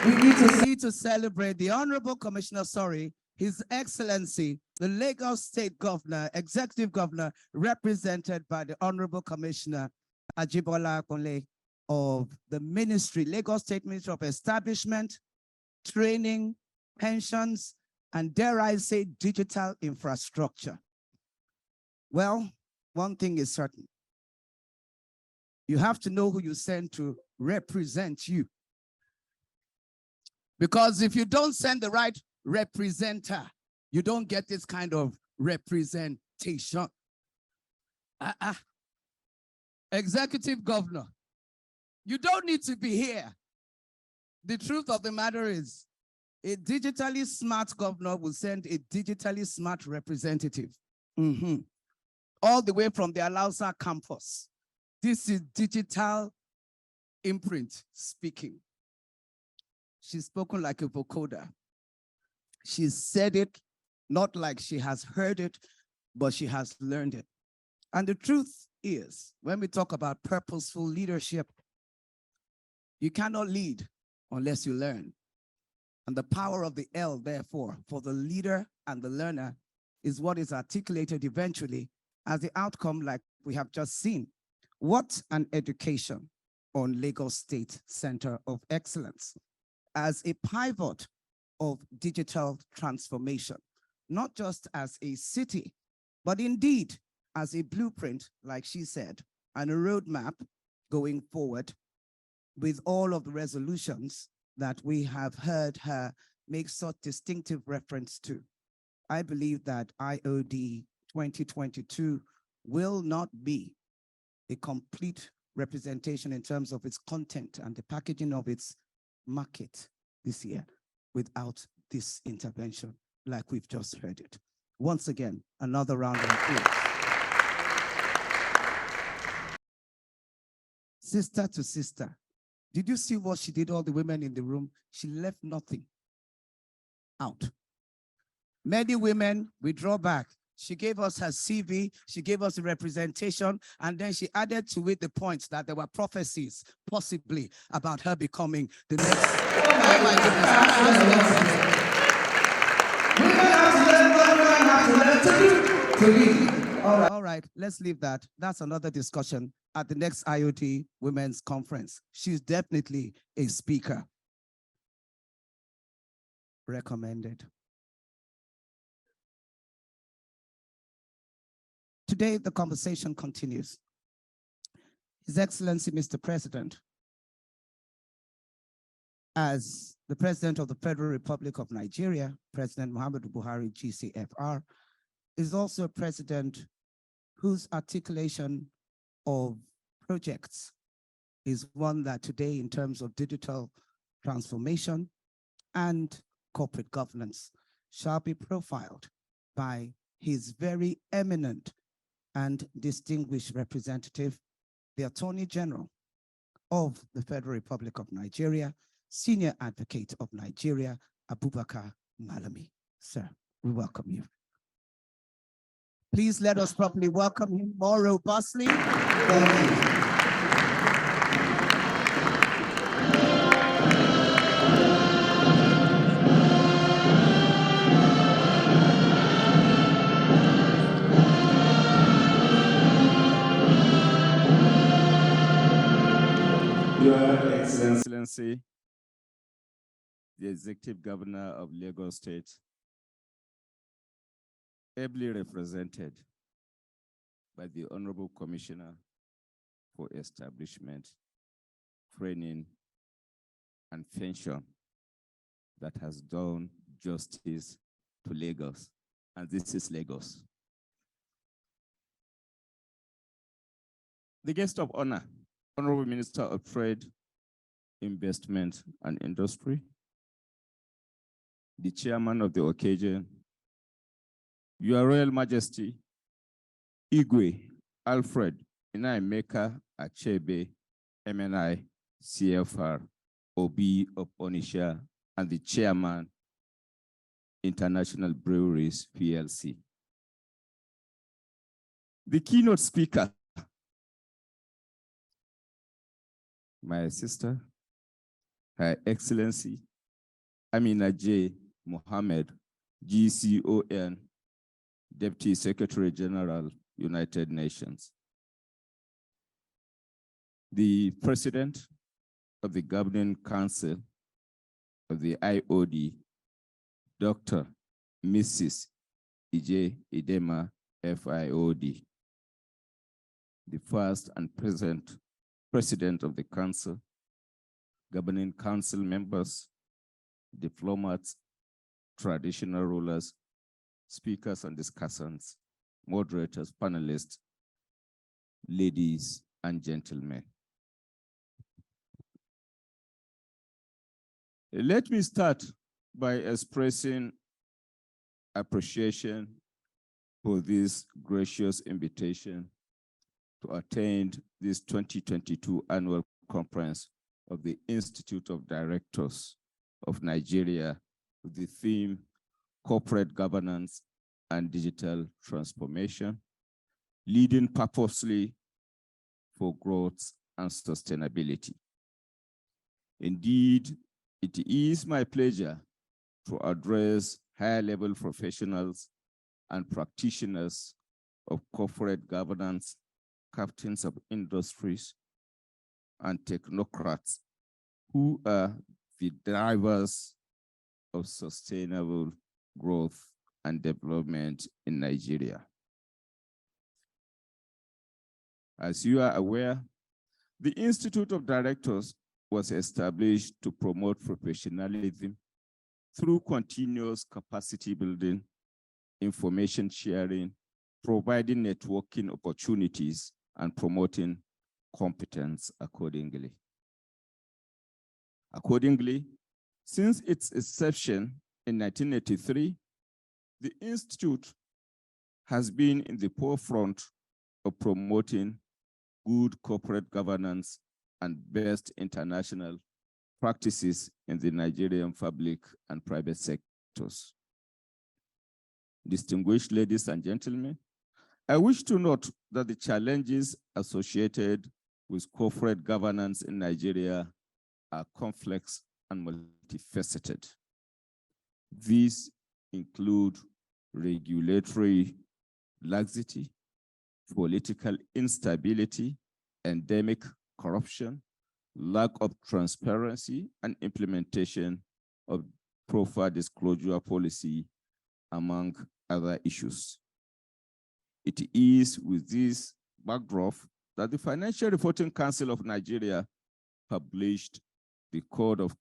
We need to celebrate the Honorable Commissioner, His Excellency, the Lagos State Governor, Executive Governor, represented by the Honorable Commissioner Ajibola Akunle of the Ministry, Lagos State Ministry of Establishment, Training, Pensions, and dare I say, digital infrastructure. Well, one thing is certain. You have to know who you send to represent you. Because if you don't send the right representer, you don't get this kind of representation. Executive Governor, you don't need to be here. The truth of the matter is, a digitally smart governor will send a digitally smart representative. All the way from the Alausa campus. This is digital imprint speaking. She's spoken like a vocoder. She said it, not like she has heard it, but she has learned it. And the truth is, when we talk about purposeful leadership, you cannot lead unless you learn. And the power of the L, therefore, for the leader and the learner is what is articulated eventually as the outcome like we have just seen. What an education on Lagos State Center of Excellence as a pivot of digital transformation, not just as a city, but indeed as a blueprint, like she said, and a roadmap going forward with all of the resolutions that we have heard her make such distinctive reference to. I believe that IOD 2022 will not be a complete representation in terms of its content and the packaging of its market this year without this intervention, like we've just heard it. Once again, another round of applause. Sister to sister, did you see what she did? All the women in the room, she left nothing out. Many women, we draw back. She gave us her CV, she gave us a representation, and then she added to it the points that there were prophecies, possibly, about her becoming the next. Oh my goodness. Women have to learn what women have to learn to do, to lead. All right, let's leave that. That's another discussion at the next IoT Women's Conference. She's definitely a speaker. Recommended. Today, the conversation continues. His Excellency, Mr. President, as the President of the Federal Republic of Nigeria, President Muhammadu Buhari, GCFR, is also a president whose articulation of projects is one that today, in terms of digital transformation and corporate governance, shall be profiled by his very eminent and distinguished representative, the Attorney General of the Federal Republic of Nigeria, Senior Advocate of Nigeria, Abubakar Malami. Sir, we welcome you. Please let us properly welcome him more robustly. Your Excellency, the Executive Governor of Lagos State, ably represented by the Honorable Commissioner for Establishment, Training, and Pension that has done justice to Lagos, and this is Lagos. The guest of honor, Honorable Minister of Trade, Investment, and Industry, the chairman of the occasion, Your Royal Majesty, Igwe Alfred Inaemeka Achebe, MNI, CFR, OB of Onisha, and the chairman, International Breweries, PLC. The keynote speaker, my sister, Her Excellency, Amina J. Mohammed, GCON, Deputy Secretary General, United Nations. The President of the Governing Council of the IOD, Dr. Mrs. Ije Idema, FIOD. The first and present President of the Council, Governing Council members, diplomats, traditional rulers, speakers and discussants, moderators, panelists, ladies and gentlemen. Let me start by expressing appreciation for this gracious invitation to attend this 2022 annual conference of the Institute of Directors of Nigeria with the theme Corporate Governance and Digital Transformation, Leading Purposefully for Growth and Sustainability. Indeed, it is my pleasure to address high-level professionals and practitioners of corporate governance, captains of industries, and technocrats who are the drivers of sustainable growth and development in Nigeria. As you are aware, the Institute of Directors was established to promote professionalism through continuous capacity building, information sharing, providing networking opportunities, and promoting competence accordingly. Accordingly, since its inception in 1983, the Institute has been in the forefront of promoting good corporate governance and best international practices in the Nigerian public and private sectors. Distinguished ladies and gentlemen, I wish to note that the challenges associated with corporate governance in Nigeria are complex and multifaceted. These include regulatory laxity, political instability, endemic corruption, lack of transparency, and implementation of proper disclosure policy, among other issues. It is with this backdrop that the Financial Reporting Council of Nigeria published the Code of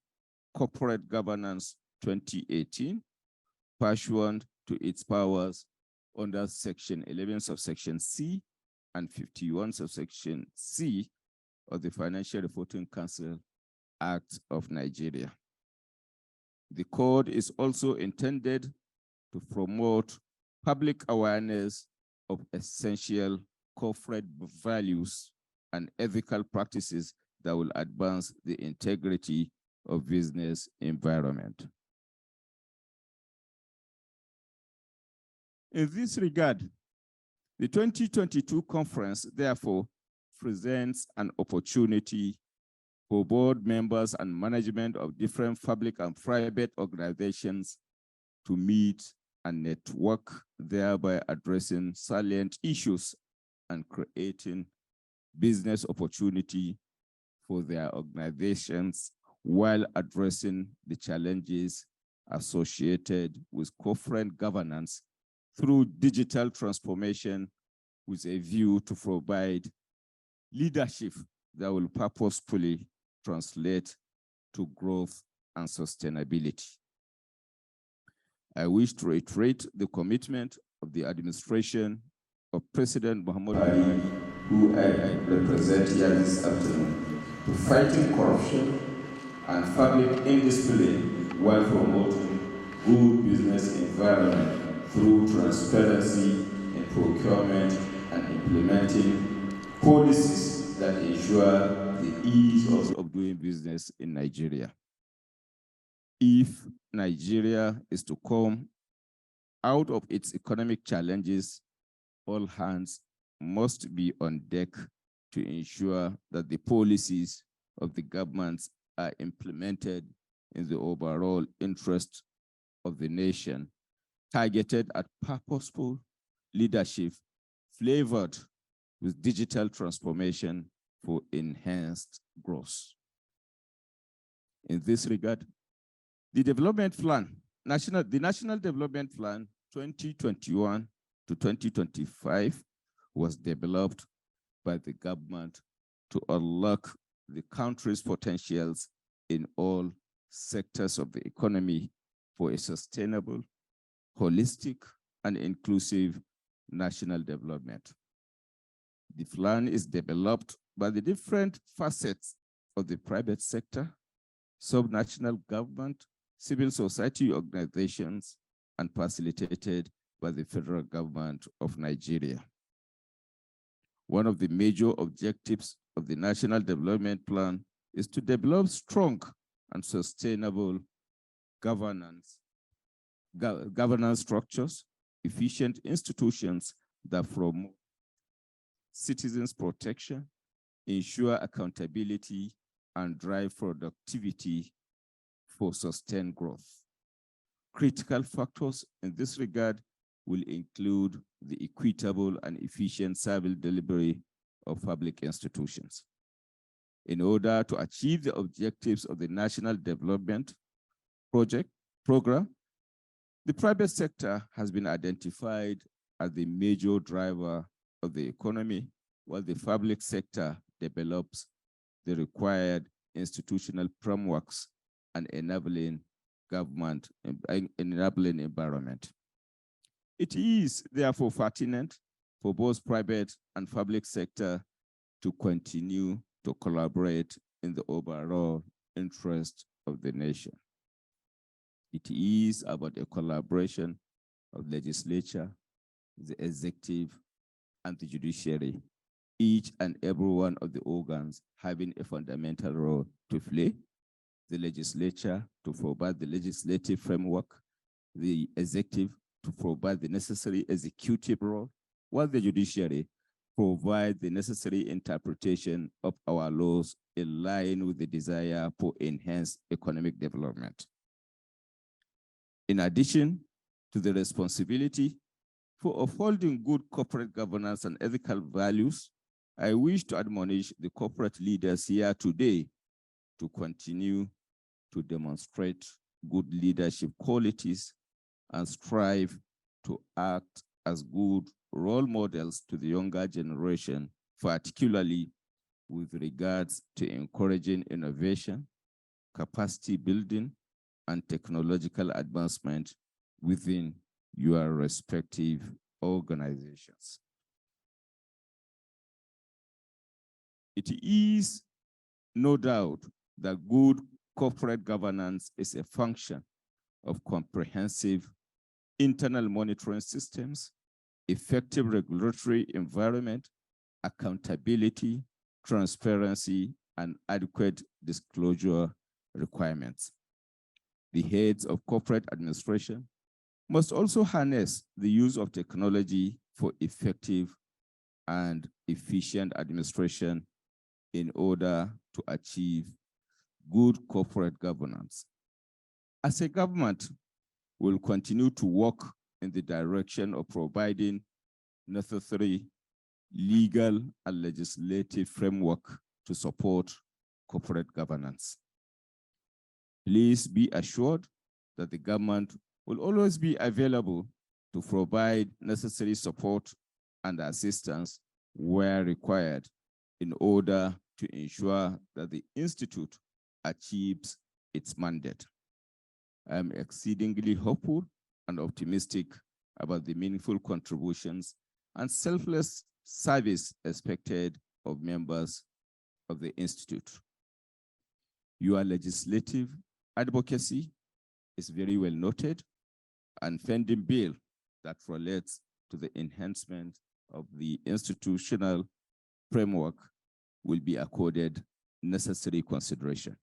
Corporate Governance 2018, pursuant to its powers under Section 11 subsection C and 51 subsection C of the Financial Reporting Council Act of Nigeria. The code is also intended to promote public awareness of essential corporate values and ethical practices that will advance the integrity of business environment. In this regard, the 2022 conference, therefore, presents an opportunity for board members and management of different public and private organizations to meet and network, thereby addressing salient issues and creating business opportunity for their organizations while addressing the challenges associated with corporate governance through digital transformation, with a view to provide leadership that will purposefully translate to growth and sustainability. I wish to reiterate the commitment of the administration of President Muhammad Buhari, who I represent here this afternoon, to fighting corruption and public indiscipline while promoting good business environment through transparency in procurement and implementing policies that ensure the ease of doing business in Nigeria. If Nigeria is to come out of its economic challenges, all hands must be on deck to ensure that the policies of the governments are implemented in the overall interest of the nation, targeted at purposeful leadership, flavored with digital transformation for enhanced growth. In this regard, the development plan, the National Development Plan 2021 to 2025 was developed by the government to unlock the country's potentials in all sectors of the economy for a sustainable, holistic, and inclusive national development. The plan is developed by the different facets of the private sector, subnational government, civil society organizations, and facilitated by the federal government of Nigeria. One of the major objectives of the National Development Plan is to develop strong and sustainable governance structures, efficient institutions that promote citizens' protection, ensure accountability, and drive productivity for sustained growth. Critical factors in this regard will include the equitable and efficient service delivery of public institutions. In order to achieve the objectives of the National Development Program, the private sector has been identified as the major driver of the economy, while the public sector develops the required institutional frameworks and enabling environment. It is therefore pertinent for both private and public sector to continue to collaborate in the overall interest of the nation. It is about a collaboration of legislature, the executive, and the judiciary, each and every one of the organs having a fundamental role to play. The legislature to provide the legislative framework, the executive to provide the necessary executive role, while the judiciary provide the necessary interpretation of our laws in line with the desire for enhanced economic development. In addition to the responsibility For upholding good corporate governance and ethical values, I wish to admonish the corporate leaders here today to continue to demonstrate good leadership qualities and strive to act as good role models to the younger generation, particularly with regards to encouraging innovation, capacity building, and technological advancement within your respective organizations. It is no doubt that good corporate governance is a function of comprehensive internal monitoring systems, effective regulatory environment, accountability, transparency, and adequate disclosure requirements. The heads of corporate administration must also harness the use of technology for effective and efficient administration in order to achieve good corporate governance. As a government, we'll continue to work in the direction of providing necessary legal and legislative framework to support corporate governance. Please be assured that the government will always be available to provide necessary support and assistance where required in order to ensure that the Institute achieves its mandate. I am exceedingly hopeful and optimistic about the meaningful contributions and selfless service expected of members of the Institute. Your legislative advocacy is very well noted, and pending bill that relates to the enhancement of the institutional framework will be accorded necessary consideration.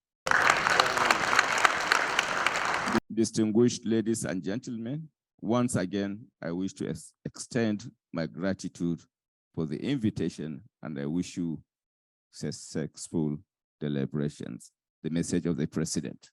Distinguished ladies and gentlemen, once again, I wish to extend my gratitude for the invitation, and I wish you successful deliberations. The message of the President.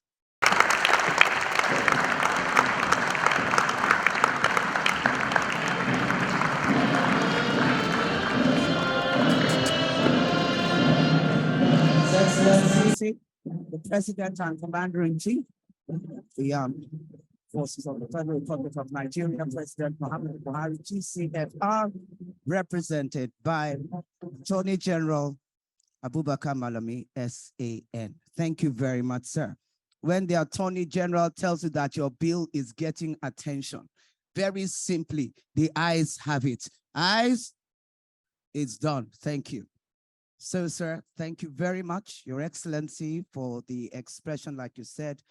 Excellency, the President and Commander-in-Chief, the Armed Forces of the Federal Republic of Nigeria, President Muhammad Buhari, GCFR, represented by Attorney General Abubakar Malami, SAN. Thank you very much, sir. When the Attorney General tells you that your bill is getting attention, very simply, the ayes have it. Ayes, it's done. Thank you. So, sir, thank you very much, Your Excellency, for the expression. Like you said,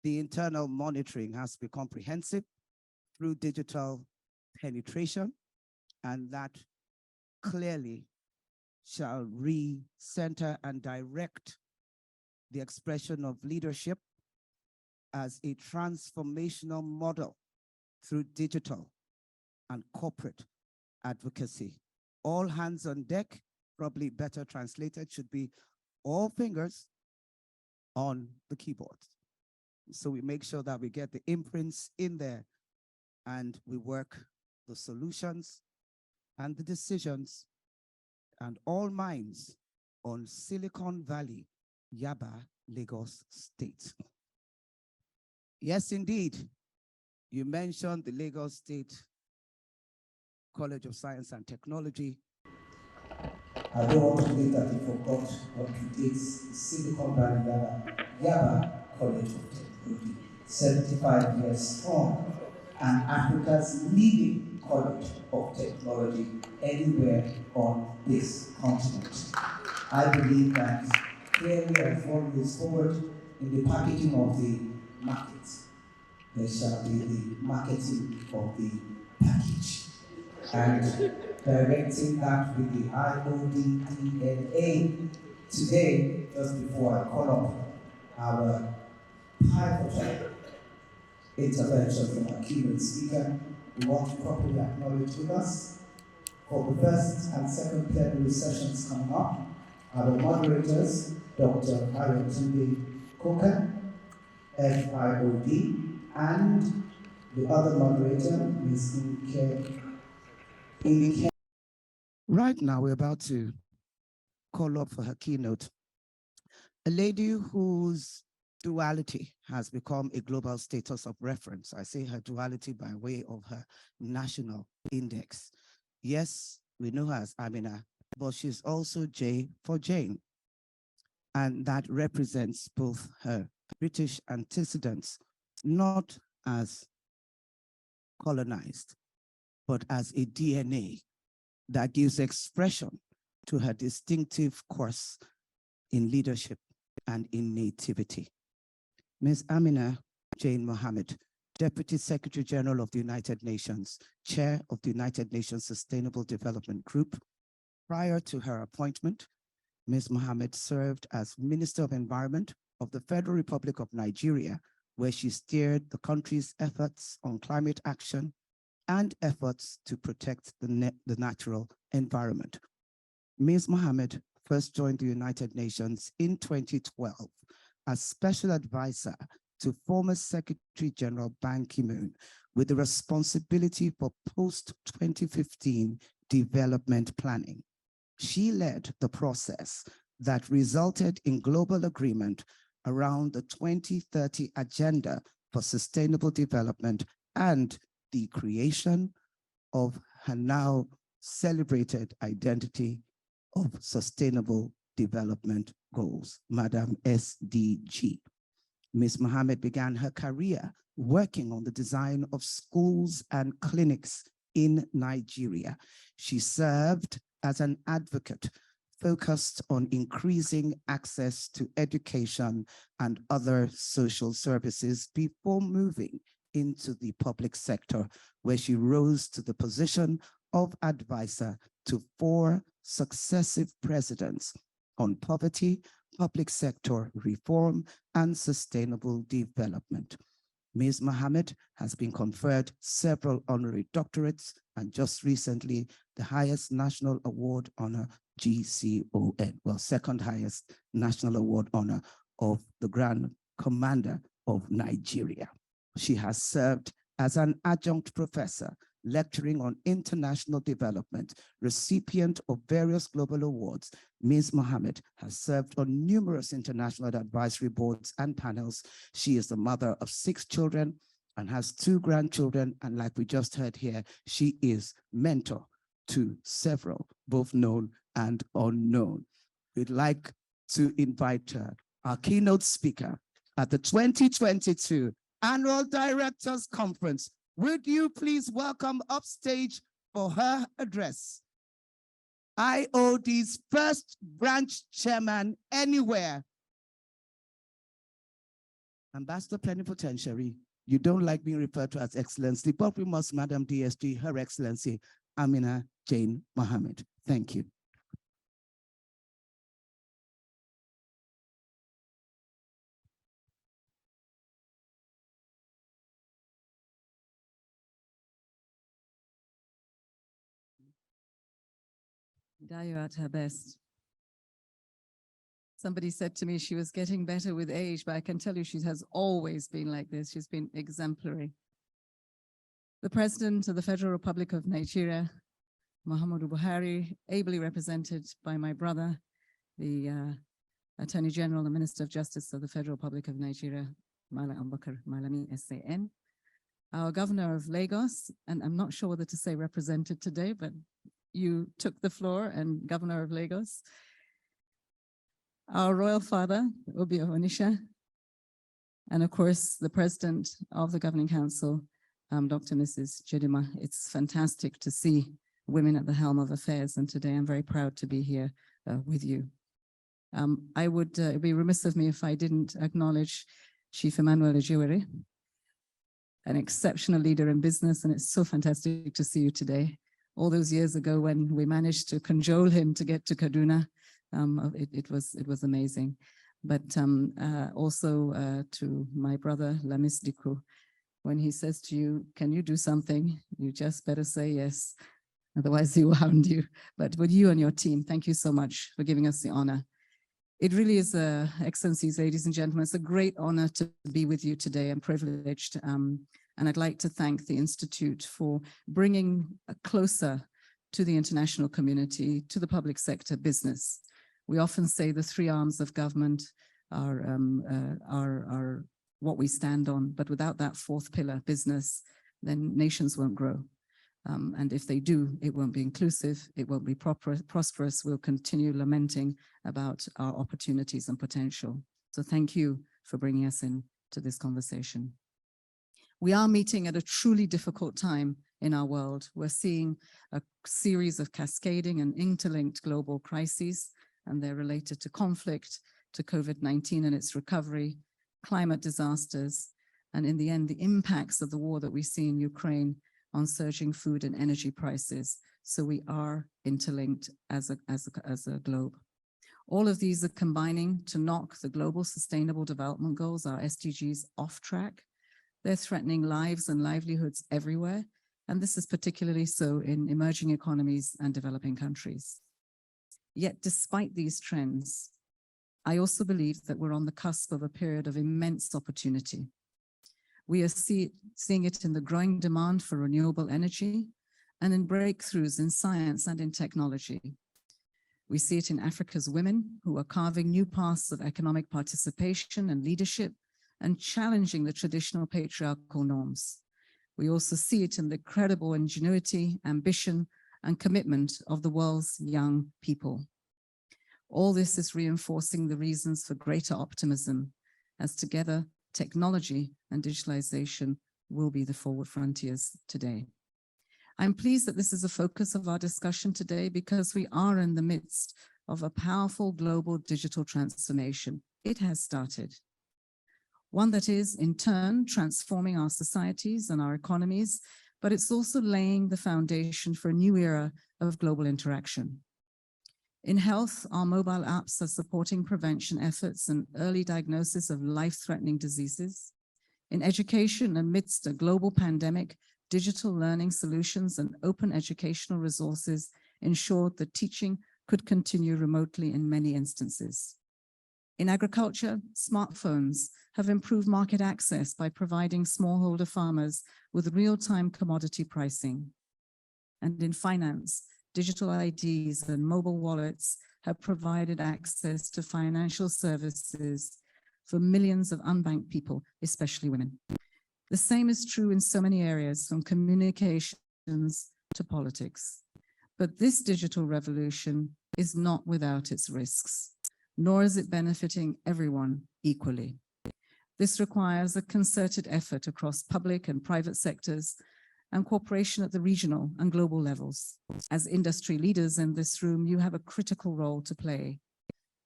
the internal monitoring has to be comprehensive through digital penetration, and that clearly shall recenter and direct the expression of leadership as a transformational model through digital and corporate advocacy. All hands on deck, probably better translated, should be all fingers on the keyboard. So we make sure that we get the imprints in there and we work the solutions and the decisions and all minds on Silicon Valley, Yaba, Lagos State. Yes, indeed. You mentioned the Lagos State College of Science and Technology. I don't want to believe that you forgot what predates Silicon Valley Yaba College of Technology, 75 years strong, and Africa's leading college of technology anywhere on this continent. I believe that clearly as one moves forward in the packaging of the market, there shall be the marketing of the package. And directing that with the IODDNA today, just before I call up our pivotal intervention from our keynote speaker, we want to properly acknowledge with us for the first and second plenary sessions coming up, our moderators, Dr. Ayotunde Koka, FIOD, and the other moderator, Ms. Nke Right now, we're about to call up for her keynote. A lady whose duality has become a global status of reference. I say her duality by way of her national index. Yes, we know her as Amina, but she's also J for Jane. And that represents both her British antecedents, not as colonized, but as a DNA that gives expression to her distinctive course in leadership and in nativity. Ms. Amina Jane Mohammed, Deputy Secretary General of the United Nations, Chair of the United Nations Sustainable Development Group. Prior to her appointment, Ms. Mohammed served as Minister of Environment of the Federal Republic of Nigeria, where she steered the country's efforts on climate action and efforts to protect the natural environment. Ms. Mohammed first joined the United Nations in 2012 as Special Advisor to former Secretary General Ban Ki-moon with the responsibility for post-2015 development planning. She led the process that resulted in global agreement around the 2030 Agenda for Sustainable Development and the creation of her now celebrated identity of Sustainable Development Goals, Madam SDG. Ms. Mohammed began her career working on the design of schools and clinics in Nigeria. She served as an advocate focused on increasing access to education and other social services before moving into the public sector, where she rose to the position of advisor to 4 successive presidents on poverty, public sector reform, and sustainable development. Ms. Mohammed has been conferred several honorary doctorates and just recently the highest national award honor, GCON, well, second highest national award honor of the Grand Commander of Nigeria. She has served as an adjunct professor, lecturing on international development, recipient of various global awards. Ms. Mohammed has served on numerous international advisory boards and panels. She is the mother of 6 children and has 2 grandchildren. And like we just heard here, she is mentor to several, both known and unknown. We'd like to invite our keynote speaker at the 2022 Annual Directors Conference. Would you please welcome upstage for her address, IOD's first branch chairman anywhere, Ambassador Plenipotentiary. You don't like being referred to as Excellency, but we must, Madam DSG, Her Excellency, Amina Jane Mohammed. Thank you. Dayo at her best. Somebody said to me she was getting better with age, but I can tell you she has always been like this. She's been exemplary. The President of the Federal Republic of Nigeria, Muhammadu Buhari, ably represented by my brother, the Attorney General and Minister of Justice of the Federal Republic of Nigeria, Mala Abubakar Malami SAN, our Governor of Lagos, and I'm not sure whether to say represented today, but you took the floor, and Governor of Lagos, our Royal Father, Obi Onisha, and of course, the President of the Governing Council, Dr. Mrs. Chidima. It's fantastic to see women at the helm of affairs, and today I'm very proud to be here with you. I would be remiss of me if I didn't acknowledge Chief Emmanuel Ejiwere, an exceptional leader in business, and it's so fantastic to see you today. All those years ago when we managed to cajole him to get to Kaduna, it was amazing. But also to my brother, Lamis Diku, when he says to you, can you do something? You just better say yes, otherwise he will hound you. But with you and your team, thank you so much for giving us the honor. It really is, Excellencies, ladies and gentlemen, it's a great honor to be with you today. I'm privileged. And I'd like to thank the Institute for bringing closer to the international community, to the public sector, business. We often say the three arms of government are what we stand on, but without that fourth pillar, business, then nations won't grow. And if they do, it won't be inclusive, it won't be prosperous. We'll continue lamenting about our opportunities and potential. So thank you for bringing us into this conversation. We are meeting at a truly difficult time in our world. We're seeing a series of cascading and interlinked global crises, and they're related to conflict, to COVID-19 and its recovery, climate disasters, and in the end, the impacts of the war that we see in Ukraine on surging food and energy prices. So we are interlinked as a globe. All of these are combining to knock the global sustainable development goals, our SDGs, off track. They're threatening lives and livelihoods everywhere. And this is particularly so in emerging economies and developing countries. Yet despite these trends, I also believe that we're on the cusp of a period of immense opportunity. We are seeing it in the growing demand for renewable energy and in breakthroughs in science and in technology. We see it in Africa's women who are carving new paths of economic participation and leadership and challenging the traditional patriarchal norms. We also see it in the credible ingenuity, ambition, and commitment of the world's young people. All this is reinforcing the reasons for greater optimism, as together technology and digitalization will be the forward frontiers today. I'm pleased that this is a focus of our discussion today because we are in the midst of a powerful global digital transformation. It has started. One that is, in turn, transforming our societies and our economies, but it's also laying the foundation for a new era of global interaction. In health, our mobile apps are supporting prevention efforts and early diagnosis of life-threatening diseases. In education, amidst a global pandemic, digital learning solutions and open educational resources ensured that teaching could continue remotely in many instances. In agriculture, smartphones have improved market access by providing smallholder farmers with real-time commodity pricing. And in finance, digital IDs and mobile wallets have provided access to financial services for millions of unbanked people, especially women. The same is true in so many areas, from communications to politics. But this digital revolution is not without its risks, nor is it benefiting everyone equally. This requires a concerted effort across public and private sectors and cooperation at the regional and global levels. As industry leaders in this room, you have a critical role to play,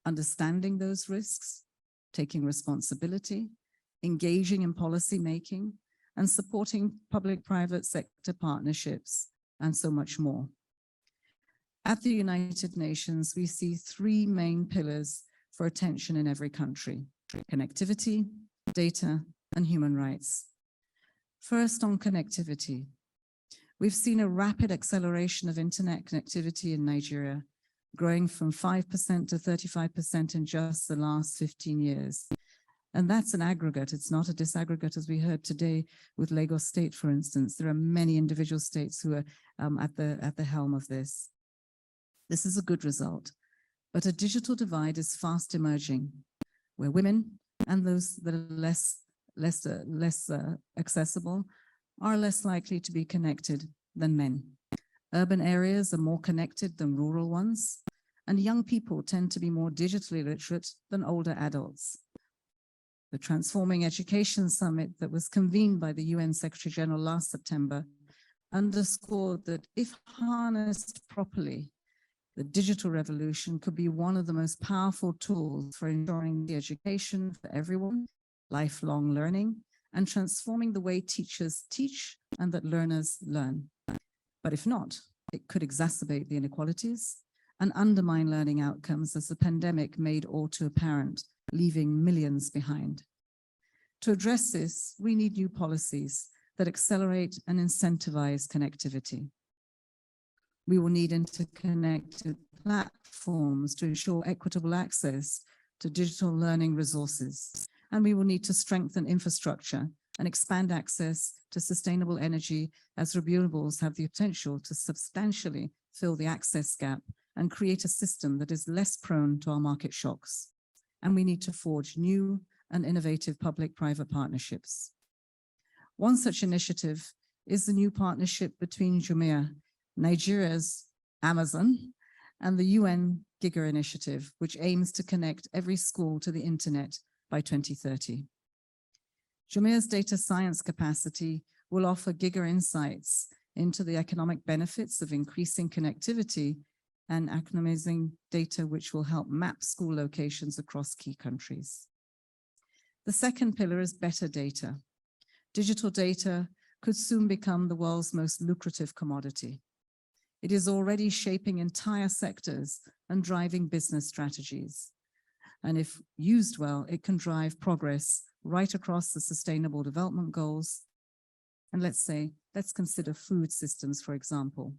understanding those risks, taking responsibility, engaging in policy making, and supporting public-private sector partnerships, and so much more. At the United Nations, we see three main pillars for attention in every country: connectivity, data, and human rights. First, on connectivity. We've seen a rapid acceleration of internet connectivity in Nigeria, growing from 5% to 35% in just the last 15 years. And that's an aggregate. It's not a disaggregate, as we heard today with Lagos State, for instance. There are many individual states who are at the helm of this. This is a good result, but a digital divide is fast emerging, where women and those that are less accessible are less likely to be connected than men. Urban areas are more connected than rural ones, and young people tend to be more digitally literate than older adults. The Transforming Education Summit that was convened by the UN Secretary General last September underscored that if harnessed properly, the digital revolution could be one of the most powerful tools for ensuring the education for everyone, lifelong learning, and transforming the way teachers teach and that learners learn. But if not, it could exacerbate the inequalities and undermine learning outcomes, as the pandemic made all too apparent, leaving millions behind. To address this, we need new policies that accelerate and incentivize connectivity. We will need interconnected platforms to ensure equitable access to digital learning resources. And we will need to strengthen infrastructure and expand access to sustainable energy, as renewables have the potential to substantially fill the access gap, and create a system that is less prone to our market shocks. And we need to forge new and innovative public-private partnerships. One such initiative is the new partnership between Jumia, Nigeria's Amazon, and the UN Giga Initiative, which aims to connect every school to the internet by 2030. Jumia's data science capacity will offer Giga insights into the economic benefits of increasing connectivity and economizing data which will help map school locations across key countries. The second pillar is better data. Digital data could soon become the world's most lucrative commodity. It is already shaping entire sectors and driving business strategies. And if used well, it can drive progress right across the Sustainable Development Goals. And let's consider food systems, for example.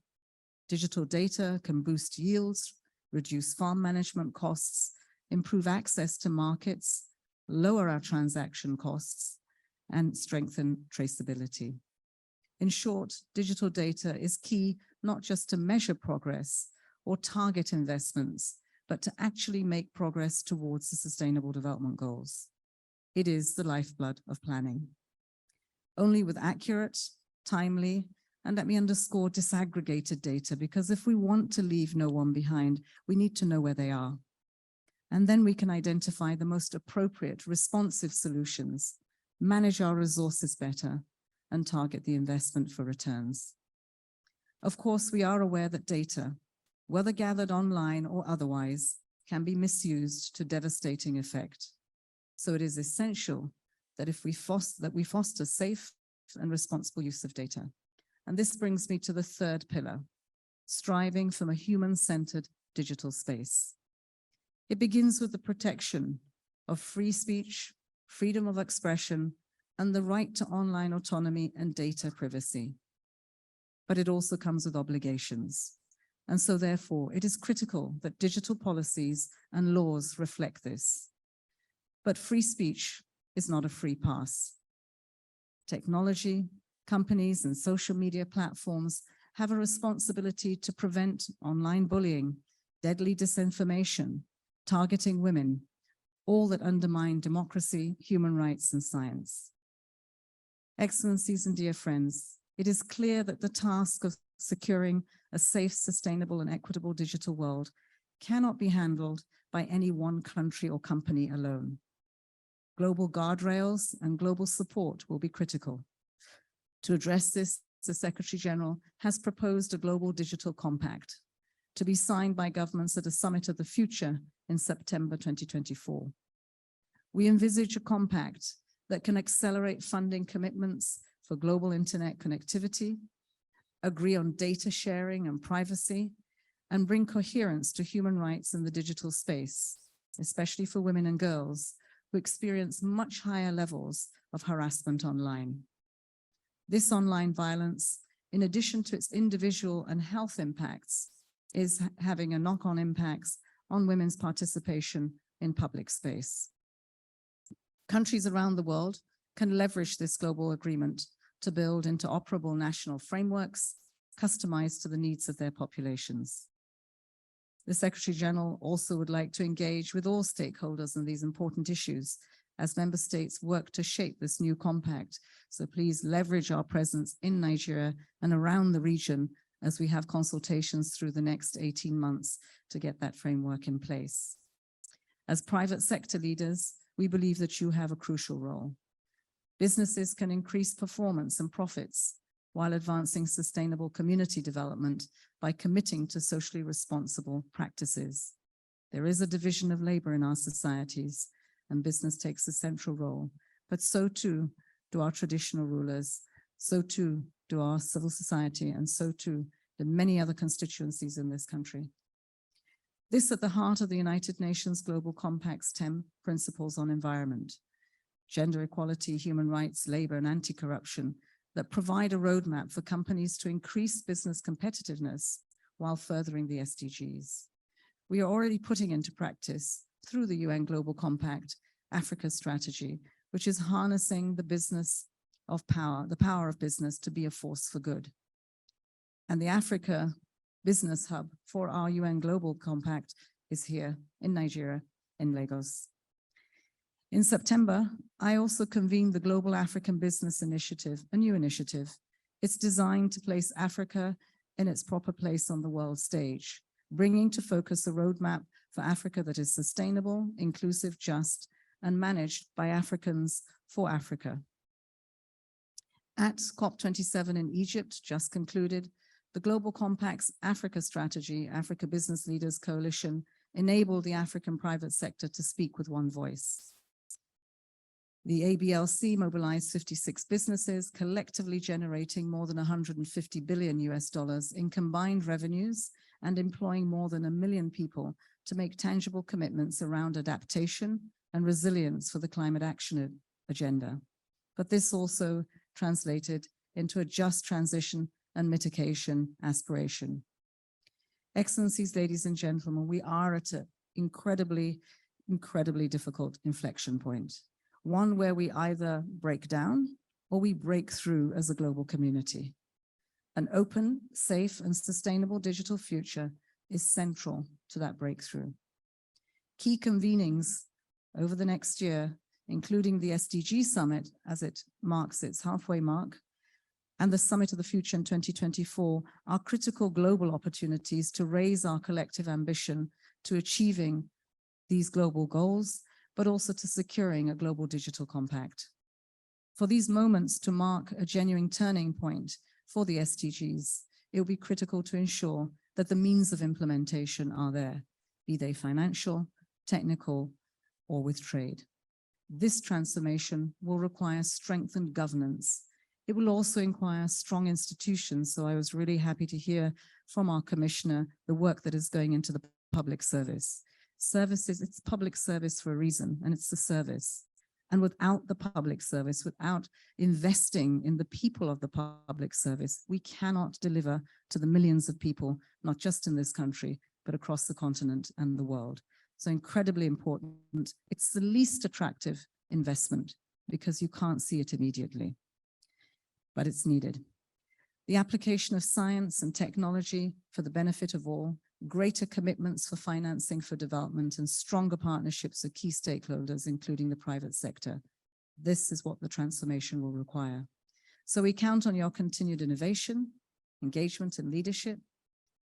Digital data can boost yields, reduce farm management costs, improve access to markets, lower our transaction costs, and strengthen traceability. In short, digital data is key not just to measure progress or target investments, but to actually make progress towards the Sustainable Development Goals. It is the lifeblood of planning. Only with accurate, timely, and let me underscore disaggregated data, because if we want to leave no one behind, we need to know where they are. And then we can identify the most appropriate, responsive solutions, manage our resources better, and target the investment for returns. Of course, we are aware that data, whether gathered online or otherwise, can be misused to devastating effect. So it is essential that we foster safe and responsible use of data. And this brings me to the third pillar, striving for a human-centered digital space. It begins with the protection of free speech, freedom of expression, and the right to online autonomy and data privacy. But it also comes with obligations. And so therefore, it is critical that digital policies and laws reflect this. But free speech is not a free pass. Technology, companies, and social media platforms have a responsibility to prevent online bullying, deadly disinformation, targeting women, all that undermine democracy, human rights, and science. Excellencies and dear friends, it is clear that the task of securing a safe, sustainable, and equitable digital world cannot be handled by any one country or company alone. Global guardrails and global support will be critical. To address this, the Secretary General has proposed a global digital compact to be signed by governments at a summit of the future in September 2024. We envisage a compact that can accelerate funding commitments for global internet connectivity, agree on data sharing and privacy, and bring coherence to human rights in the digital space, especially for women and girls who experience much higher levels of harassment online. This online violence, in addition to its individual and health impacts, is having a knock-on impacts on women's participation in public space. Countries around the world can leverage this global agreement to build interoperable national frameworks customized to the needs of their populations. The Secretary General also would like to engage with all stakeholders on these important issues as member states work to shape this new compact. So please leverage our presence in Nigeria and around the region as we have consultations through the next 18 months to get that framework in place. As private sector leaders, we believe that you have a crucial role. Businesses can increase performance and profits while advancing sustainable community development by committing to socially responsible practices. There is a division of labor in our societies, and business takes a central role, but so too do our traditional rulers, so too do our civil society, and so too do many other constituencies in this country. This at the heart of the United Nations Global Compact's 10 principles on environment, gender equality, human rights, labor, and anti-corruption that provide a roadmap for companies to increase business competitiveness while furthering the SDGs. We are already putting into practice through the UN Global Compact, Africa strategy, which is harnessing the power of business to be a force for good. And the Africa business hub for our UN Global Compact is here in Nigeria, in Lagos. In September, I also convened the Global African Business Initiative, a new initiative. It's designed to place Africa in its proper place on the world stage, bringing to focus a roadmap for Africa that is sustainable, inclusive, just, and managed by Africans for Africa. At COP27 in Egypt, just concluded, the Global Compact's Africa Strategy, Africa Business Leaders Coalition, enabled the African private sector to speak with one voice. The ABLC mobilized 56 businesses, collectively generating more than 150 billion US dollars in combined revenues and employing more than 1 million people to make tangible commitments around adaptation and resilience for the climate action agenda. But this also translated into a just transition and mitigation aspiration. Excellencies, ladies and gentlemen, we are at an incredibly difficult inflection point, one where we either break down or we break through as a global community. An open, safe, and sustainable digital future is central to that breakthrough. Key convenings over the next year, including the SDG Summit as it marks its halfway mark, and the Summit of the Future in 2024, are critical global opportunities to raise our collective ambition to achieving these global goals, but also to securing a global digital compact. For these moments to mark a genuine turning point for the SDGs, it will be critical to ensure that the means of implementation are there, be they financial, technical, or with trade. This transformation will require strengthened governance. It will also require strong institutions. So I was really happy to hear from our commissioner the work that is going into the public service. Services, it's public service for a reason, and it's the service. And without the public service, without investing in the people of the public service, we cannot deliver to the millions of people, not just in this country, but across the continent and the world. So incredibly important. It's the least attractive investment because you can't see it immediately, but it's needed. The application of science and technology for the benefit of all, greater commitments for financing for development, and stronger partnerships with key stakeholders, including the private sector. This is what the transformation will require. So we count on your continued innovation, engagement, and leadership.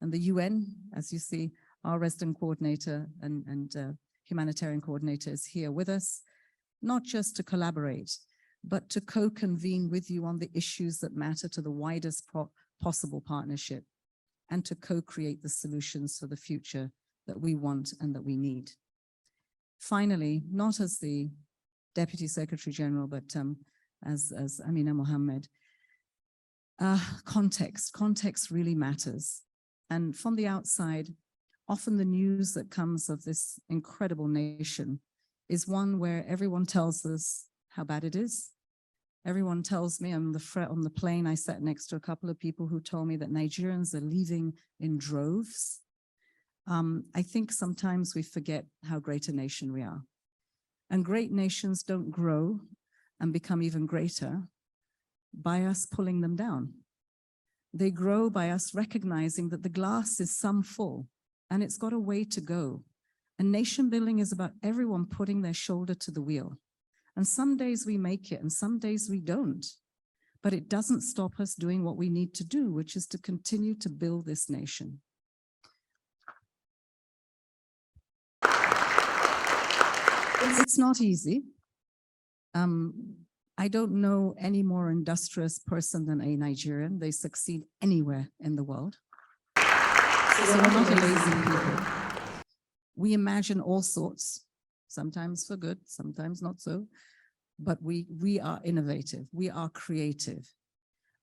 And the UN, as you see, our resident coordinator and humanitarian coordinator is here with us, not just to collaborate, but to co-convene with you on the issues that matter to the widest possible partnership, and to co-create the solutions for the future that we want and that we need. Finally, not as the Deputy Secretary General, but as Amina Mohammed, context really matters. And from the outside, often the news that comes of this incredible nation is one where everyone tells us how bad it is. Everyone tells me on the plane, I sat next to a couple of people who told me that Nigerians are leaving in droves. I think sometimes we forget how great a nation we are. And great nations don't grow and become even greater by us pulling them down. They grow by us recognizing that the glass is some full and it's got a way to go. And nation building is about everyone putting their shoulder to the wheel. And some days we make it and some days we don't. But it doesn't stop us doing what we need to do, which is to continue to build this nation. It's not easy. I don't know any more industrious person than a Nigerian. They succeed anywhere in the world. So we're not a lazy people. We imagine all sorts, sometimes for good, sometimes not so, but we are innovative, we are creative.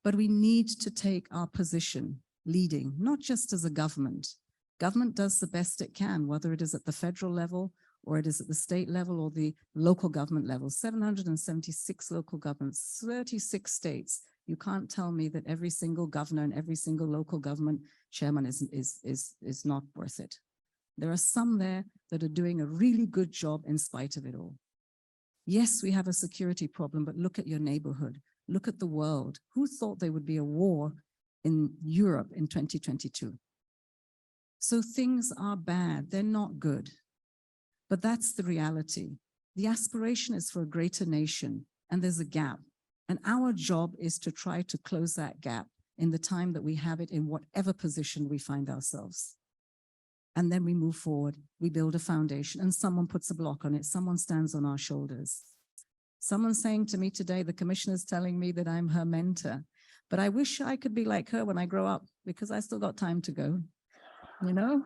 But we need to take our position leading, not just as a government. Government does the best it can, whether it is at the federal level or it is at the state level or the local government level. 776 local governments, 36 states. You can't tell me that every single governor and every single local government chairman is not worth it. There are some there that are doing a really good job in spite of it all. Yes, we have a security problem, but look at your neighborhood. Look at the world. Who thought there would be a war in Europe in 2022? So things are bad, they're not good. But that's the reality. The aspiration is for a greater nation, and there's a gap. And our job is to try to close that gap in the time that we have it in whatever position we find ourselves. And then we move forward, we build a foundation, and someone puts a block on it, someone stands on our shoulders. Someone's saying to me today, the commissioner's telling me that I'm her mentor, but I wish I could be like her when I grow up, because I still got time to go, you know?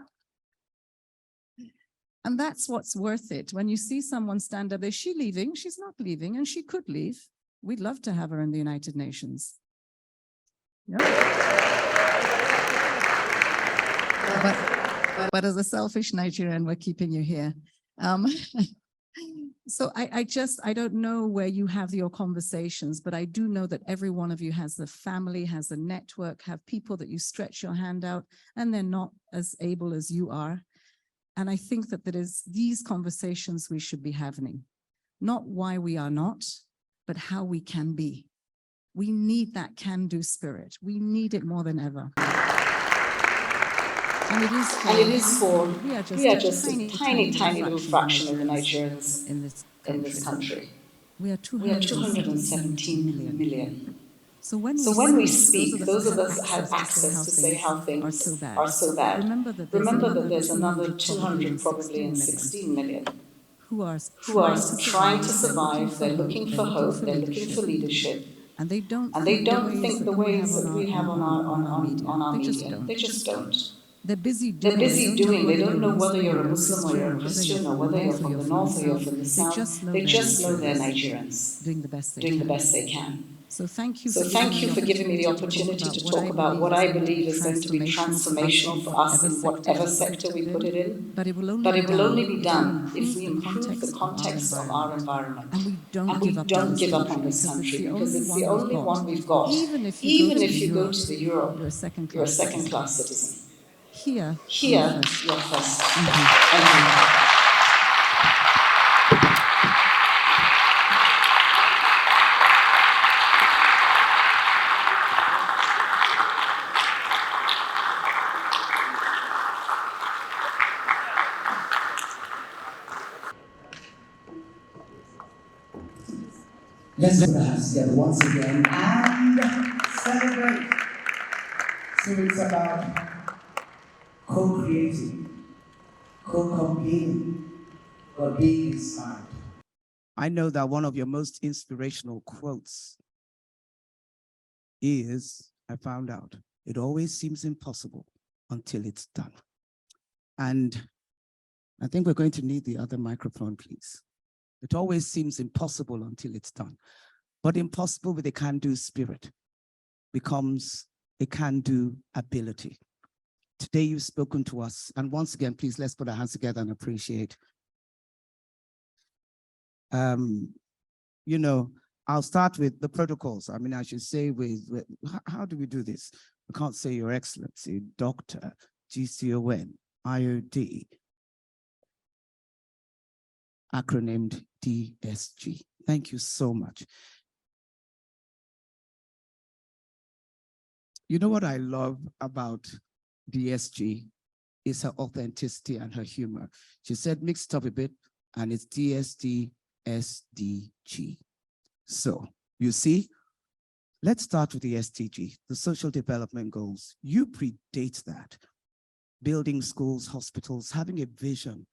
And that's what's worth it. When you see someone stand up, is she leaving? She's not leaving, and she could leave. We'd love to have her in the United Nations. Yeah. But as a selfish Nigerian, we're keeping you here. So I don't know where you have your conversations, but I do know that every one of you has a family, has a network, have people that you stretch your hand out, and they're not as able as you are. And I think that these conversations we should be having, not why we are not, but how we can be. We need that can-do spirit. We need it more than ever. And it is for we are just a tiny little fraction of the Nigerians in this country. We are 217 million. So when we speak, those of us have access to say how things are so bad. Remember that there's another 200 probably and 16 million who are trying to survive. They're looking for hope. They're looking for leadership. And they don't think the ways that we have on our media. They just don't. They're busy doing. They don't know whether you're a Muslim or you're a Christian, or whether you're from the north or you're from the south. They just know they're Nigerians doing the best they can. So thank you for giving me the opportunity to talk about what I believe is going to be transformational for us in whatever sector we put it in. But it will only be done if we improve the context of our environment. And we don't give up on this country, because it's the only one we've got. Even if you go to the Europe, you're a second-class citizen. Here, you're first. Thank you. Thank you. Let's put our hands together once again and celebrate. So it's about co-creating, co-competing, but being inspired. I know that one of your most inspirational quotes is, I found out, it always seems impossible until it's done. And I think we're going to need the other microphone, please. It always seems impossible until it's done. But impossible with a can-do spirit becomes a can-do ability. Today you've spoken to us. And once again, please, let's put our hands together and appreciate. You know, I'll start with the protocols. I mean, I should say how do we do this? We can't say Your Excellency, Dr. GCON, IOD, acronymed DSG. Thank you so much. You know what I love about DSG is her authenticity and her humor. She said mixed up a bit, and it's DSD SDG. So you see, let's start with the SDG, the social development goals. You predate that. Building schools, hospitals, having a vision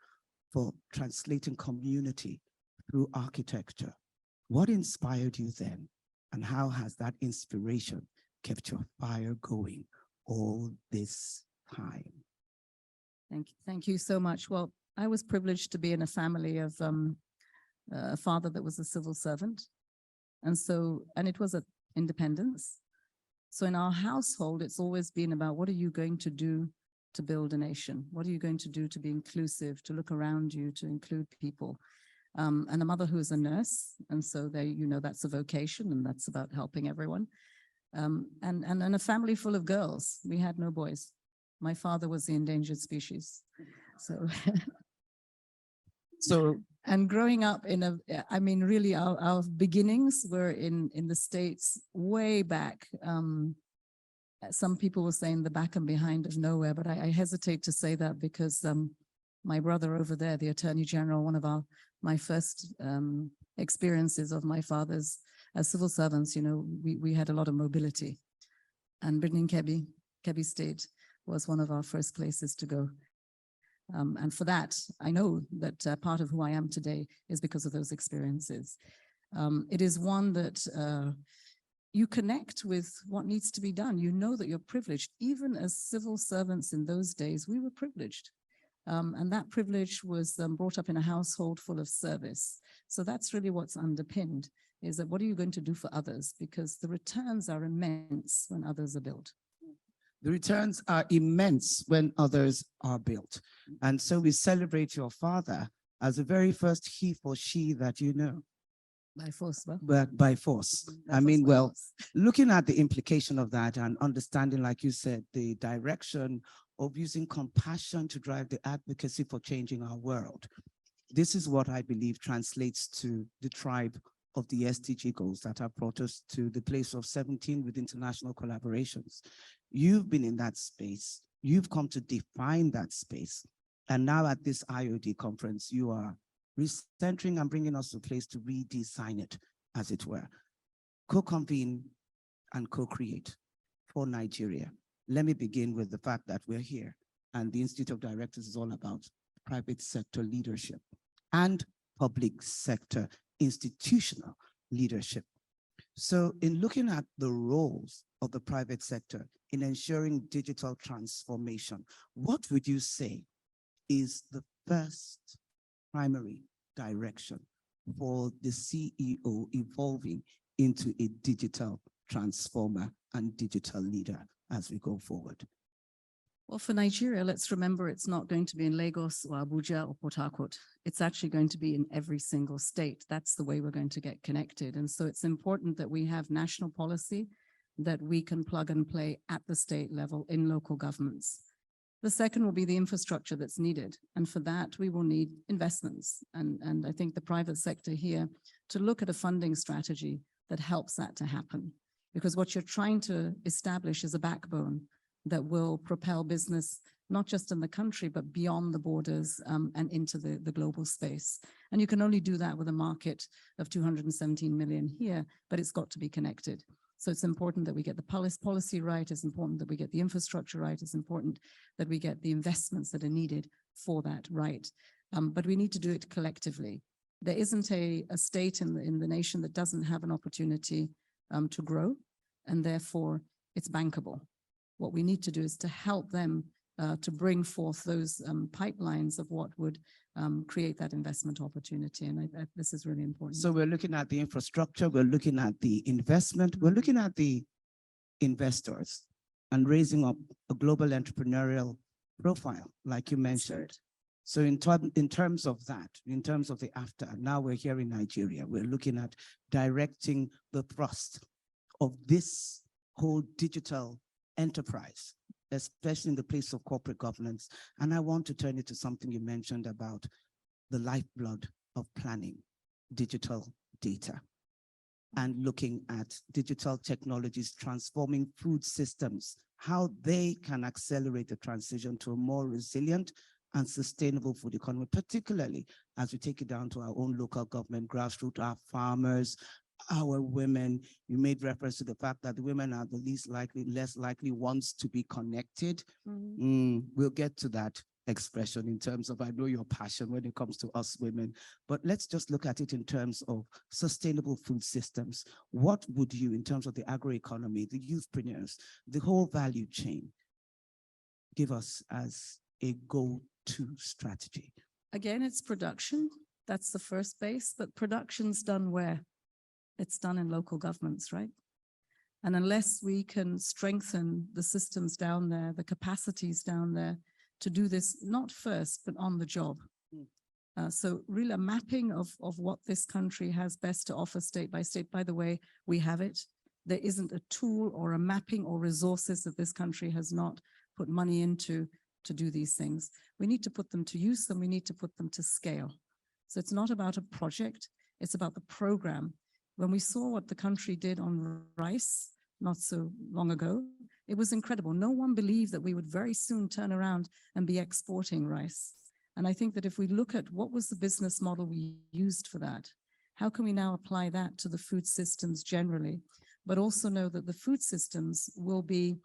for translating community through architecture. What inspired you then? And how has that inspiration kept your fire going all this time? Thank you so much. Well, I was privileged to be in a family of a father that was a civil servant. And it was independence. So in our household, it's always been about, what are you going to do to build a nation? What are you going to do to be inclusive, to look around you, to include people? And a mother who is a nurse. And so that's a vocation, and that's about helping everyone. And a family full of girls. We had no boys. My father was the endangered species. So and growing up really our beginnings were in the States way back. some people were saying the back and behind of nowhere, but I hesitate to say that because my brother over there, the Attorney General, one of my first experiences of my father's as civil servants, you know, we had a lot of mobility. And Brittany Kebbi State was one of our first places to go. And for that, I know that part of who I am today is because of those experiences. It is one that you connect with what needs to be done. You know that you're privileged. Even as civil servants in those days, we were privileged. And that privilege was brought up in a household full of service. So that's really what's underpinned, is that what are you going to do for others? Because the returns are immense when others are built. The returns are immense when others are built. And so we celebrate your father as the very first he or she that you know. By force, well. But by force. I mean, well, looking at the implication of that and understanding, like you said, the direction of using compassion to drive the advocacy for changing our world. This is what I believe translates to the tribe of the SDG goals that have brought us to the place of 17 with international collaborations. You've been in that space. You've come to define that space. And now at this IOD conference, you are recentering and bringing us to a place to redesign it, as it were. Co-convene and co-create for Nigeria. Let me begin with the fact that we're here, and the Institute of Directors is all about private sector leadership and public sector institutional leadership. So in looking at the roles of the private sector in ensuring digital transformation, what would you say is the first primary direction for the CEO evolving into a digital transformer and digital leader as we go forward? Well, for Nigeria, let's remember it's not going to be in Lagos or Abuja or Port Harcourt. It's actually going to be in every single state. That's the way we're going to get connected. And so it's important that we have national policy that we can plug and play at the state level in local governments. The second will be the infrastructure that's needed. And for that, we will need investments. And I think the private sector here to look at a funding strategy that helps that to happen. Because what you're trying to establish is a backbone that will propel business, not just in the country, but beyond the borders and into the global space. And you can only do that with a market of 217 million here, but it's got to be connected. So it's important that we get the policy right. It's important that we get the infrastructure right. It's important that we get the investments that are needed for that right. But we need to do it collectively. There isn't a state in the nation that doesn't have an opportunity to grow, and therefore it's bankable. What we need to do is to help them to bring forth those pipelines of what would create that investment opportunity. And this is really important. So we're looking at the infrastructure, we're looking at the investment, we're looking at the investors and raising up a global entrepreneurial profile, like you mentioned. So in terms of that, in terms of the after, now we're here in Nigeria, we're looking at directing the thrust of this whole digital enterprise, especially in the place of corporate governance. And I want to turn it to something you mentioned about the lifeblood of planning, digital data, and looking at digital technologies transforming food systems, how they can accelerate the transition to a more resilient and sustainable food economy, particularly as we take it down to our own local government, grassroots, our farmers, our women. You made reference to the fact that the women are the less likely ones to be connected. We'll get to that expression in terms of, I know your passion when it comes to us women, but let's just look at it in terms of sustainable food systems. What would you, in terms of the agroeconomy, the youthpreneurs, the whole value chain, give us as a go-to strategy? Again, it's production. That's the first base, but production's done where? It's done in local governments, right? And unless we can strengthen the systems down there, the capacities down there to do this, not first, but on the job. So really a mapping of what this country has best to offer state by state. By the way, we have it. There isn't a tool or a mapping or resources that this country has not put money into to do these things. We need to put them to use and we need to put them to scale. So it's not about a project, it's about the program. When we saw what the country did on rice not so long ago, It was incredible. No one believed that we would very soon turn around and be exporting rice. And I think that if we look at what was the business model we used for that, how can we now apply that to the food systems generally, but also know that the food systems will be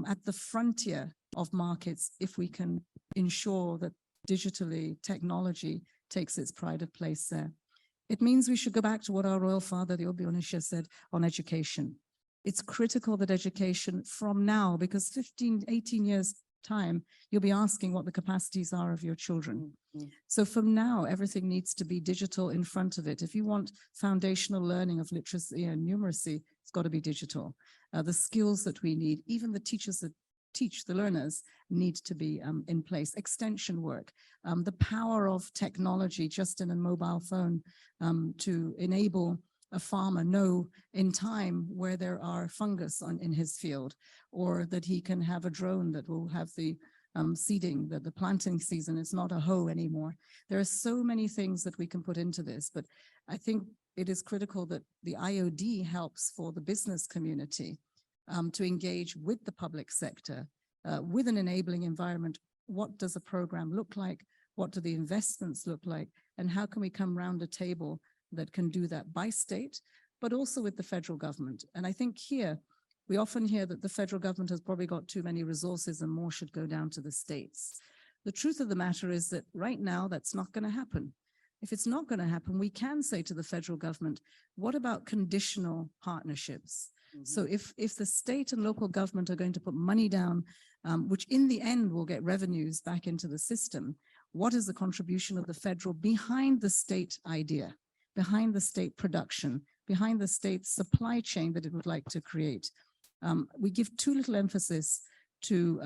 at the frontier of markets if we can ensure that digitally technology takes its pride of place there. It means we should go back to what our royal father, the Obi-Onisha, said on education. It's critical that education from now, because 15, 18 years time, you'll be asking what the capacities are of your children. So from now, everything needs to be digital in front of it. If you want foundational learning of literacy and numeracy, it's got to be digital. The skills that we need, even the teachers that teach the learners, need to be in place. Extension work, the power of technology just in a mobile phone to enable a farmer know in time where there are fungus in his field, or that he can have a drone that will have the seeding, that the planting season is not a hoe anymore. There are so many things that we can put into this, but I think it is critical that the IOD helps for the business community to engage with the public sector with an enabling environment. What does a program look like? What do the investments look like? And how can we come round a table that can do that by state, but also with the federal government? And I think here, we often hear that the federal government has probably got too many resources and more should go down to the states. The truth of the matter is that right now, that's not going to happen. If it's not going to happen, we can say to the federal government, what about conditional partnerships? So if the state and local government are going to put money down, which in the end will get revenues back into the system, what is the contribution of the federal behind the state idea, behind the state production, behind the state supply chain that it would like to create? We give too little emphasis to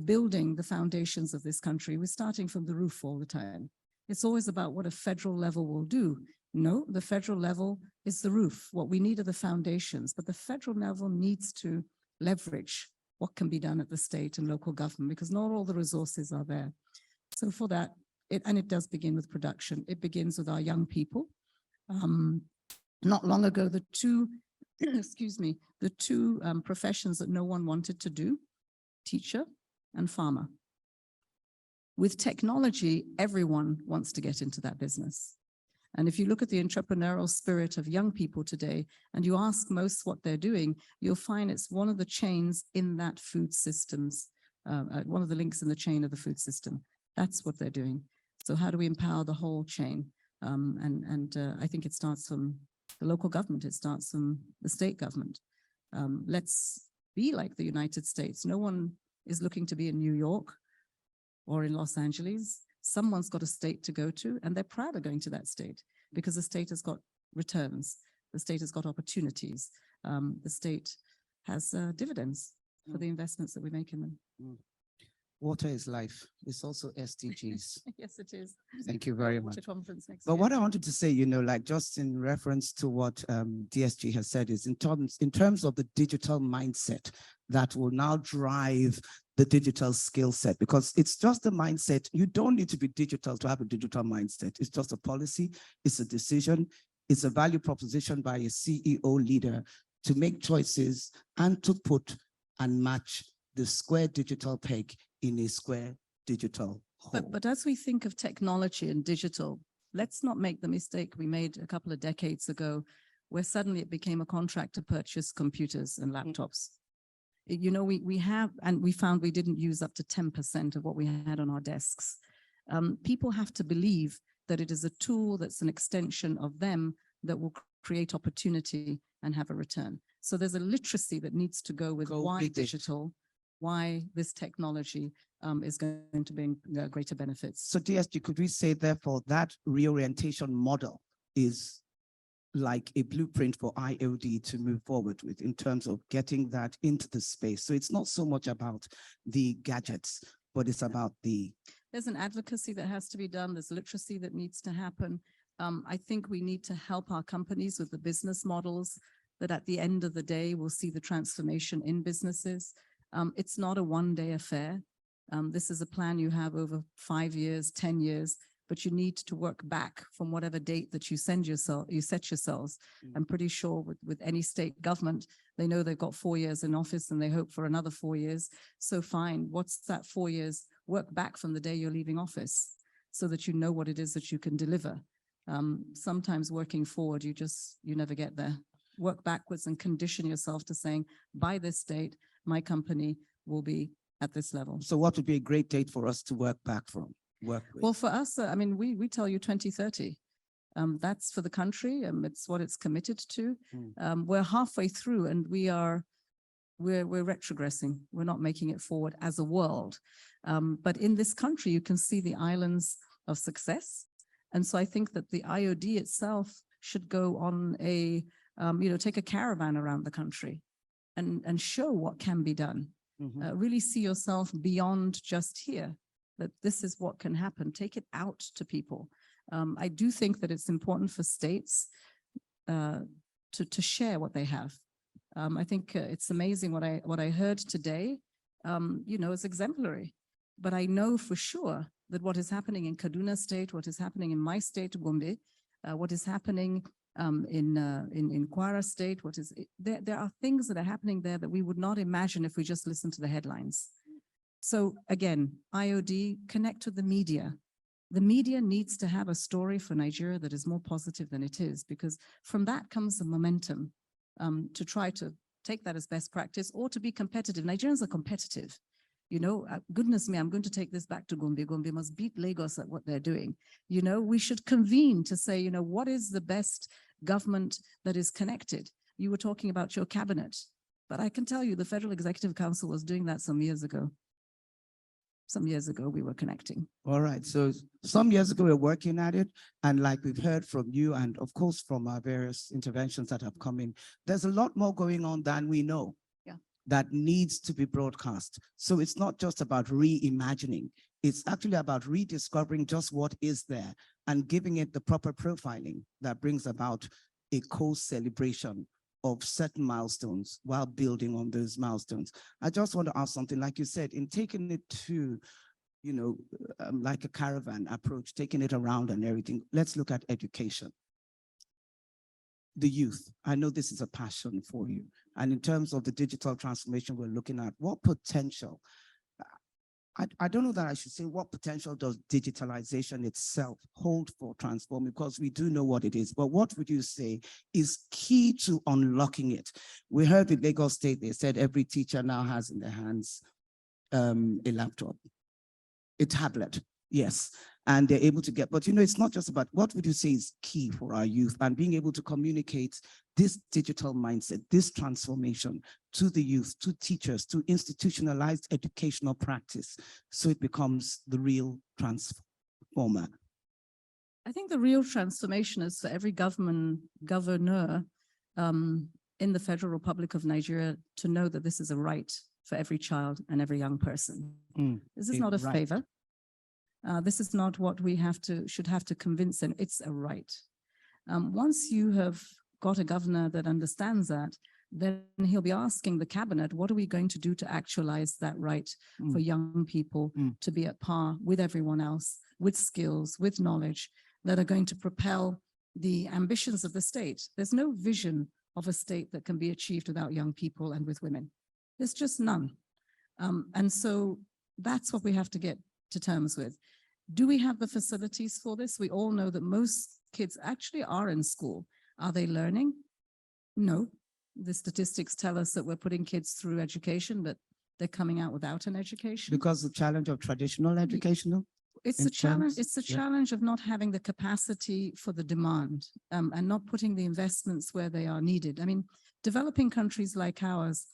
building the foundations of this country. We're starting from the roof all the time. It's always about what a federal level will do. No, the federal level is the roof. What we need are the foundations, but the federal level needs to leverage what can be done at the state and local government, because not all the resources are there. So for that, it does begin with production. It begins with our young people. Not long ago, the two, excuse me, the two professions that no one wanted to do, teacher and farmer. With technology, everyone wants to get into that business. And if you look at the entrepreneurial spirit of young people today, and you ask most what they're doing, you'll find it's one of the chains in that food systems, one of the links in the chain of the food system. That's what they're doing. So how do we empower the whole chain? I think it starts from the local government. It starts from the state government. Let's be like the United States. No one is looking to be in New York or in Los Angeles. Someone's got a state to go to, and they're proud of going to that state because the state has got returns. The state has got opportunities. The state has dividends for the investments that we make in them. Water is life. It's also SDGs. Yes, it is. Thank you very much. Conference next But year. what I wanted to say, like just in reference to what DSG has said, is in terms of the digital mindset that will now drive the digital skill set, because it's just the mindset. You don't need to be digital to have a digital mindset. It's just a policy. It's a decision. It's a value proposition by a CEO leader to make choices and to put and match the square digital peg in a square digital hole. But as we think of technology and digital, let's not make the mistake we made a couple of decades ago, where suddenly it became a contract to purchase computers and laptops. We have, and we found we didn't use up to 10% of what we had on our desks. People have to believe that it is a tool that's an extension of them that will create opportunity and have a return. So there's a literacy that needs to go with why digital, why this technology is going to bring greater benefits. So DSG, could we say therefore that reorientation model is like a blueprint for IOD to move forward with in terms of getting that into the space? So it's not so much about the gadgets, but it's about the... There's an advocacy that has to be done. There's literacy that needs to happen. I think we need to help our companies with the business models that at the end of the day, we'll see the transformation in businesses. It's not a one-day affair. This is a plan you have over 5 years, 10 years. but you need to work back from whatever date that you set yourselves. I'm pretty sure with any state government, they know they've got 4 years in office and they hope for another 4 years. So fine, what's that 4 years? Work back from the day you're leaving office so that you know what it is that you can deliver. Sometimes working forward, you never get there. Work backwards and condition yourself to saying, by this date, my company will be at this level. So what would be a great date for us to work back from? Work with? Well, for us, I mean, we tell you 2030. That's for the country. It's what it's committed to. We're halfway through and we're retrogressing. We're not making it forward as a world. But in this country, you can see the islands of success. And so I think that the IOD itself should go on take a caravan around the country and show what can be done. Really see yourself beyond just here, that this is what can happen. Take it out to people. I do think that it's important for states to share what they have. I think it's amazing what I heard today, is exemplary. But I know for sure that what is happening in Kaduna State, what is happening in my state, Gombe, what is happening in Kwara State, there are things that are happening there that we would not imagine if we just listen to the headlines. So again, IOD, connect with the media. The media needs to have a story for Nigeria that is more positive than it is, because from that comes the momentum to try to take that as best practice or to be competitive. Nigerians are competitive. Goodness me, I'm going to take this back to Gombe. Gombe must beat Lagos at what they're doing. We should convene to say, what is the best government that is connected? You were talking about your cabinet, but I can tell you the Federal Executive Council was doing that some years ago. Some years ago, we were connecting. All right. So some years ago, we were working at it. And like we've heard from you and of course, from our various interventions that have come in, there's a lot more going on than we know. That needs to be broadcast. So it's not just about reimagining. It's actually about rediscovering just what is there and giving it the proper profiling that brings about a co-celebration of certain milestones while building on those milestones. I just want to ask something, like you said, in taking it to, like a caravan approach, taking it around and everything, let's look at education. The youth, I know this is a passion for you. And in terms of the digital transformation we're looking at, what potential, I don't know that I should say what potential does digitalization itself hold for transforming, because we do know what it is, but what would you say is key to unlocking it? We heard with Lagos State, they said every teacher now has in their hands a laptop, a tablet, yes. And they're able to get, but it's not just about, what would you say is key for our youth and being able to communicate this digital mindset, this transformation to the youth, to teachers, to institutionalized educational practice, so it becomes the real transformer? I think the real transformation is for every governor in the Federal Republic of Nigeria to know that this is a right for every child and every young person. This is not a favor. This is not what we should have to convince them. It's a right. Once you have got a governor that understands that, then he'll be asking the cabinet, what are we going to do to actualize that right for young people to be at par with everyone else, with skills, with knowledge that are going to propel the ambitions of the state? There's no vision of a state that can be achieved without young people and with women. There's just none. And so that's what we have to get to terms with. Do we have the facilities for this? We all know that most kids actually are in school. Are they learning? No. The statistics tell us that we're putting kids through education, but they're coming out without an education. Because the challenge of traditional educational? It's a challenge. It's a challenge of not having the capacity for the demand and not putting the investments where they are needed. I mean, developing countries like ours,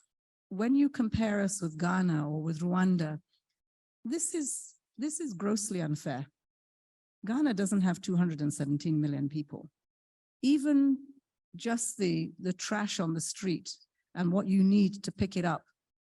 when you compare us with Ghana or with Rwanda, this is grossly unfair. Ghana doesn't have 217 million people. Even just the trash on the street and what you need to pick it up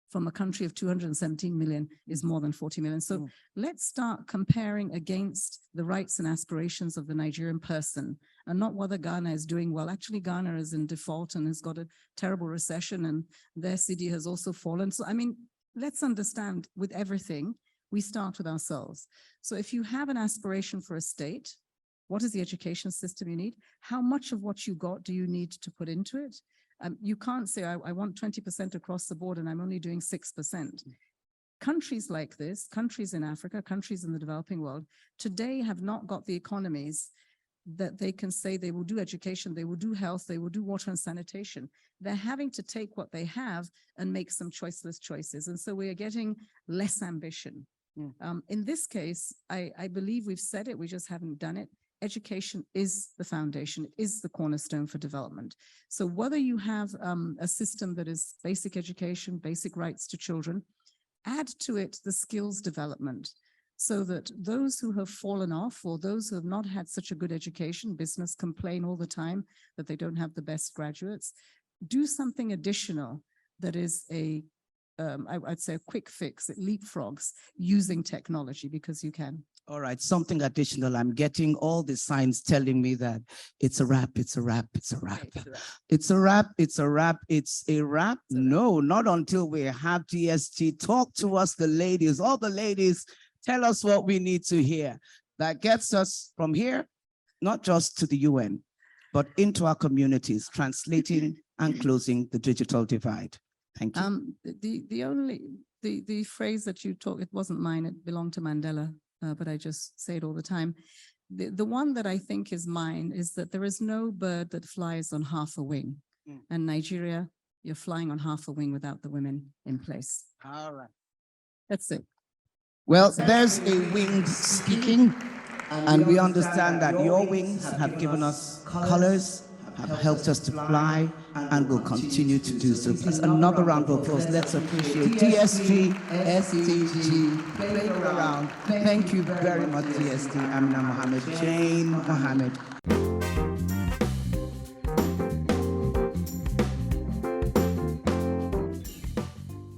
from a country of 217 million is more than 40 million. So let's start comparing against the rights and aspirations of the Nigerian person and not whether Ghana is doing well. Actually, Ghana is in default and has got a terrible recession and their CD has also fallen. So, I mean, let's understand with everything, We start with ourselves. So if you have an aspiration for a state, what is the education system you need? How much of what you got do you need to put into it? You can't say, I want 20% across the board and I'm only doing 6%. Countries like this, countries in Africa, countries in the developing world, today have not got the economies that they can say they will do education, they will do health, they will do water and sanitation. They're having to take what they have and make some choiceless choices. And so we are getting less ambition. In this case, I believe we've said it, we just haven't done it. Education is the foundation, is the cornerstone for development. So whether you have a system that is basic education, basic rights to children, add to it the skills development so that those who have fallen off or those who have not had such a good education, business complain all the time that they don't have the best graduates, do something additional that is I'd say a quick fix. It leapfrogs using technology because you can. All right, something additional. I'm getting all the signs telling me that it's a wrap, it's a wrap, it's a wrap. It's a wrap, it's a wrap, it's a wrap. No, not until we have DST. Talk to us, the ladies, all the ladies, tell us what we need to hear. That gets us from here, not just to the UN, but into our communities, translating and closing the digital divide. Thank you. The phrase that you talk, it wasn't mine, it belonged to Mandela, but I just say it all the time. The one that I think is mine is that there is no bird that flies on half a wing. And Nigeria, you're flying on half a wing without the women in place. All right. That's it. Well, there's a wing speaking, and we understand that your wings have given us colors, have helped us to fly, and will continue to do so. Please, another round of applause. Let's appreciate DSG, STG, playing around. Thank you very much, DSG, Amina Mohammed, Jane Mohammed.